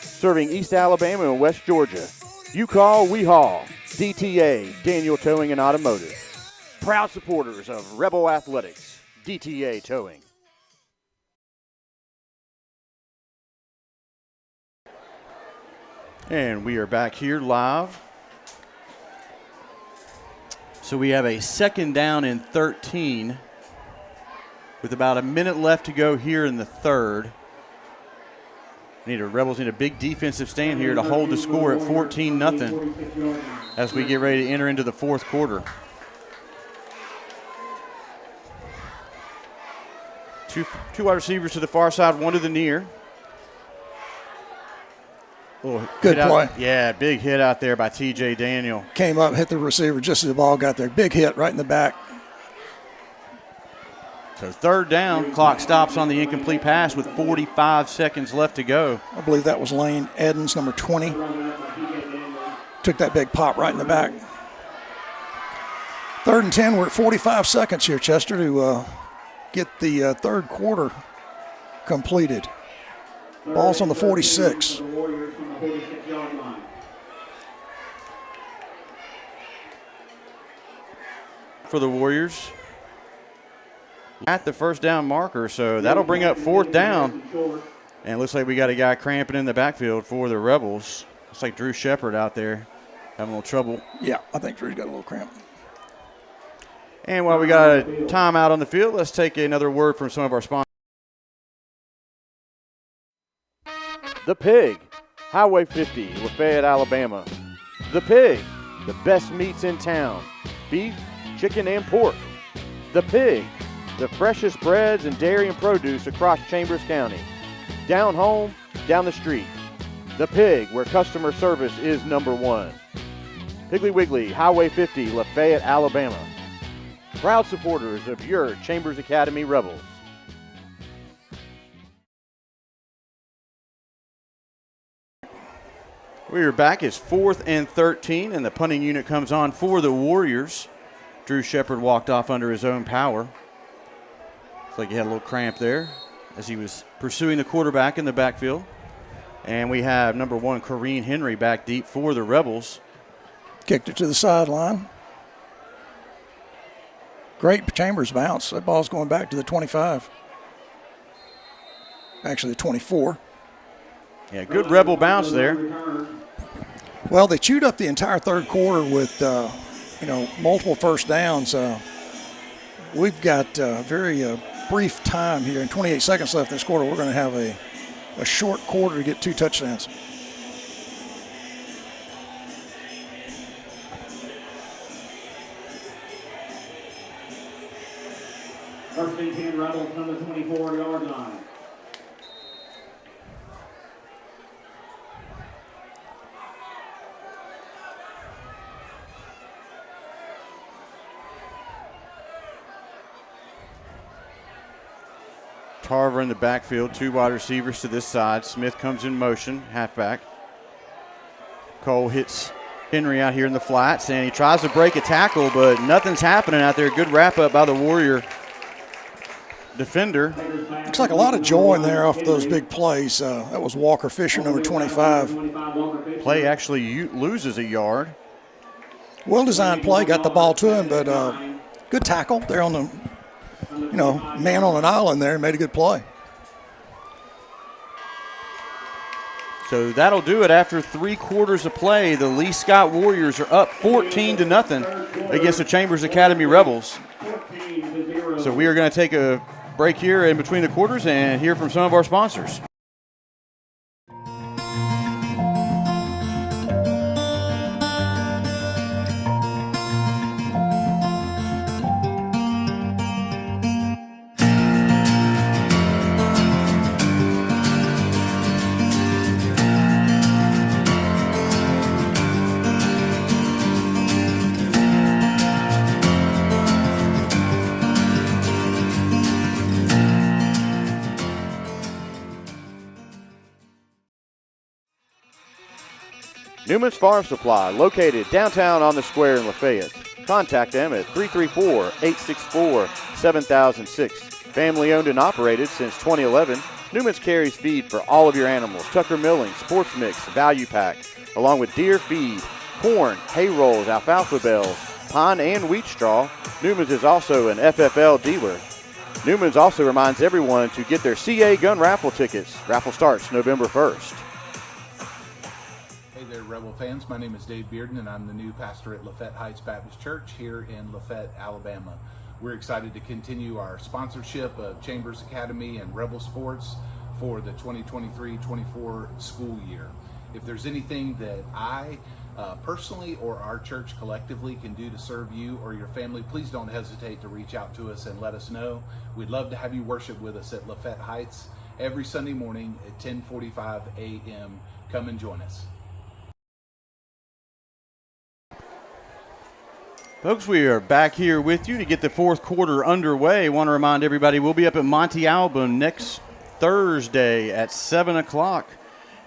Serving East Alabama and West Georgia. You call, we haul. DTA, Daniel Towing and Automotive. Proud supporters of Rebel Athletics. DTA Towing. And we are back here live. So we have a 2nd down and 13 with about a minute left to go here in the 3rd. Rebels need a big defensive stand here to hold the score at 14-0 as we get ready to enter into the 4th quarter. Two wide receivers to the far side, one to the near. Good play. Yeah, big hit out there by T.J. Daniel. Came up, hit the receiver just as the ball got there. Big hit right in the back. So 3rd down, clock stops on the incomplete pass with 45 seconds left to go. I believe that was Lane Edens, number 20. Took that big pop right in the back. 3rd and 10, we're at 45 seconds here, Chester, to get the 3rd quarter completed. Ball's on the 46. For the Warriors at the 1st down marker, so that'll bring up 4th down. And it looks like we got a guy cramping in the backfield for the Rebels. Looks like Drew Shepard out there having a little trouble. Yeah, I think Drew's got a little cramp. And while we got a timeout on the field, let's take another word from some of our sponsors. The Pig, Highway 50, Lafayette, Alabama. The Pig, the best meats in town. Beef, chicken, and pork. The Pig, the freshest breads and dairy and produce across Chambers County. Down home, down the street. The Pig, where customer service is #1. Piggly Wiggly, Highway 50, Lafayette, Alabama. Proud supporters of your Chambers Academy Rebels. We are back. It's 4th and 13, and the punting unit comes on for the Warriors. Drew Shepard walked off under his own power. Looks like he had a little cramp there as he was pursuing the quarterback in the backfield. And we have number 1, Kareem Henry, back deep for the Rebels. Kicked it to the sideline. Great Chambers bounce. That ball's going back to the 25. Actually, the 24. Yeah, good Rebel bounce there. Well, they chewed up the entire 3rd quarter with, multiple 1st downs. We've got a very brief time here, and 28 seconds left in this quarter. We're going to have a short quarter to get 2 touchdowns. First and 10, Rebels on the 24-yard line. Tarver in the backfield, 2 wide receivers to this side. Smith comes in motion, halfback. Cole hits Henry out here in the flats, and he tries to break a tackle, but nothing's happening out there. Good wrap-up by the Warrior defender. Looks like a lot of joy in there off those big plays. That was Walker Fisher, number 25. Play actually loses a yard. Well-designed play, got the ball to him, but good tackle there on the, man on an island there, made a good play. So that'll do it after 3 quarters of play. The Lee Scott Warriors are up 14-0 against the Chambers Academy Rebels. So we are going to take a break here in between the quarters and hear from some of our sponsors. Newman's Farm Supply, located downtown on the square in Lafayette. Contact them at 334-864-7006. Family owned and operated since 2011, Newman's carries feed for all of your animals. Tucker Milling, Sports Mix, Value Pack, along with deer feed, corn, hay rolls, alfalfa bales, pine and wheat straw. Newman's is also an FFL dealer. Newman's also reminds everyone to get their CA gun raffle tickets. Raffle starts November 1st. Hey there, Rebel fans. My name is Dave Bearden, and I'm the new pastor at Lafayette Heights Baptist Church here in Lafayette, Alabama. We're excited to continue our sponsorship of Chambers Academy and Rebel Sports for the 2023-24 school year. If there's anything that I personally or our church collectively can do to serve you or your family, please don't hesitate to reach out to us and let us know. We'd love to have you worship with us at Lafayette Heights every Sunday morning at 10:45 a.m. Come and join us. Folks, we are back here with you to get the 4th quarter underway. I want to remind everybody we'll be up at Monte Alban next Thursday at 7 o'clock.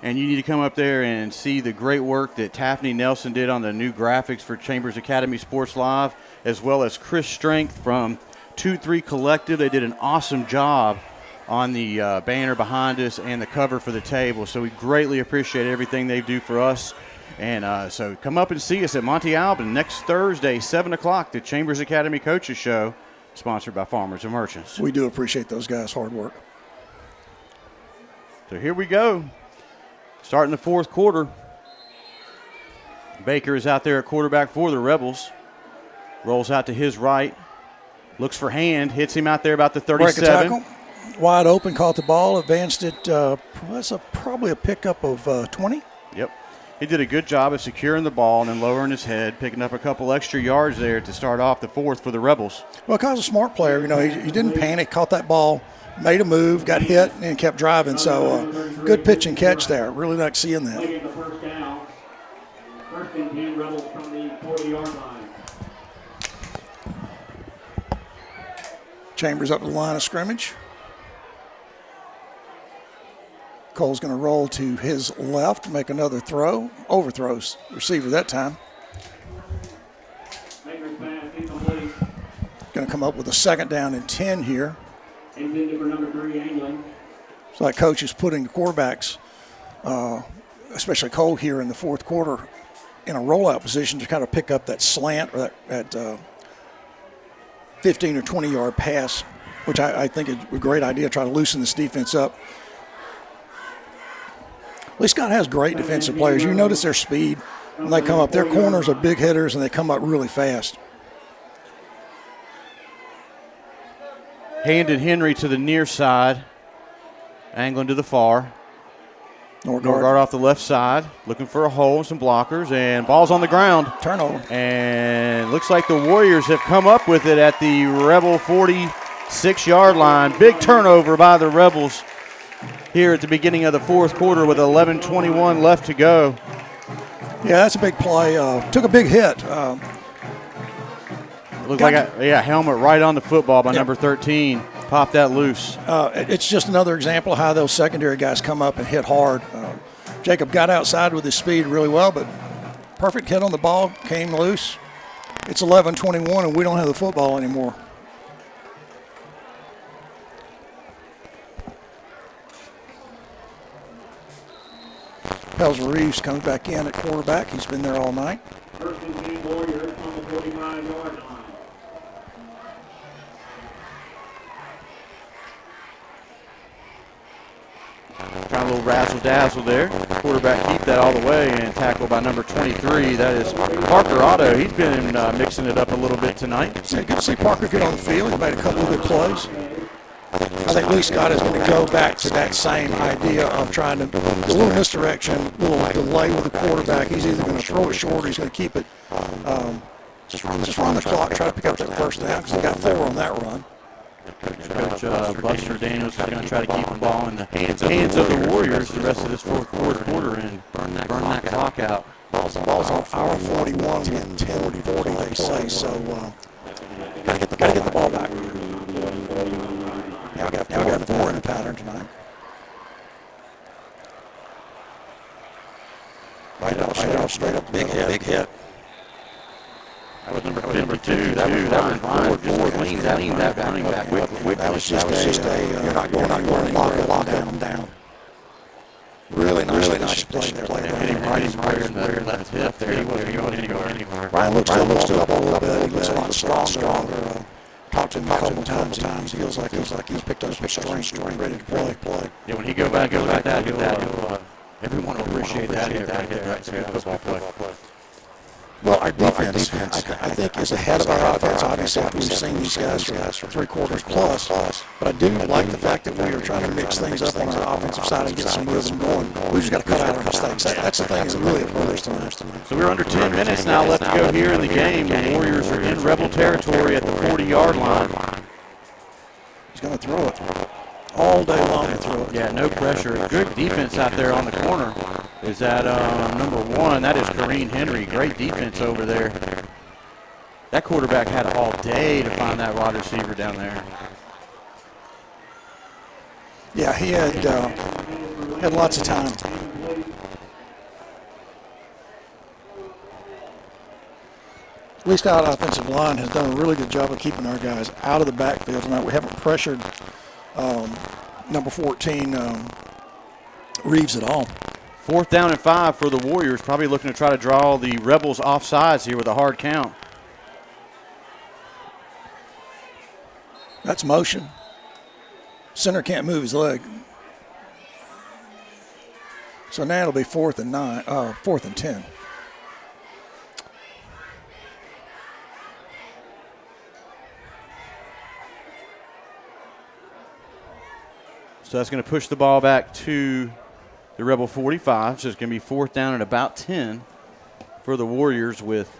And you need to come up there and see the great work that Taffany Nelson did on the new graphics for Chambers Academy Sports Live, as well as Chris Strength from 2-3 Collective. They did an awesome job on the banner behind us and the cover for the table. So we greatly appreciate everything they do for us. And so come up and see us at Monte Alban next Thursday, 7 o'clock, the Chambers Academy Coaches Show, sponsored by Farmers and Merchants. We do appreciate those guys' hard work. So here we go. Starting the 4th quarter. Baker is out there at quarterback for the Rebels. Rolls out to his right. Looks for hand. Hits him out there about the 37. Break a tackle. Wide open, caught the ball, advanced it. That's probably a pickup of 20. Yep. He did a good job of securing the ball and then lowering his head, picking up a couple extra yards there to start off the 4th for the Rebels. Well, because a smart player, he didn't panic, caught that ball, made a move, got hit, and kept driving. So good pitch and catch there. Really like seeing that. Taking the first down. 1st and 10 Rebels from the 40-yard line. Chambers up to the line of scrimmage. Cole's going to roll to his left, make another throw. Overthrows receiver that time. Baker's pass incomplete. Going to come up with a 2nd down and 10 here. Intended for number 3, Angling. It's like coach is putting the quarterbacks, especially Cole here in the 4th quarter, in a rollout position to kind of pick up that slant or that 15 or 20-yard pass, which I think is a great idea, try to loosen this defense up. Lee Scott has great defensive players. You notice their speed when they come up. Their corners are big hitters, and they come up really fast. Handed Henry to the near side, angling to the far. Norgard off the left side, looking for a hole, some blockers, and ball's on the ground. Turnover. And looks like the Warriors have come up with it at the Rebel 46-yard line. Big turnover by the Rebels here at the beginning of the 4th quarter with 11:21 left to go. Yeah, that's a big play. Took a big hit. Looked like a helmet right on the football by number 13. pop that loose. It's just another example of how those secondary guys come up and hit hard. Jacob got outside with his speed really well, but perfect hit on the ball, came loose. It's 11-21, and we don't have the football anymore. Pels Reeves comes back in at quarterback. He's been there all night. First and 10 Warriors on the 45-yard line. Trying a little razzle-dazzle there. Quarterback keep that all the way and tackle by number 23. That is Parker Otto. He's been mixing it up a little bit tonight. It's good to see Parker get on the field. He's made a couple of good plays. I think Lee Scott is going to go back to that same idea of trying to, a little misdirection, a little delay with the quarterback. He's either going to throw it short or he's going to keep it, just run the clock, try to pick up that first down because he got 4 on that run. Coach Buster Daniels is going to try to keep the ball in the hands of the Warriors the rest of this fourth quarter and burn that clock out. Ball's on our 41 and 10-40, they say, so got to get the ball back. Now we got 4 in the pattern tonight. Right off, straight up, big hit. That was number 52. That was Ryan Ford leaned that running back quickly. That was just a, you're not going to lock them down. Really nice play there. Hitting right in the left hip there. He wasn't going anywhere. Ryan looks up a little bit. He looks a lot stronger. Talked to him a couple times. Feels like he's picked up some strength, ready to play. Yeah, when he go back like that, everyone will appreciate that hit right. So good football play. Well, our defense, I think, is ahead of our offense. Obviously, we've seen these guys for 3 quarters plus. But I do like the fact that we are trying to mix things up on our offensive side and get some rhythm going. We just got to cut out our mistakes. That's the thing that really appeals to us. So we're under 10 minutes now left to go here in the game. The Warriors are in Rebel territory at the 40-yard line. He's going to throw it all day long. Yeah, no pressure. Good defense out there on the corner. Is that number 1? That is Kareem Henry. Great defense over there. That quarterback had all day to find that wide receiver down there. Yeah, he had lots of time. Lee Scott offensive line has done a really good job of keeping our guys out of the backfield tonight. We haven't pressured number 14 Reeves at all. 4th down and 5 for the Warriors. Probably looking to try to draw the Rebels off sides here with a hard count. That's motion. Center can't move his leg. So now it'll be 4th and 10. So that's going to push the ball back to the Rebel 45. So it's going to be 4th down and about 10 for the Warriors with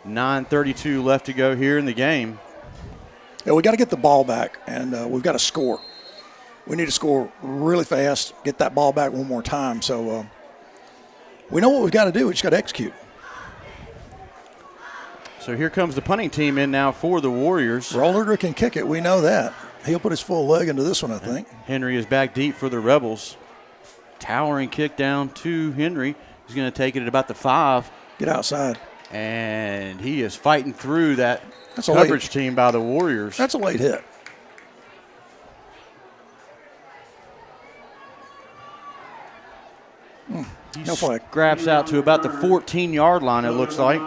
9:32 left to go here in the game. Yeah, we got to get the ball back, and we've got to score. We need to score really fast, get that ball back one more time. So we know what we've got to do. We just got to execute. So here comes the punting team in now for the Warriors. Roller can kick it. We know that. He'll put his full leg into this one, I think. Henry is back deep for the Rebels. Towering kick down to Henry. He's going to take it at about the 5. Get outside. And he is fighting through that coverage team by the Warriors. That's a late hit. He no flag. Scraps out to about the 14-yard line, it looks like.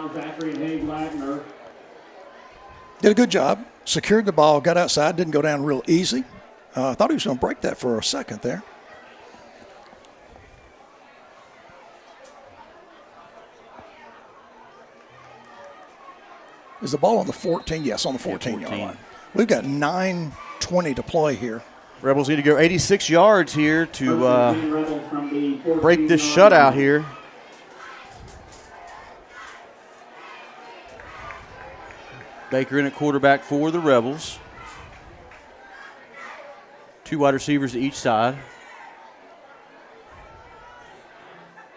Did a good job. Secured the ball, got outside, didn't go down real easy. I thought he was going to break that for a second there. Is the ball on the 14? Yes, on the 14-yard line. We've got 9:20 to play here. Rebels need to go 86 yards here to break this shutout here. Baker in at quarterback for the Rebels. 2 wide receivers to each side.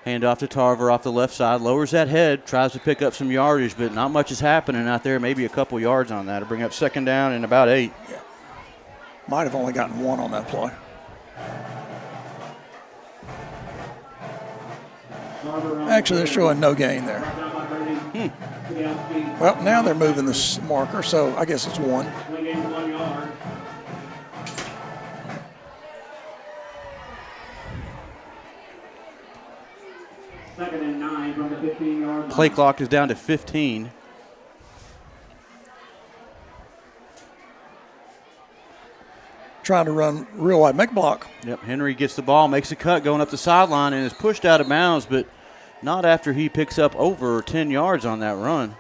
Hand off to Tarver off the left side. Lowers that head, tries to pick up some yardage, but not much is happening out there. Maybe a couple yards on that to bring up 2nd down and about 8. Yeah. Might have only gotten one on that play. Actually, they're showing no gain there. Well, now they're moving this marker, so I guess it's one. Second and 9 from the 15-yard line. Play clock is down to 15. Trying to run real wide. Make a block. Yep, Henry gets the ball, makes a cut going up the sideline, and is pushed out of bounds, but not after he picks up over 10 yards on that run.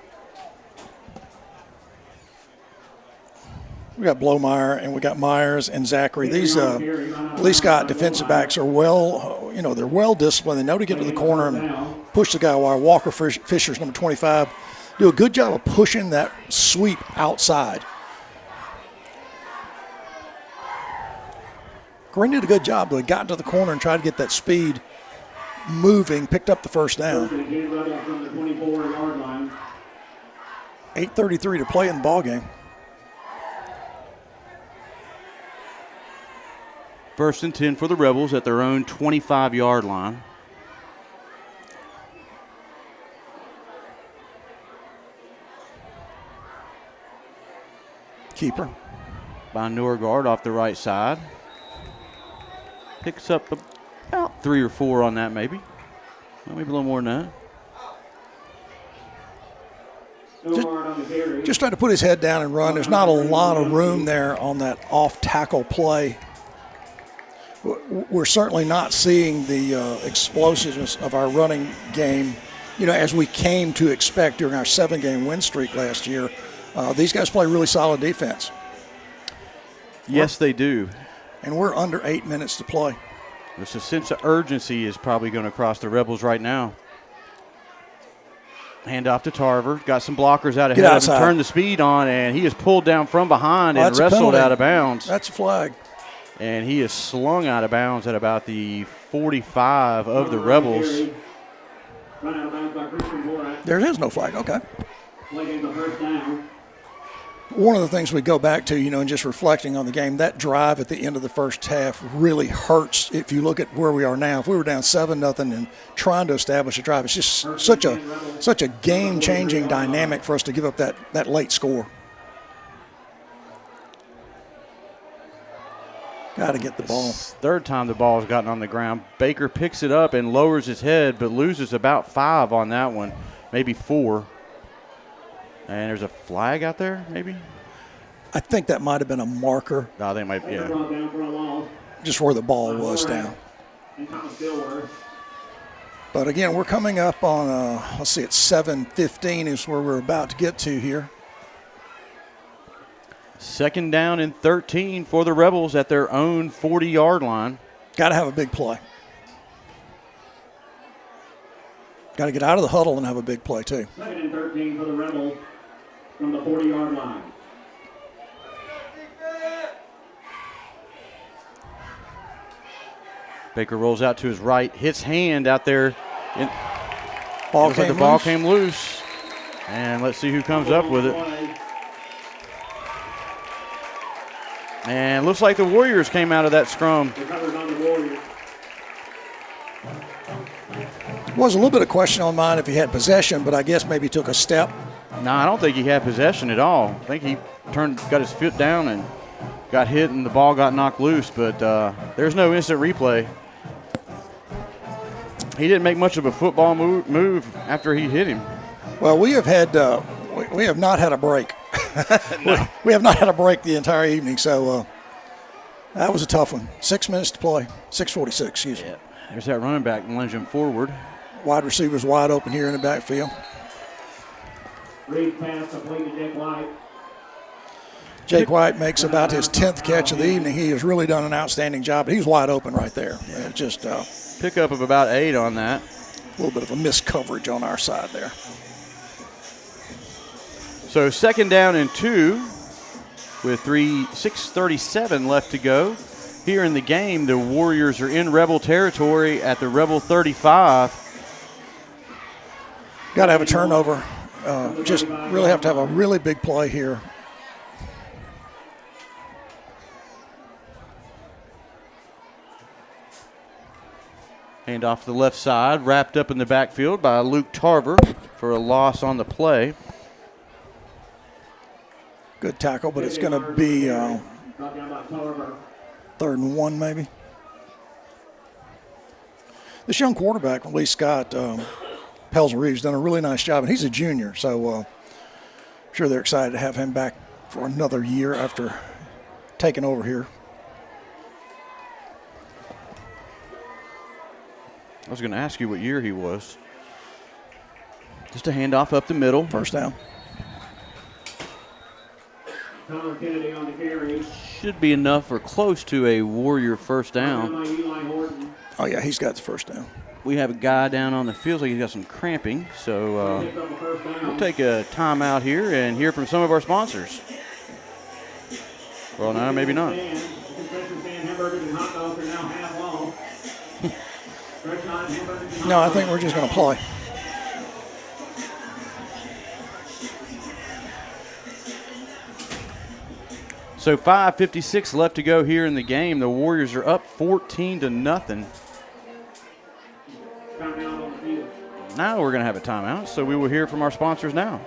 We got Blomeyer and we got Myers and Zachary. These Lee Scott defensive backs are they're well disciplined. They know to get to the corner and push the guy while Walker Fisher's number 25 do a good job of pushing that sweep outside. Green did a good job, though. He got to the corner and tried to get that speed moving, picked up the first down. 8:33 to play in the ball game. First and 10 for the Rebels at their own 25-yard line. Keeper. By Norgard off the right side. Picks up about 3 or 4 on that maybe. Well, maybe a little more than that. Just trying to put his head down and run. There's not a lot of room there on that off-tackle play. We're certainly not seeing the explosiveness of our running game, as we came to expect during our 7-game win streak last year. These guys play really solid defense. Yes, they do. And we're under 8 minutes to play. There's a sense of urgency is probably going to cross the Rebels right now. Hand off to Tarver. Got some blockers out ahead of him. Turned the speed on, and he is pulled down from behind and wrestled out of bounds. That's a flag. And he is slung out of bounds at about the 45 of the Rebels. There is no flag. Okay. One of the things we go back to, and just reflecting on the game, that drive at the end of the first half really hurts if you look at where we are now. If we were down 7-0 and trying to establish a drive, it's just such a game-changing dynamic for us to give up that late score. Got to get the ball. Third time the ball has gotten on the ground. Baker picks it up and lowers his head, but loses about 5 on that one, maybe 4. And there's a flag out there, maybe? I think that might have been a marker. No, they might, yeah. Just where the ball was down. But again, we're coming up on, it's 7:15 is where we're about to get to here. Second down and 13 for the Rebels at their own 40-yard line. Got to have a big play. Got to get out of the huddle and have a big play, too. Second and 13 for the Rebels from the 40-yard line. Baker rolls out to his right, hits hand out there. The Ball came loose. And let's see who comes up with it. And looks like the Warriors came out of that scrum. Was a little bit of question on mine if he had possession, but I guess maybe he took a step. No, I don't think he had possession at all. I think he got his foot down and got hit and the ball got knocked loose, but there's no instant replay. He didn't make much of a football move after he hit him. Well, we have not had a break. No. We have not had a break the entire evening, so that was a tough one. 6 minutes to play, 6:46, excuse me. There's that running back lunging forward. Wide receivers wide open here in the backfield. Reed pass complete to Jake White. Jake White makes about his 10th catch of the evening. He has really done an outstanding job. He's wide open right there. Yeah. Just pickup of about 8 on that. A little bit of a missed coverage on our side there. So second down and 2 with 6:37 left to go. Here in the game, the Warriors are in Rebel territory at the Rebel 35. Got to have a turnover. Just really have to have a really big play here. Hand off to the left side, wrapped up in the backfield by Luke Tarver for a loss on the play. Good tackle, but it's going to be 3rd and 1 maybe. This young quarterback, Lee Scott, Pelzer Reeves, done a really nice job, and he's a junior, so I'm sure they're excited to have him back for another year after taking over here. I was going to ask you what year he was. Just a handoff up the middle. First down. Connor Kennedy on the carry. Should be enough or close to a Warrior first down. Eli Horton. Oh, yeah, he's got the first down. We have a guy down on the field, like he's got some cramping. So we'll take a timeout here and hear from some of our sponsors. Well, no, maybe not. No, I think we're just going to play. So 5:56 left to go here in the game. The Warriors are up 14-0. Now we're going to have a timeout, so we will hear from our sponsors now.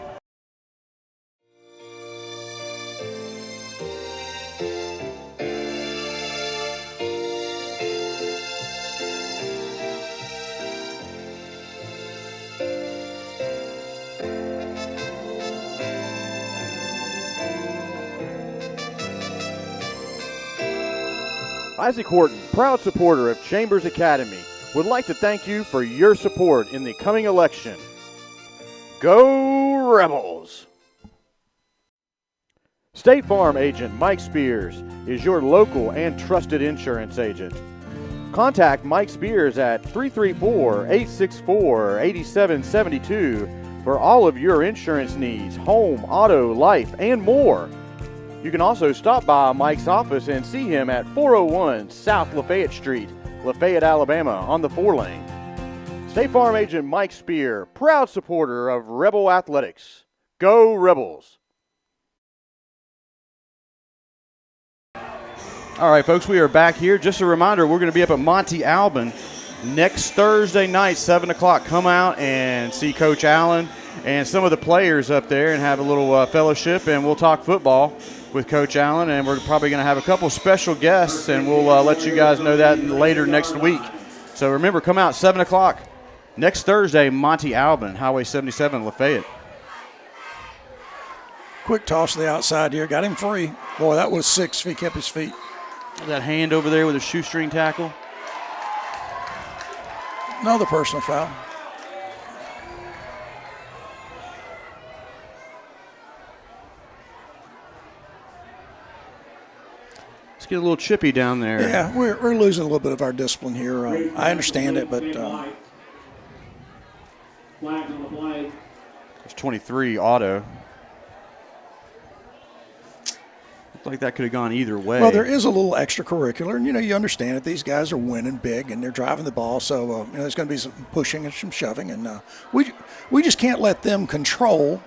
Isaac Horton, proud supporter of Chambers Academy, would like to thank you for your support in the coming election. Go Rebels! State Farm agent Mike Spears is your local and trusted insurance agent. Contact Mike Spears at 334-864-8772 for all of your insurance needs, home, auto, life, and more. You can also stop by Mike's office and see him at 401 South Lafayette Street, Lafayette, Alabama, on the 4-lane. State Farm agent Mike Spear, proud supporter of Rebel Athletics. Go Rebels! All right, folks, we are back here. Just a reminder, we're going to be up at Monty Alban next Thursday night, 7 o'clock. Come out and see Coach Allen and some of the players up there and have a little fellowship, and we'll talk football with Coach Allen, and we're probably going to have a couple special guests, and we'll let you guys know that later next week. So remember, come out 7 o'clock next Thursday, Monty Alban, Highway 77, Lafayette. Quick toss to the outside here. Got him free. Boy, that was 6 if he kept his feet. That hand over there with a shoestring tackle. Another personal foul. Get a little chippy down there. Yeah, we're losing a little bit of our discipline here. I understand it, but it's 23 auto. Looked like that could have gone either way. Well, there is a little extracurricular, and you understand it. These guys are winning big, and they're driving the ball, so there's going to be some pushing and some shoving, and we just can't let them control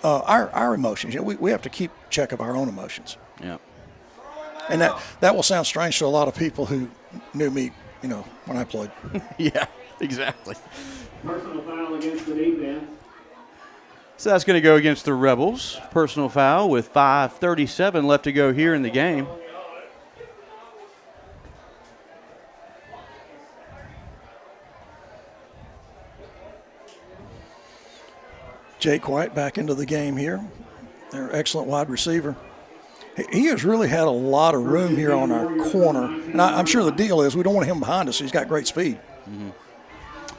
our emotions. We have to keep check of our own emotions. Yeah. And that will sound strange to a lot of people who knew me, when I played. Yeah, exactly. Personal foul against the defense. So that's going to go against the Rebels. Personal foul with 5:37 left to go here in the game. Jake White back into the game here. Their excellent wide receiver. He has really had a lot of room here on our corner. And I'm sure the deal is we don't want him behind us. He's got great speed. Mm-hmm.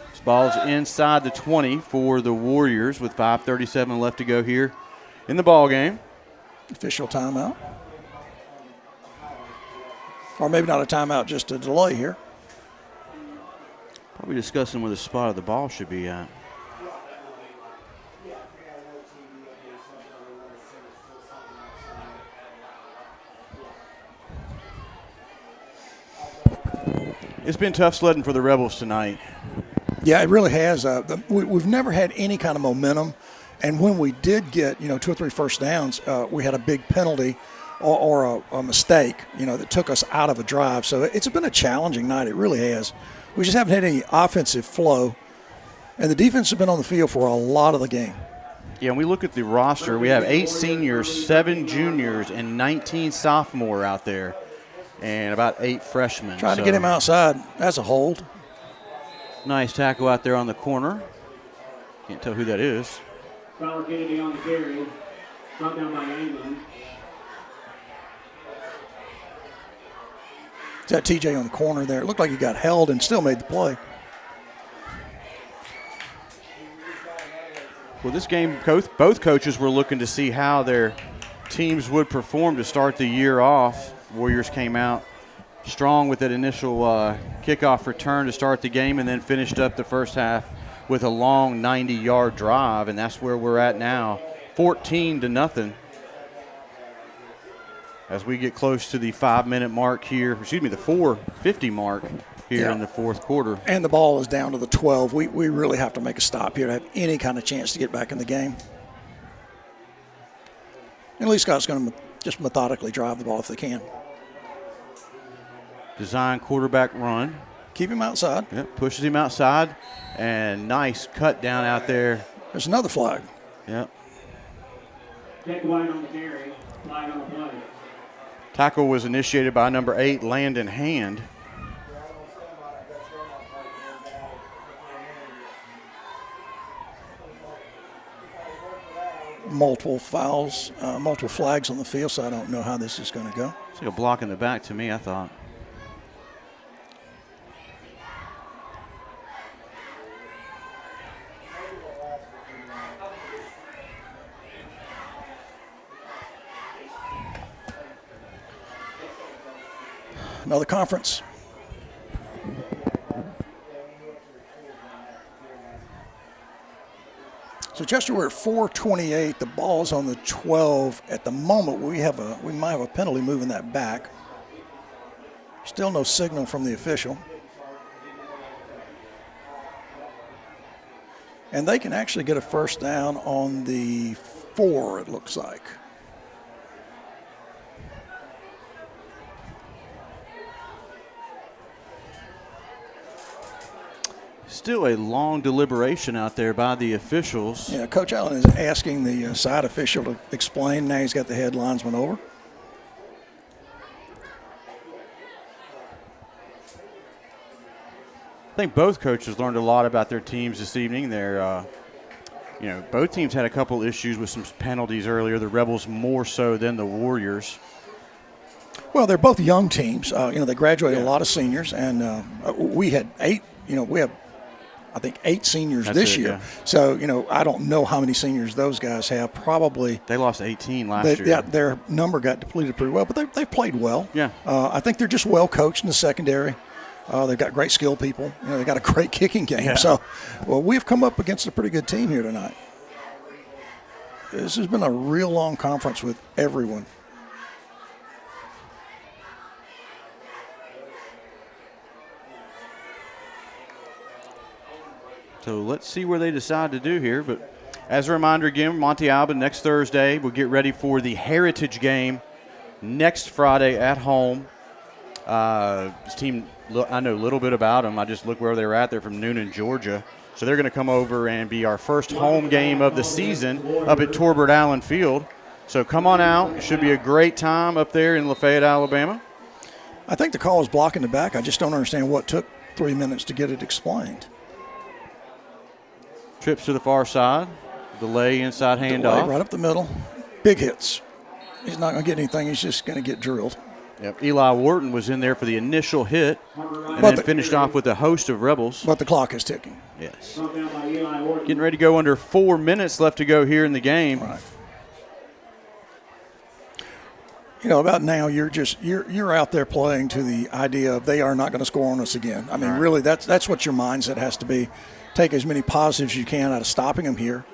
This ball's inside the 20 for the Warriors with 5:37 left to go here in the ball game. Official timeout. Or maybe not a timeout, just a delay here. Probably discussing where the spot of the ball should be at. It's been tough sledding for the Rebels tonight. Yeah, it really has. We've never had any kind of momentum, and when we did get 2 or 3 first downs, we had a big penalty or a mistake that took us out of a drive. So it's been a challenging night. It really has. We just haven't had any offensive flow, and the defense has been on the field for a lot of the game. Yeah, when we look at the roster, we have 8 seniors, 7 juniors, and 19 sophomore out there, and about 8 freshmen. Trying to get him outside. That's a hold. Nice tackle out there on the corner. Can't tell who that is. Fowler Kennedy on the carry. Brought down by England. Is that TJ on the corner there? It looked like he got held and still made the play. Well, this game, both coaches were looking to see how their teams would perform to start the year off. Warriors came out strong with that initial kickoff return to start the game, and then finished up the first half with a long 90-yard drive, and that's where we're at now, 14-0. As we get close to the 5-minute mark here, the 4:50 mark here in the fourth quarter. And the ball is down to the 12. We really have to make a stop here to have any kind of chance to get back in the game. And Lee Scott's going to just methodically drive the ball if they can. Design quarterback run. Keep him outside. Yep, pushes him outside, and nice cut down out there. There's another flag. Yep. Jack White on the carry. Flag on the play. Tackle was initiated by number 8, Landon Hand. Multiple fouls, multiple flags on the field, so I don't know how this is going to go. It's like a block in the back to me, I thought. Another conference. So Chester, we're at 4:28. The ball's on the 12. At the moment, we might have a penalty moving that back. Still no signal from the official. And they can actually get a first down on the 4, it looks like. Still a long deliberation out there by the officials. Yeah, Coach Allen is asking the side official to explain. Now he's got the head linesman over. I think both coaches learned a lot about their teams this evening. Both teams had a couple issues with some penalties earlier. The Rebels more so than the Warriors. Well, they're both young teams. They graduated a lot of seniors, and we had 8. We have, I think, 8 seniors this year. Yeah. So, I don't know how many seniors those guys have. Probably. They lost 18 last year. Yeah, their number got depleted pretty well, but they've played well. Yeah. I think they're just well coached in the secondary. They've got great skill people. They've got a great kicking game. Yeah. So, we've come up against a pretty good team here tonight. This has been a real long conference with everyone. So let's see where they decide to do here. But as a reminder again, Monte Alba next Thursday. We'll get ready for the Heritage game next Friday at home. This team, I know a little bit about them. I just look where they're at. They're from Noonan, Georgia. So they're going to come over and be our first home game of the season up at Torbert Allen Field. So come on out. It should be a great time up there in Lafayette, Alabama. I think the call is blocking the back. I just don't understand what took 3 minutes to get it explained. Trips to the far side. Delay inside handoff. Right up the middle. Big hits. He's not going to get anything. He's just going to get drilled. Yep. Eli Wharton was in there for the initial hit and then finished off with a host of Rebels. But the clock is ticking. Yes. Getting ready to go under 4 minutes left to go here in the game. Right. About now you're out there playing to the idea of they are not going to score on us again. I mean, really, that's what your mindset has to be. Take as many positives as you can out of stopping them here.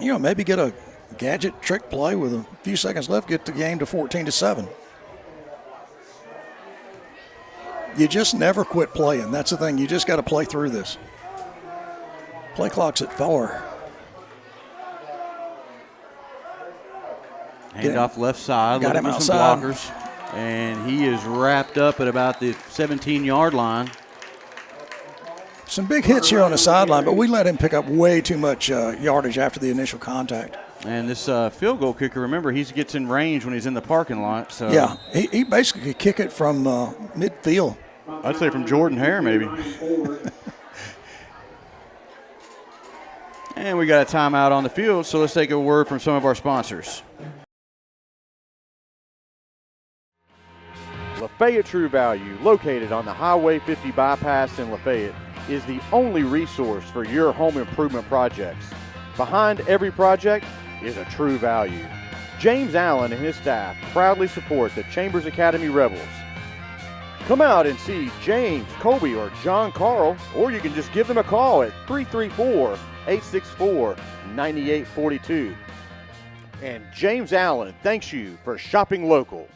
Maybe get a gadget trick play with a few seconds left, get the game to 14-7. You just never quit playing. That's the thing. You just got to play through this. Play clock's at 4. Handoff left side. Got him outside. Blockers. And he is wrapped up at about the 17-yard line. Some big hits here on the sideline, but we let him pick up way too much yardage after the initial contact. And this field goal kicker, remember, he gets in range when he's in the parking lot. So yeah, he basically could kick it from midfield. I'd say from Jordan Hare, maybe. And we got a timeout on the field, so let's take a word from some of our sponsors. Lafayette True Value, located on the Highway 50 bypass in Lafayette, is the only resource for your home improvement projects. Behind every project is a True Value. James Allen and his staff proudly support the Chambers Academy Rebels. Come out and see James, Colby, or John Carl, or you can just give them a call at 334-864-9842. And James Allen thanks you for shopping local.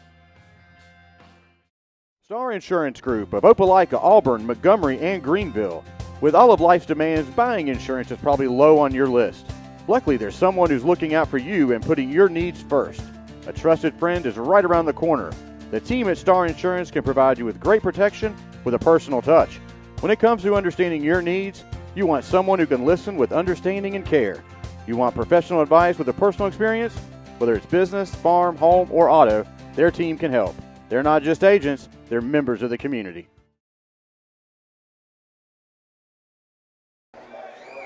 Star Insurance Group of Opelika, Auburn, Montgomery, and Greenville. With all of life's demands, buying insurance is probably low on your list. Luckily, there's someone who's looking out for you and putting your needs first. A trusted friend is right around the corner. The team at Star Insurance can provide you with great protection with a personal touch. When it comes to understanding your needs, you want someone who can listen with understanding and care. You want professional advice with a personal experience? Whether it's business, farm, home, or auto, their team can help. They're not just agents, they're members of the community.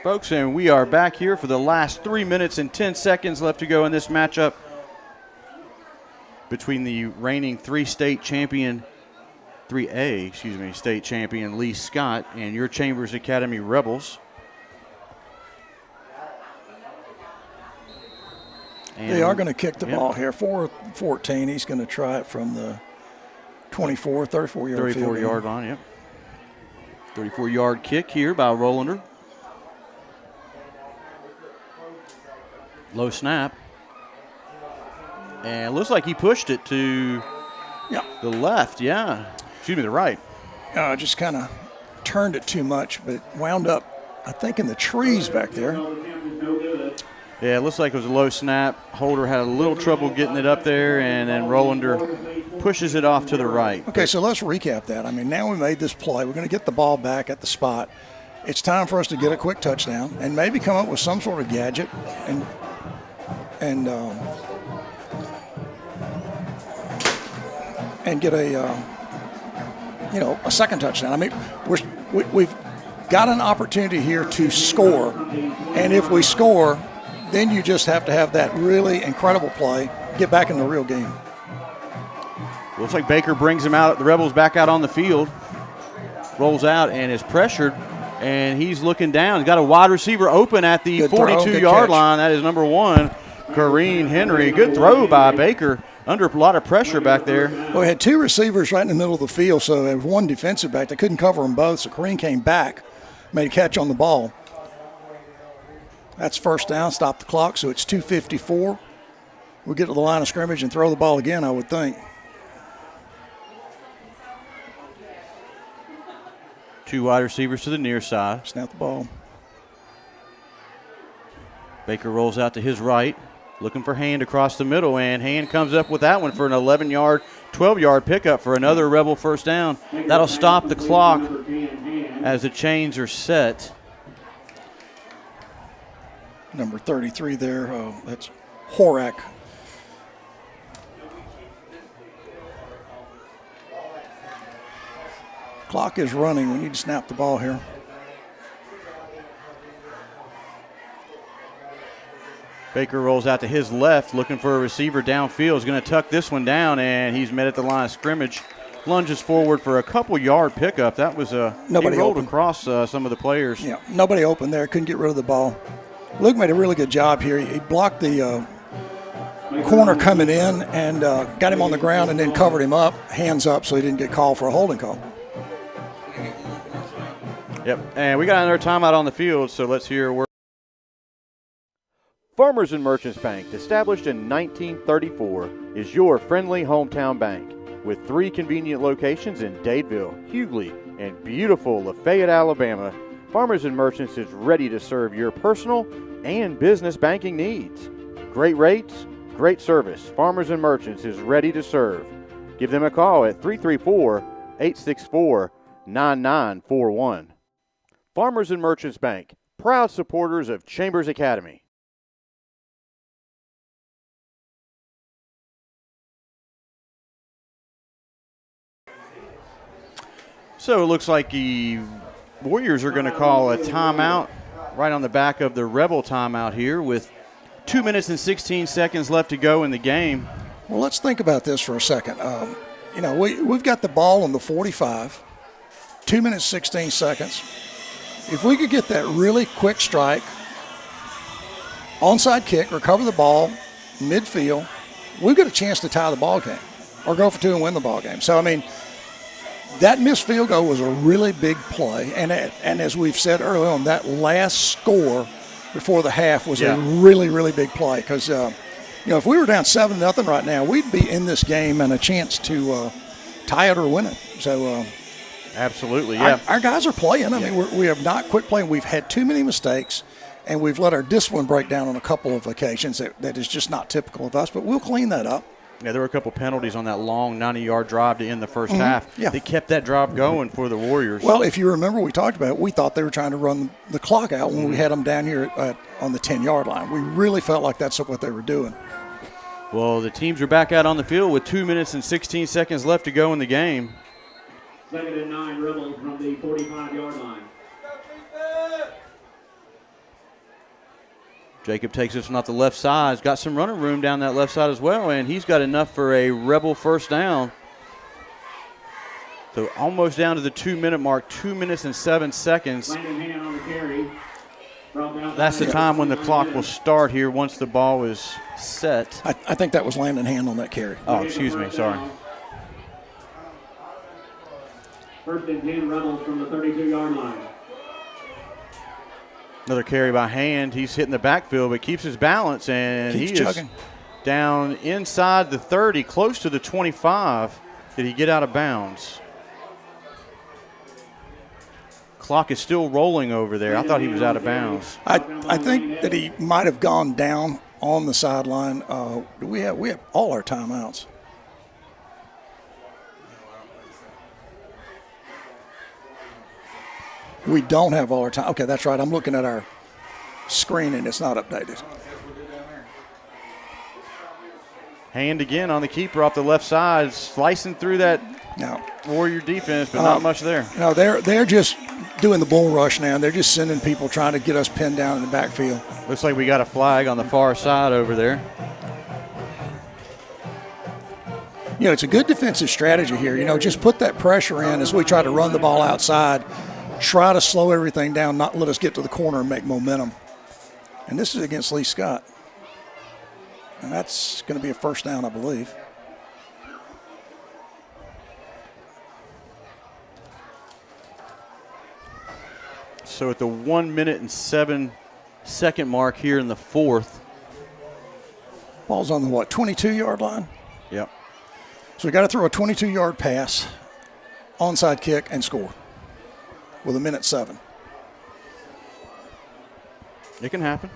Folks, and we are back here for the last 3 minutes and 10 seconds left to go in this matchup between the reigning state champion Lee Scott and your Chambers Academy Rebels. And they are going to kick the ball here. 4-14. He's going to try it from the 34-yard line, yep. 34-yard kick here by Rolander. Low snap. And it looks like he pushed it to the left, Excuse me, the right. Just kind of turned it too much, but it wound up, I think, in the trees back there. Yeah, it looks like it was a low snap. Holder had a little trouble getting it up there, and then Rolander pushes it off to the right. Okay, so let's recap that. I mean, now we made this play. We're going to get the ball back at the spot. It's time for us to get a quick touchdown and maybe come up with some sort of gadget and get a second touchdown. I mean, we've got an opportunity here to score, and if we score, then you just have to have that really incredible play, get back in the real game. Looks like Baker brings him out, the Rebels back out on the field, rolls out and is pressured, and he's looking down. He's got a wide receiver open at the 42-yard line. That is number 1, Kareem Henry. Good throw by Baker. Under a lot of pressure back there. Well, we had 2 receivers right in the middle of the field, so there was 1 defensive back. They couldn't cover them both, so Kareem came back, made a catch on the ball. That's first down, stop the clock, so it's 2:54. We'll get to the line of scrimmage and throw the ball again, I would think. 2 wide receivers to the near side. Snap the ball. Baker rolls out to his right, looking for Hand across the middle, and Hand comes up with that one for an 11-yard, 12-yard pickup for another Rebel first down. That'll stop the clock as the chains are set. Number 33 there, that's Horak. Clock is running. We need to snap the ball here. Baker rolls out to his left, looking for a receiver downfield. He's going to tuck this one down, and he's met at the line of scrimmage. Lunges forward for a couple-yard pickup. That was nobody he rolled open. Across some of the players. Yeah, nobody open there. Couldn't get rid of the ball. Luke made a really good job here. He blocked the corner coming in and got him on the ground and then covered him up, hands up, so he didn't get called for a holding call. Yep, and we got another timeout on the field, so let's hear where. Farmers and Merchants Bank, established in 1934, is your friendly hometown bank. With 3 convenient locations in Dadeville, Hughley, and beautiful Lafayette, Alabama, Farmers and Merchants is ready to serve your personal and business banking needs. Great rates, great service. Farmers and Merchants is ready to serve. Give them a call at 334-864-9941. Farmers and Merchants Bank, proud supporters of Chambers Academy. So it looks like the Warriors are going to call a timeout right on the back of the Rebel timeout here with 2 minutes and 16 seconds left to go in the game. Well, let's think about this for a second. We've got the ball on the 45, 2 minutes, 16 seconds. If we could get that really quick strike, onside kick, recover the ball, midfield, we've got a chance to tie the ball game or go for two and win the ball game. So, I mean, that missed field goal was a really big play. And as we've said earlier on, that last score before the half was a really, really big play because, if we were down 7-0 right now, we'd be in this game and a chance to tie it or win it. So, absolutely, yeah. Our guys are playing. I mean, we have not quit playing. We've had too many mistakes, and we've let our discipline break down on a couple of occasions that is just not typical of us, but we'll clean that up. Yeah, there were a couple penalties on that long 90-yard drive to end the first half. Yeah. They kept that drive going for the Warriors. Well, if you remember, we talked about it. We thought they were trying to run the clock out when we had them down here on the 10-yard line. We really felt like that's what they were doing. Well, the teams are back out on the field with 2 minutes and 16 seconds left to go in the game. 2nd and 9, Rebels from the 45-yard line. Jacob takes this one off the left side. He's got some running room down that left side as well, and he's got enough for a Rebel first down. So almost down to the 2 minute mark, 2 minutes and 7 seconds. Hand on the carry. That's the time when the clock will start here once the ball is set. I think that was Landon Hand on that carry. Oh, excuse me, sorry. 1st and 10, Rebels from the 32-yard line. Another carry by Hand. He's hitting the backfield, but keeps his balance, and Keeps he chugging. is down inside the 30, close to the 25. Did he get out of bounds? Clock is still rolling over there. I thought he was out of bounds. I think that he might have gone down on the sideline. We have all our timeouts. We don't have all our time. Okay, that's right. I'm looking at our screen and it's not updated. Hand again on the keeper off the left side, slicing through that Warrior defense, but not much there. No, they're just doing the bull rush now. They're just sending people trying to get us pinned down in the backfield. Looks like we got a flag on the far side over there. It's a good defensive strategy here. Just put that pressure in as we try to run the ball outside. Try to slow everything down, not let us get to the corner and make momentum. And this is against Lee Scott. And that's going to be a first down, I believe. So at the 1 minute and 7 second mark here in the fourth. Ball's on the 22-yard line? Yep. So we got to throw a 22-yard pass, onside kick, and score with 1:07. It can happen.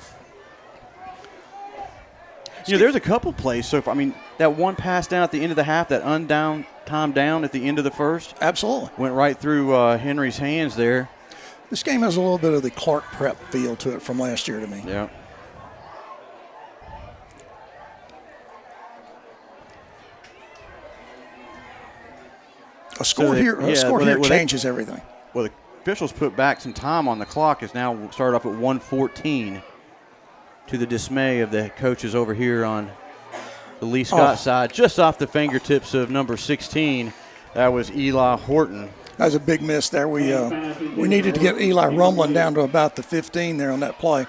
There's a couple plays so far. I mean, that one pass down at the end of the half, that undown time down at the end of the first. Absolutely. Went right through Henry's hands there. This game has a little bit of the Clark Prep feel to it from last year to me. Yeah. A score here changes everything. Well, the officials put back some time on the clock. It's now started off at 1:14 to the dismay of the coaches over here on the Lee Scott side, just off the fingertips of number 16. That was Eli Horton. That was a big miss there. We needed to get Eli rumbling down to about the 15 there on that play,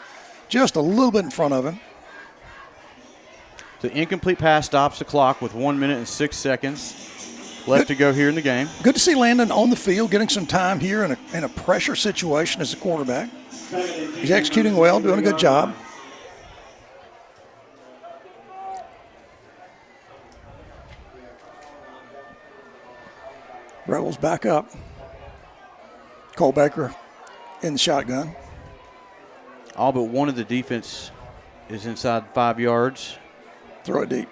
just a little bit in front of him. The incomplete pass stops the clock with 1 minute and 6 seconds left to go here in the game. Good to see Landon on the field, getting some time here in a pressure situation as a quarterback. He's executing well, doing a good job. Rebels back up. Cole Baker in the shotgun. All but one of the defense is inside 5 yards. Throw it deep.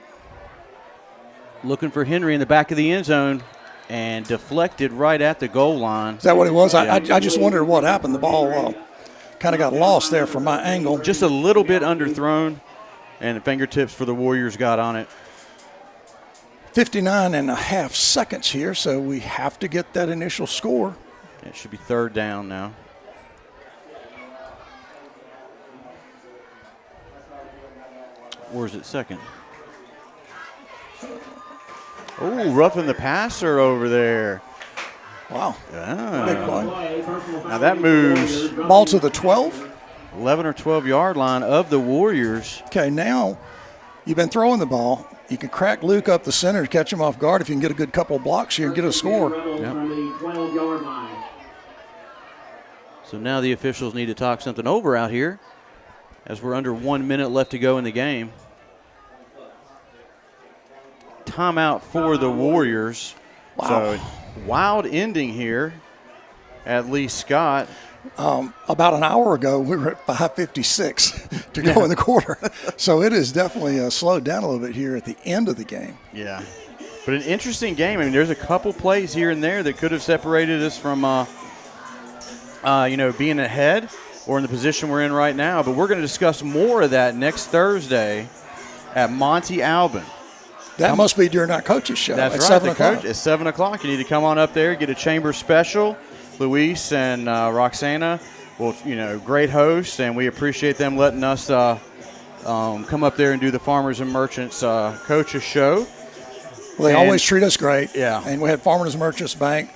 looking for Henry in the back of the end zone and deflected right at the goal line. Is that what it was? I just wondered what happened. The ball kind of got lost there from my angle. Just a little bit underthrown, and the fingertips for the Warriors got on it. 59.5 seconds here, so we have to get that initial score. It should be third down now. Or is it second? Oh, roughing the passer over there. Wow. Ah. Big play. Now that moves Ball to the 12. 11 or 12-yard line of the Warriors. Okay, now you've been throwing the ball. You can crack Luke up the center to catch him off guard if you can get a good couple of blocks here and get a score. So now the officials need to talk something over out here as we're under 1 minute left to go in the game. Timeout for the Warriors. Wow. So wild ending here at Lee Scott. About an hour ago, we were at 5:56 to go in the quarter. So it is definitely slowed down a little bit here at the end of the game. Yeah. But an interesting game. I mean, there's a couple plays here and there that could have separated us from, being ahead or in the position we're in right now. But we're going to discuss more of that next Thursday at Monty Albin. That must be during our coaches show. That's at right. 7 o'clock. Coach, it's 7 o'clock. You need to come on up there, get a chamber special. Luis and Roxana, great hosts, and we appreciate them letting us come up there and do the Farmers and Merchants coaches show. Well, they always treat us great. Yeah. And we had Farmers and Merchants Bank,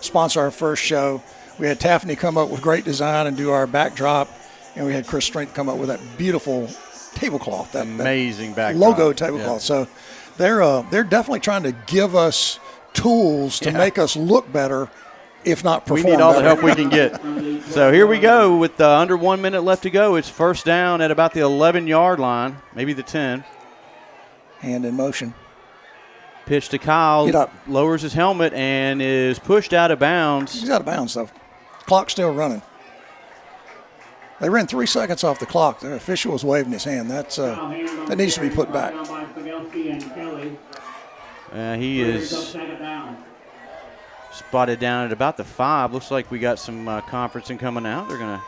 sponsor our first show. We had Taffany come up with great design and do our backdrop, and we had Chris Strength come up with that beautiful tablecloth, that amazing backdrop logo tablecloth. Yeah. So they're definitely trying to give us tools to make us look better, if not perform better. We need all better. the help we can get. So here we go with under 1 minute left to go. It's first down at about the 11-yard line, maybe the 10. Hand in motion. Pitch to Kyle. Get up. Lowers his helmet and is pushed out of bounds. He's out of bounds, though. Clock's still running. They ran 3 seconds off the clock. The official was waving his hand. That needs to be put back. He is spotted down at about the 5. Looks like we got some conferencing coming out. They're going to.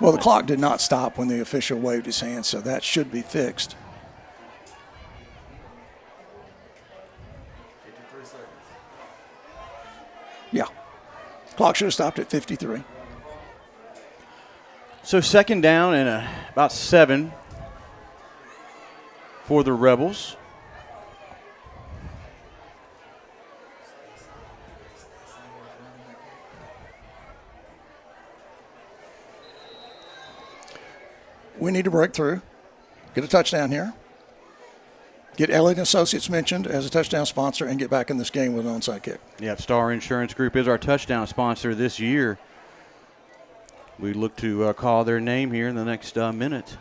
Well, the clock did not stop when the official waved his hand, so that should be fixed. Yeah. Clock should have stopped at 53. So second down and about 7 for the Rebels. We need to break through, get a touchdown here, get Elliott Associates mentioned as a touchdown sponsor, and get back in this game with an onside kick. Yep, Star Insurance Group is our touchdown sponsor this year. We look to call their name here in the next minute.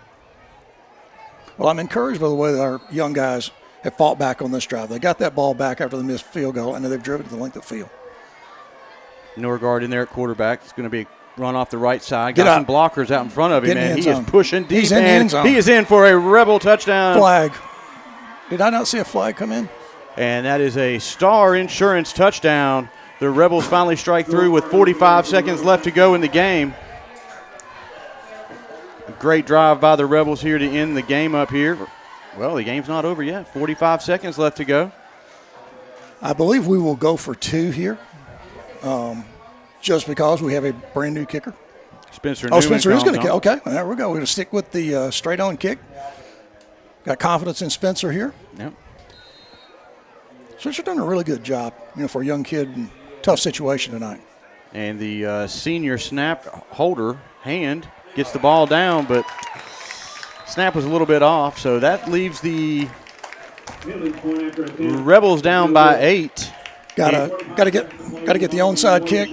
Well, I'm encouraged by the way that our young guys have fought back on this drive. They got that ball back after the missed field goal, and they've driven to the length of the field. Norgard in there at quarterback. It's going to be a run off the right side. Got some blockers out in front of him, and he is pushing deep. He's in the end zone. He is in for a Rebel touchdown. Flag. Did I not see a flag come in? And that is a Star Insurance touchdown. The Rebels finally strike through with 45 seconds left to go in the game. A great drive by the Rebels here to end the game up here. Well, the game's not over yet. 45 seconds left to go. I believe we will go for 2 here, just because we have a brand new kicker. Spencer Newman. Spencer is going to kick. Okay, there we go. We're going to stick with the straight on kick. Got confidence in Spencer here. Yep. Spencer done a really good job, for a young kid in a tough situation tonight. And the senior snap holder, Hand, gets the ball down, but snap was a little bit off, so that leaves the Rebels down by 8. Gotta get the onside kick,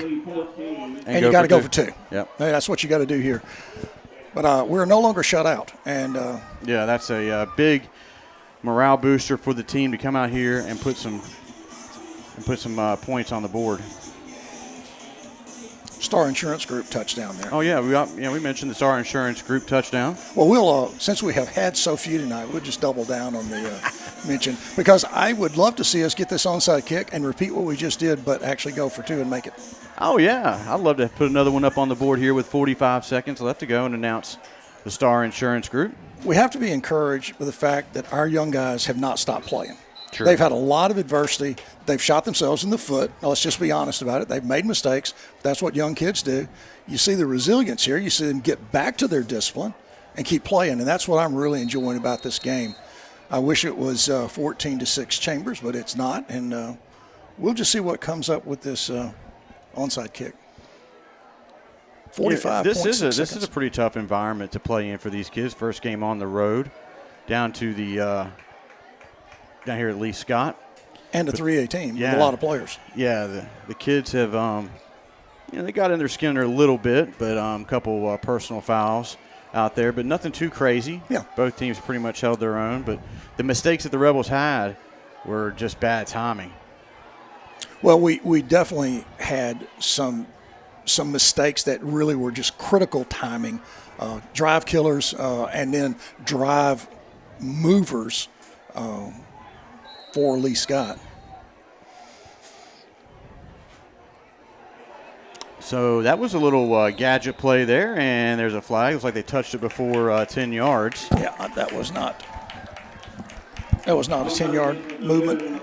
and you got to go for 2. Yep. Hey, that's what you got to do here. But we're no longer shut out, and yeah, that's a big morale booster for the team to come out here and put some points on the board. Star Insurance Group touchdown there. Oh yeah, we mentioned the Star Insurance Group touchdown. Well, we'll since we have had so few tonight, we'll just double down on the mention, because I would love to see us get this onside kick and repeat what we just did, but actually go for 2 and make it. Oh, yeah. I'd love to put another one up on the board here with 45 seconds left to go and announce the Star Insurance Group. We have to be encouraged with the fact that our young guys have not stopped playing. True. They've had a lot of adversity. They've shot themselves in the foot. Now, let's just be honest about it. They've made mistakes. That's what young kids do. You see the resilience here. You see them get back to their discipline and keep playing, and that's what I'm really enjoying about this game. I wish it was 14-6 Chambers, but it's not, and we'll just see what comes up with this onside kick. 45. This is a pretty tough environment to play in for these kids. First game on the road, down to the down here at Lee Scott, and a 3A team yeah, with a lot of players. Yeah, the kids have they got in their skin a little bit, but a couple personal fouls out there, but nothing too crazy. Yeah, both teams pretty much held their own, but the mistakes that the Rebels had were just bad timing. Well, we definitely had some mistakes that really were just critical timing, drive killers, and then drive movers for Lee Scott. So that was a little gadget play there, and there's a flag. Looks like they touched it before 10 yards. Yeah, that was not a 10-yard movement.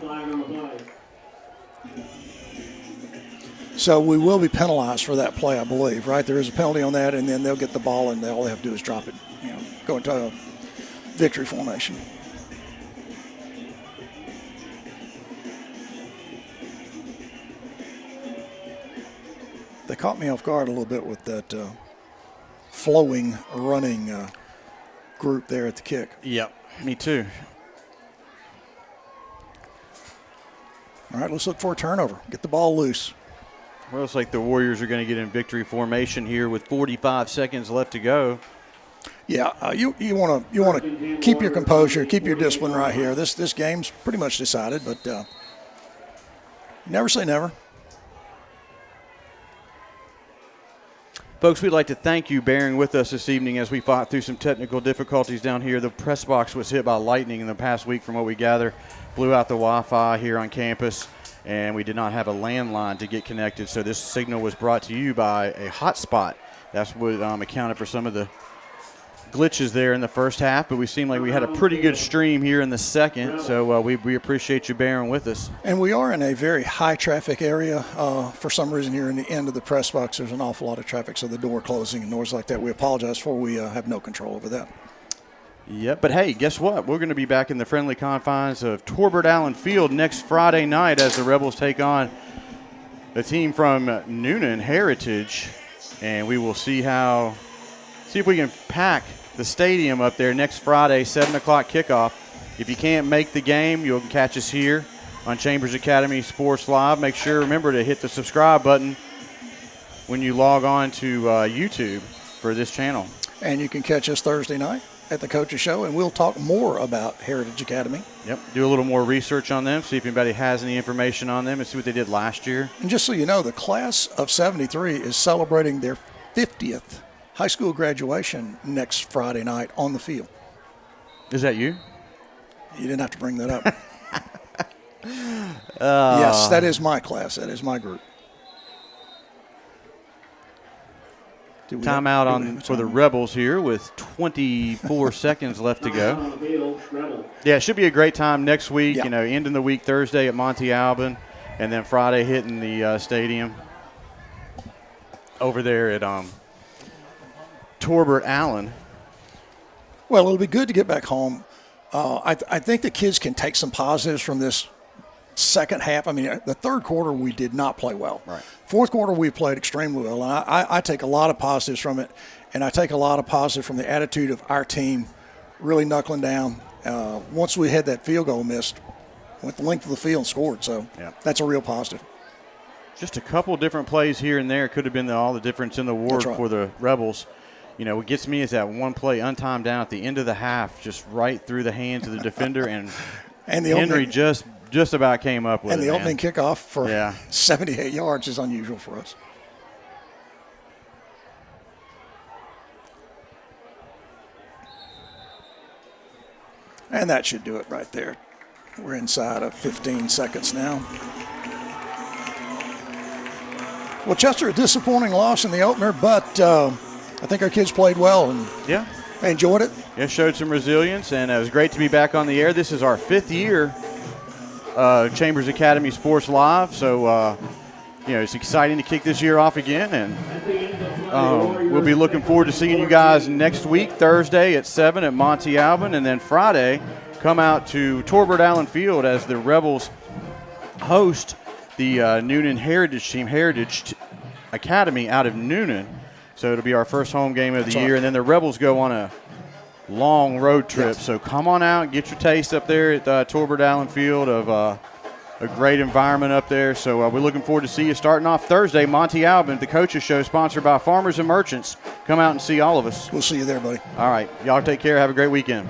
So we will be penalized for that play, I believe, right? There is a penalty on that, and then they'll get the ball, and all they have to do is drop it, go into a victory formation. They caught me off guard a little bit with that flowing, running group there at the kick. Yep, me too. All right, let's look for a turnover. Get the ball loose. Well, it's like the Warriors are going to get in victory formation here with 45 seconds left to go. Yeah, you want to keep your composure, keep your discipline right here. This game's pretty much decided, but never say never. Folks, we'd like to thank you bearing with us this evening as we fought through some technical difficulties down here. The press box was hit by lightning in the past week from what we gather. Blew out the Wi-Fi here on campus, and we did not have a landline to get connected. So this signal was brought to you by a hotspot. That's what accounted for some of the glitches there in the first half, but we seemed like we had a pretty good stream here in the second, so we appreciate you bearing with us. And we are in a very high traffic area. For some reason here in the end of the press box, there's an awful lot of traffic, so the door closing and noise like that, we apologize for. We have no control over that. Yep, but hey, guess what? We're going to be back in the friendly confines of Torbert Allen Field next Friday night as the Rebels take on a team from Newnan Heritage, and we will see if we can pack the stadium up there next Friday, 7 o'clock kickoff. If you can't make the game, you'll catch us here on Chambers Academy Sports Live. Remember to hit the subscribe button when you log on to YouTube for this channel. And you can catch us Thursday night at the Coaches Show, and we'll talk more about Heritage Academy. Yep, do a little more research on them, see if anybody has any information on them, and see what they did last year. And just so you know, the class of 73 is celebrating their 50th high school graduation next Friday night on the field. Is that you? You didn't have to bring that up. Yes, that is my class. That is my group. Timeout for the Rebels here with 24 seconds left to go. Yeah, it should be a great time next week. Yeah. Ending the week Thursday at Monte Alban, and then Friday hitting the stadium over there at Torbert Allen. Well, it'll be good to get back home. I think the kids can take some positives from this second half. I mean, the third quarter we did not play well. Right. Fourth quarter we played extremely well, and I take a lot of positives from it, and I take a lot of positives from the attitude of our team really knuckling down. Once we had that field goal missed, went the length of the field and scored, so That's a real positive. Just a couple different plays here and there could have been all the difference in the award for the Rebels. What gets me is that one play untimed down at the end of the half, just right through the hands of the defender, and the Henry just about came up with it. And the opening kickoff for 78 yards is unusual for us. And that should do it right there. We're inside of 15 seconds now. Well, Chester, a disappointing loss in the opener, but I think our kids played well and Yeah. I enjoyed it. Yeah, showed some resilience, and it was great to be back on the air. This is our 5th year Chambers Academy Sports Live, so it's exciting to kick this year off again, and we'll be looking forward to seeing you guys next week, Thursday at 7 at Monte Alban, and then Friday come out to Torbert Allen Field as the Rebels host the Noonan Heritage team, Heritage Academy out of Noonan. So it'll be our first home game of the year, and then the Rebels go on a long road trip. Yes. So come on out and get your taste up there at Torbert Allen Field of a great environment up there. So we're looking forward to see you starting off Thursday, Monte Alban, the Coaches Show, sponsored by Farmers and Merchants. Come out and see all of us. We'll see you there, buddy. All right. Y'all take care. Have a great weekend.